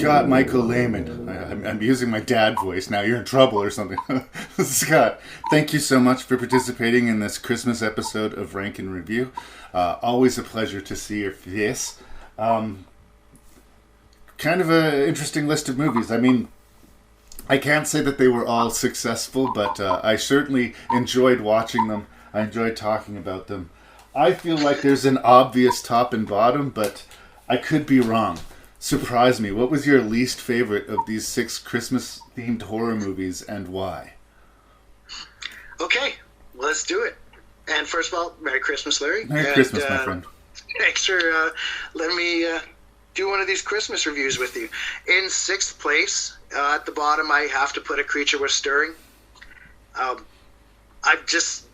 Scott Michael Lehman. I'm using my dad voice now. You're in trouble or something. Scott, thank you so much for participating in this Christmas episode of Rank and Review. Always a pleasure to see your face. Kind of an interesting list of movies. I mean, I can't say that they were all successful, but I certainly enjoyed watching them. I enjoyed talking about them. I feel like there's an obvious top and bottom, but I could be wrong. Surprise me. What was your least favorite of these 6 Christmas-themed horror movies, and why? Okay, let's do it. And first of all, Merry Christmas, Larry. Merry Christmas, my friend. Thanks for letting me do one of these Christmas reviews with you. In 6th place, at the bottom, I have to put A Creature Was Stirring. I've just...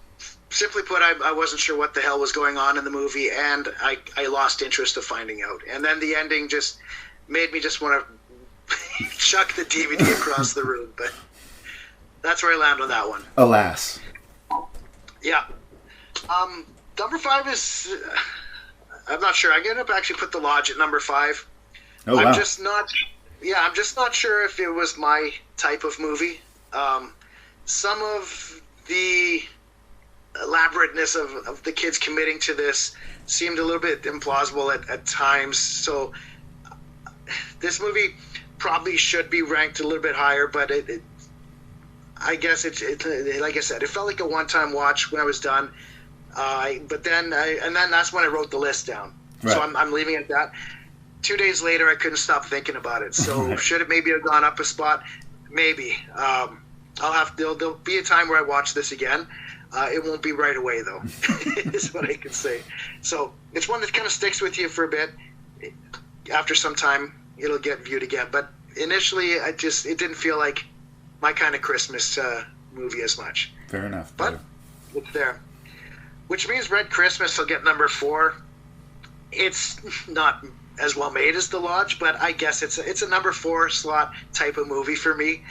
Simply put, I wasn't sure what the hell was going on in the movie, and I lost interest of finding out. And then the ending just made me just want to chuck the DVD across the room. But that's where I land on that one. Alas. Yeah. Number 5 is... I'm not sure. I'm going to actually put The Lodge at number 5. Oh, wow. I'm just not sure if it was my type of movie. Some of the elaborateness of the kids committing to this seemed a little bit implausible at times. So this movie probably should be ranked a little bit higher, but I guess it like I said, it felt like a one-time watch when I was done. But then that's when I wrote the list down. Right. So I'm leaving it at that. 2 days later, I couldn't stop thinking about it. So should it maybe have gone up a spot? Maybe. There'll be a time where I watch this again. It won't be right away, though, is what I can say. So it's one that kind of sticks with you for a bit. After some time, it'll get viewed again. But initially, it didn't feel like my kind of Christmas movie as much. Fair enough. But it's there. Which means Red Christmas will get number 4. It's not as well made as The Lodge, but I guess it's a number 4 slot type of movie for me.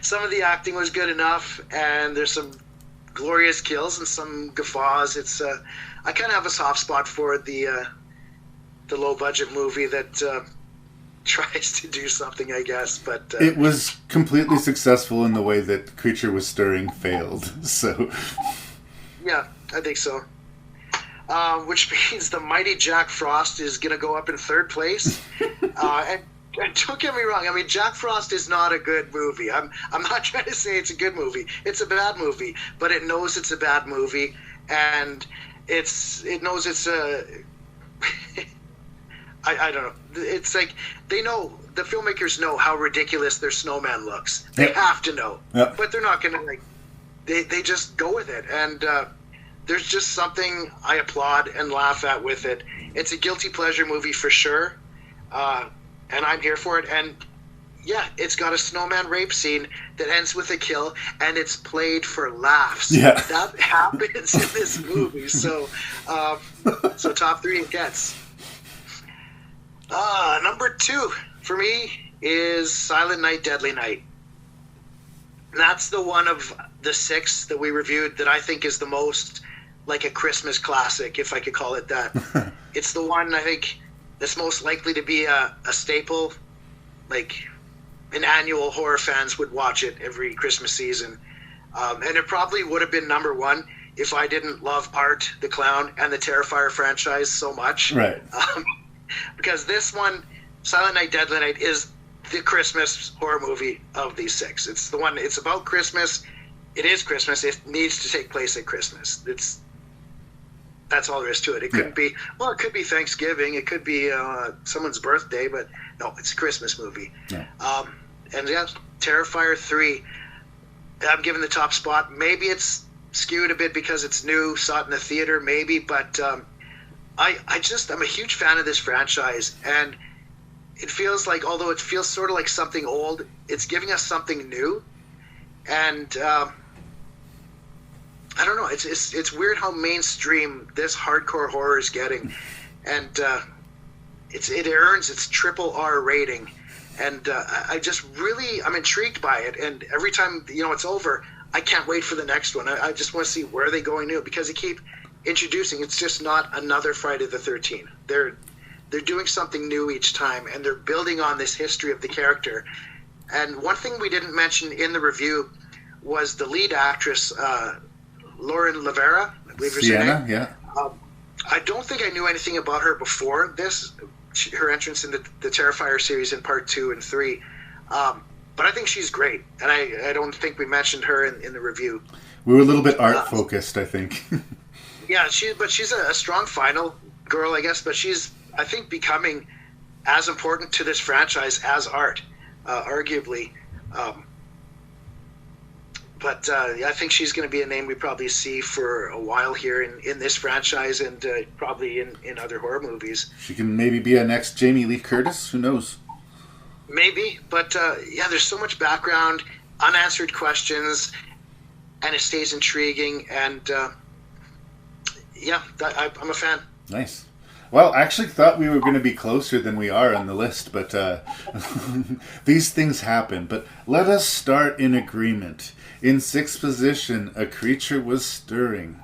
Some of the acting was good enough, and there's some glorious kills and some guffaws. It's I kind of have a soft spot for the low budget movie that tries to do something, I guess. But it was completely successful in the way that Creature Was Stirring failed. So yeah, I think so. Which means the mighty Jack Frost is going to go up in 3rd place. And don't get me wrong. I mean, Jack Frost is not a good movie. I'm not trying to say it's a good movie. It's a bad movie, but it knows it's a bad movie, and it knows it's a. I don't know. It's like the filmmakers know how ridiculous their snowman looks. They have to know, but they're not going to They just go with it, and there's just something I applaud and laugh at with it. It's a guilty pleasure movie for sure. And I'm here for it. And yeah, it's got a snowman rape scene that ends with a kill, and it's played for laughs. Yeah. That happens in this movie. So top 3 it gets. Number 2 for me is Silent Night, Deadly Night. That's the one of the 6 that we reviewed that I think is the most like a Christmas classic, if I could call it that. It's the one I think that's most likely to be a staple. Like, an annual horror fans would watch it every Christmas season. And it probably would have been number one if I didn't love Art the Clown and the Terrifier franchise so much. Right. Because this one, Silent Night, Deadly Night, is the Christmas horror movie of these six. It's the one, it's about Christmas. It is Christmas. It needs to take place at Christmas. That's all there is to it. It couldn't be, well, it could be Thanksgiving. It could be someone's birthday, but no, it's a Christmas movie. Yeah. And yeah, Terrifier 3, I'm giving the top spot. Maybe it's skewed a bit because it's new, saw it in the theater, maybe, but I'm a huge fan of this franchise, and it feels like, although it feels sort of like something old, it's giving us something new. And I don't know, it's weird how mainstream this hardcore horror is getting, and it earns its triple-R rating, and I'm intrigued by it, and every time it's over, I can't wait for the next one. I just want to see where they're going new, because they keep introducing, it's just not another Friday the 13th. They're doing something new each time, and they're building on this history of the character. And one thing we didn't mention in the review was the lead actress, Lauren Lavera, I believe her name. Yeah. I don't think I knew anything about her before this, her entrance in the Terrifier series in part 2 and 3. But I think she's great, and I don't think we mentioned her in the review. We were a little bit art-focused, I think. Yeah, she's a strong final girl, I guess, but she's, I think, becoming as important to this franchise as Art, arguably. But I think she's going to be a name we probably see for a while here in this franchise, and probably in other horror movies. She can maybe be a next Jamie Lee Curtis. Who knows? Maybe, but there's so much background, unanswered questions, and it stays intriguing, and I'm a fan. Nice. Well, I actually thought we were going to be closer than we are on the list, but these things happen. But let us start in agreement. In 6th position, A Creature Was Stirring.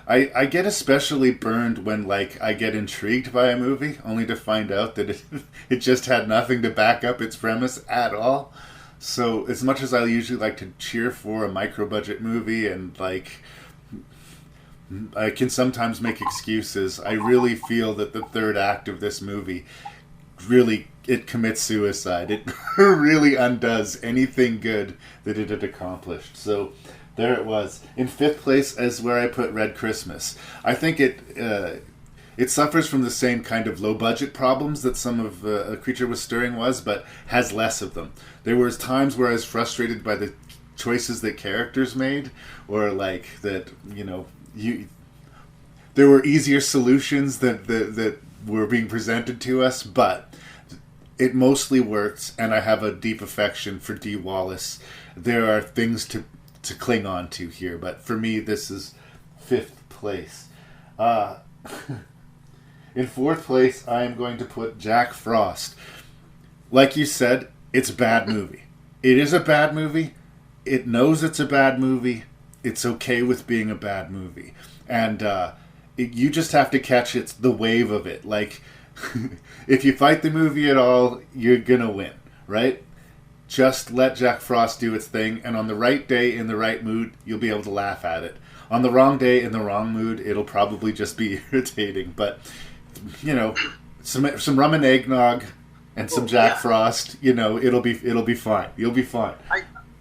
I get especially burned when, I get intrigued by a movie, only to find out that it just had nothing to back up its premise at all. So, as much as I usually like to cheer for a micro-budget movie and, I can sometimes make excuses, I really feel that the third act of this movie it commits suicide. It really undoes anything good that it had accomplished. So there it was. In 5th place is where I put Red Christmas. I think it suffers from the same kind of low budget problems that some of A Creature Was Stirring was, but has less of them. There was times where I was frustrated by the choices that characters made, or that there were easier solutions that were being presented to us, but it mostly works, and I have a deep affection for Dee Wallace. There are things to cling on to here, but for me, this is 5th place. In 4th place, I am going to put Jack Frost. Like you said, it's a bad movie. It is a bad movie. It knows it's a bad movie. It's okay with being a bad movie. And you just have to catch the wave of it. If you fight the movie at all, you're going to win, right? Just let Jack Frost do its thing, and on the right day, in the right mood, you'll be able to laugh at it. On the wrong day, in the wrong mood, it'll probably just be irritating. But, some rum and eggnog and some Jack Frost, it'll be fine. You'll be fine.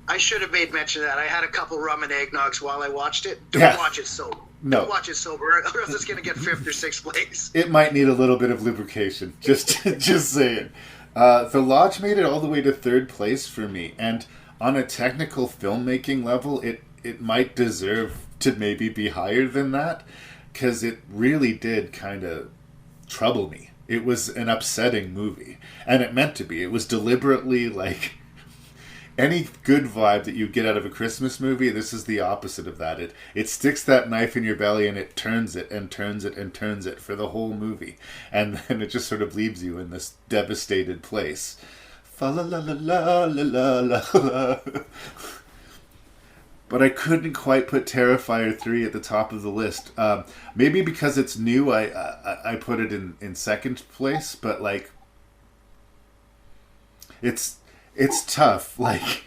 I should have made mention of that. I had a couple rum and eggnogs while I watched it. Don't watch it sober. No. Don't watch it sober, or else it's going to get 5th or 6th place. It might need a little bit of lubrication. Just saying. The Lodge made it all the way to 3rd place for me, and on a technical filmmaking level, it might deserve to maybe be higher than that, because it really did kind of trouble me. It was an upsetting movie, and it meant to be. It was deliberately any good vibe that you get out of a Christmas movie, this is the opposite of that. It sticks that knife in your belly, and it turns it and turns it and turns it for the whole movie. And then it just sort of leaves you in this devastated place. Fa la la la la la la la. but I couldn't quite put Terrifier 3 at the top of the list. Maybe because it's new, I put it in second place, but like it's tough. Like,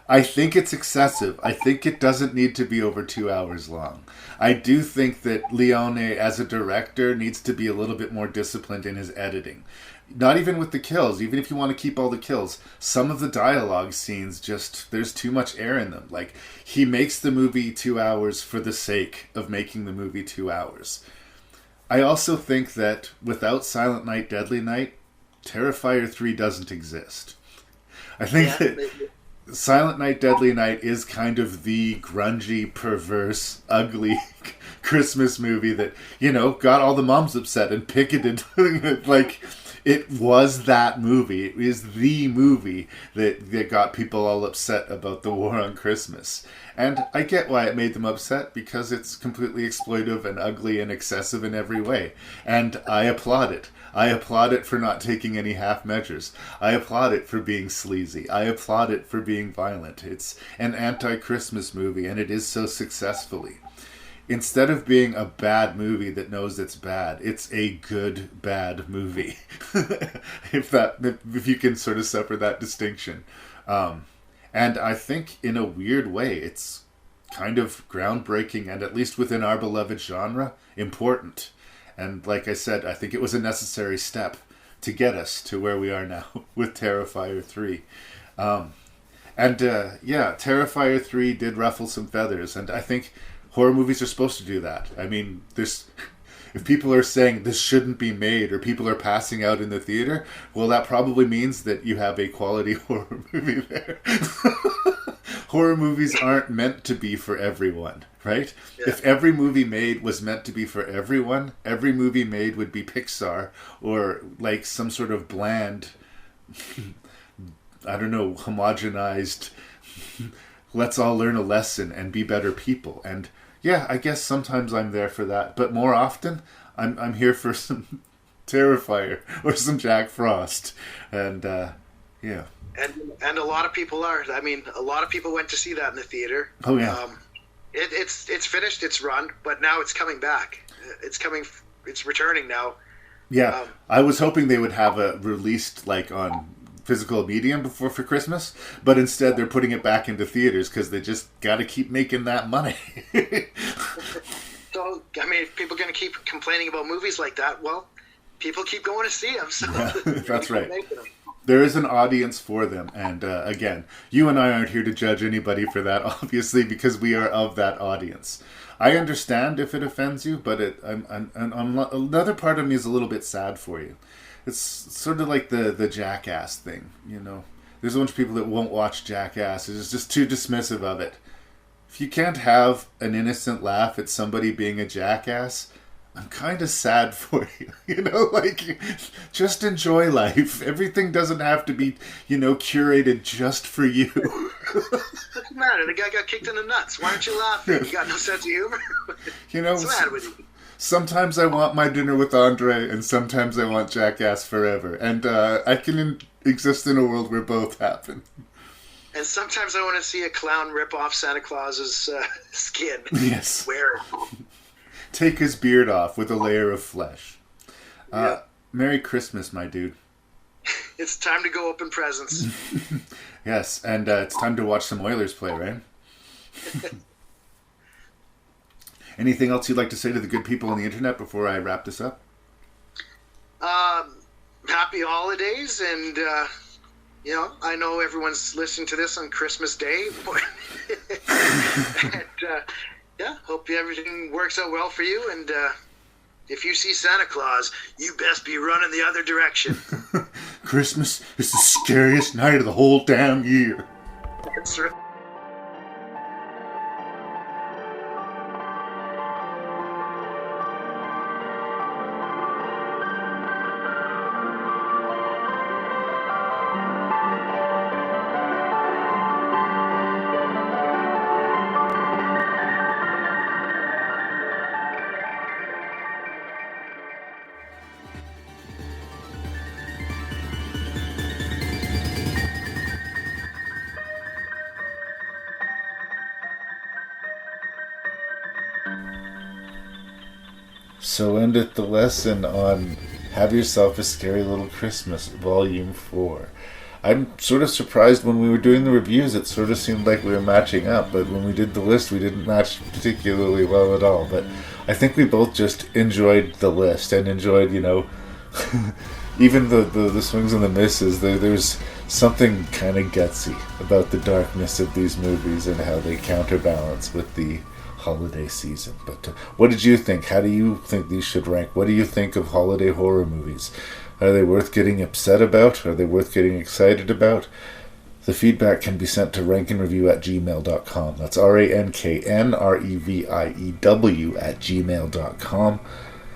I think it's excessive. I think it doesn't need to be over 2 hours long. I do think that Leone, as a director, needs to be a little bit more disciplined in his editing. Not even with the kills, even if you want to keep all the kills, some of the dialogue scenes just, there's too much air in them. Like, he makes the movie 2 hours for the sake of making the movie 2 hours. I also think that without Silent Night, Deadly Night, Terrifier 3 doesn't exist. I think that Silent Night, Deadly Night is kind of the grungy, perverse, ugly Christmas movie that, you know, got all the moms upset and picketed. Like, it was that movie. It is the movie that got people all upset about the war on Christmas. And I get why it made them upset, because it's completely exploitive and ugly and excessive in every way. And I applaud it. I applaud it for not taking any half measures. I applaud it for being sleazy. I applaud it for being violent. It's an anti-Christmas movie, and it is so successfully. Instead of being a bad movie that knows it's bad, it's a good, bad movie. if you can sort of separate that distinction. And I think, in a weird way, it's kind of groundbreaking, and at least within our beloved genre, important. And like I said, I think it was a necessary step to get us to where we are now with Terrifier 3. Terrifier 3 did ruffle some feathers, and I think horror movies are supposed to do that. I mean, if people are saying this shouldn't be made, or people are passing out in the theater, well, that probably means that you have a quality horror movie there. Horror movies aren't meant to be for everyone, right? Yeah. If every movie made was meant to be for everyone, every movie made would be Pixar, or like some sort of bland, I don't know, homogenized, let's all learn a lesson and be better people. And yeah, I guess sometimes I'm there for that, but more often I'm here for some Terrifier or some Jack Frost. And yeah. And a lot of people are. I mean, a lot of people went to see that in the theater. Oh yeah. It's finished its run, but now it's coming back. It's returning now. Yeah, I was hoping they would have it released like on physical medium for Christmas, but instead they're putting it back into theaters because they just got to keep making that money. So, I mean, if people are going to keep complaining about movies like that, well, people keep going to see them. So yeah, that's right. There is an audience for them, and again, you and I aren't here to judge anybody for that, obviously, because we are of that audience. I understand if it offends you, but another part of me is a little bit sad for you. It's sort of like the Jackass thing, you know. There's a bunch of people that won't watch Jackass. It's just too dismissive of it. If you can't have an innocent laugh at somebody being a jackass, I'm kind of sad for you. You know, like, just enjoy life. Everything doesn't have to be, you know, curated just for you. What's the matter? The guy got kicked in the nuts. Why aren't you laughing? You got no sense of humor? You know, what's the matter with you? Sometimes I want My Dinner with Andre, and sometimes I want Jackass Forever. And I can exist in a world where both happen. And sometimes I want to see a clown rip off Santa Claus's skin. Yes. Wear it. Take his beard off with a layer of flesh. Merry Christmas, my dude. It's time to go open presents. Yes, and it's time to watch some Oilers play, right? Anything else you'd like to say to the good people on the internet before I wrap this up? Happy holidays, and you know, I know everyone's listening to this on Christmas Day, and yeah, hope everything works out well for you. And if you see Santa Claus, you best be running the other direction. Christmas is the scariest night of the whole damn year. That's right. So endeth the lesson on Have Yourself a Scary Little Christmas, Volume 4. I'm sort of surprised when we were doing the reviews, it sort of seemed like we were matching up, but when we did the list, we didn't match particularly well at all. But I think we both just enjoyed the list and enjoyed, you know, even the swings and the misses. There's something kind of gutsy about the darkness of these movies and how they counterbalance with the holiday season. But what did you think? How do you think these should rank? What do you think of holiday horror movies? Are they worth getting upset about? Are they worth getting excited about? The feedback can be sent to ranknreview@gmail.com. That's ranknreview@gmail.com.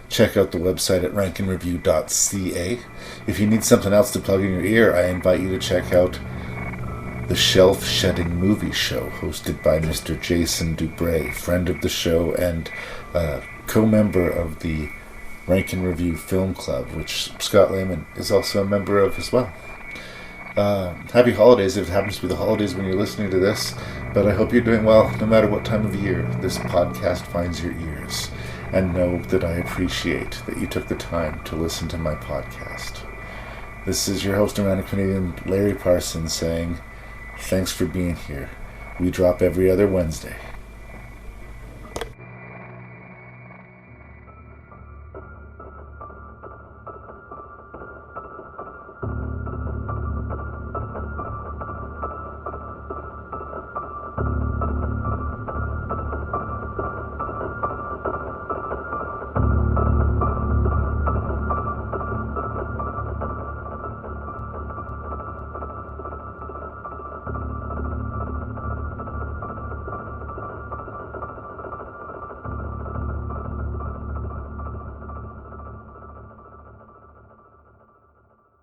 Check out the website at ranknreview.ca. If you need something else to plug in your ear, I invite you to check out the Shelf Shedding Movie Show, hosted by Mr. Jason Dubray, friend of the show and co-member of the Rank and Review Film Club, which Scott Lehman is also a member of as well. Happy holidays if it happens to be the holidays when you're listening to this, but I hope you're doing well no matter what time of year this podcast finds your ears, and know that I appreciate that you took the time to listen to my podcast. This is your host and random Canadian, Larry Parsons, saying thanks for being here. We drop every other Wednesday.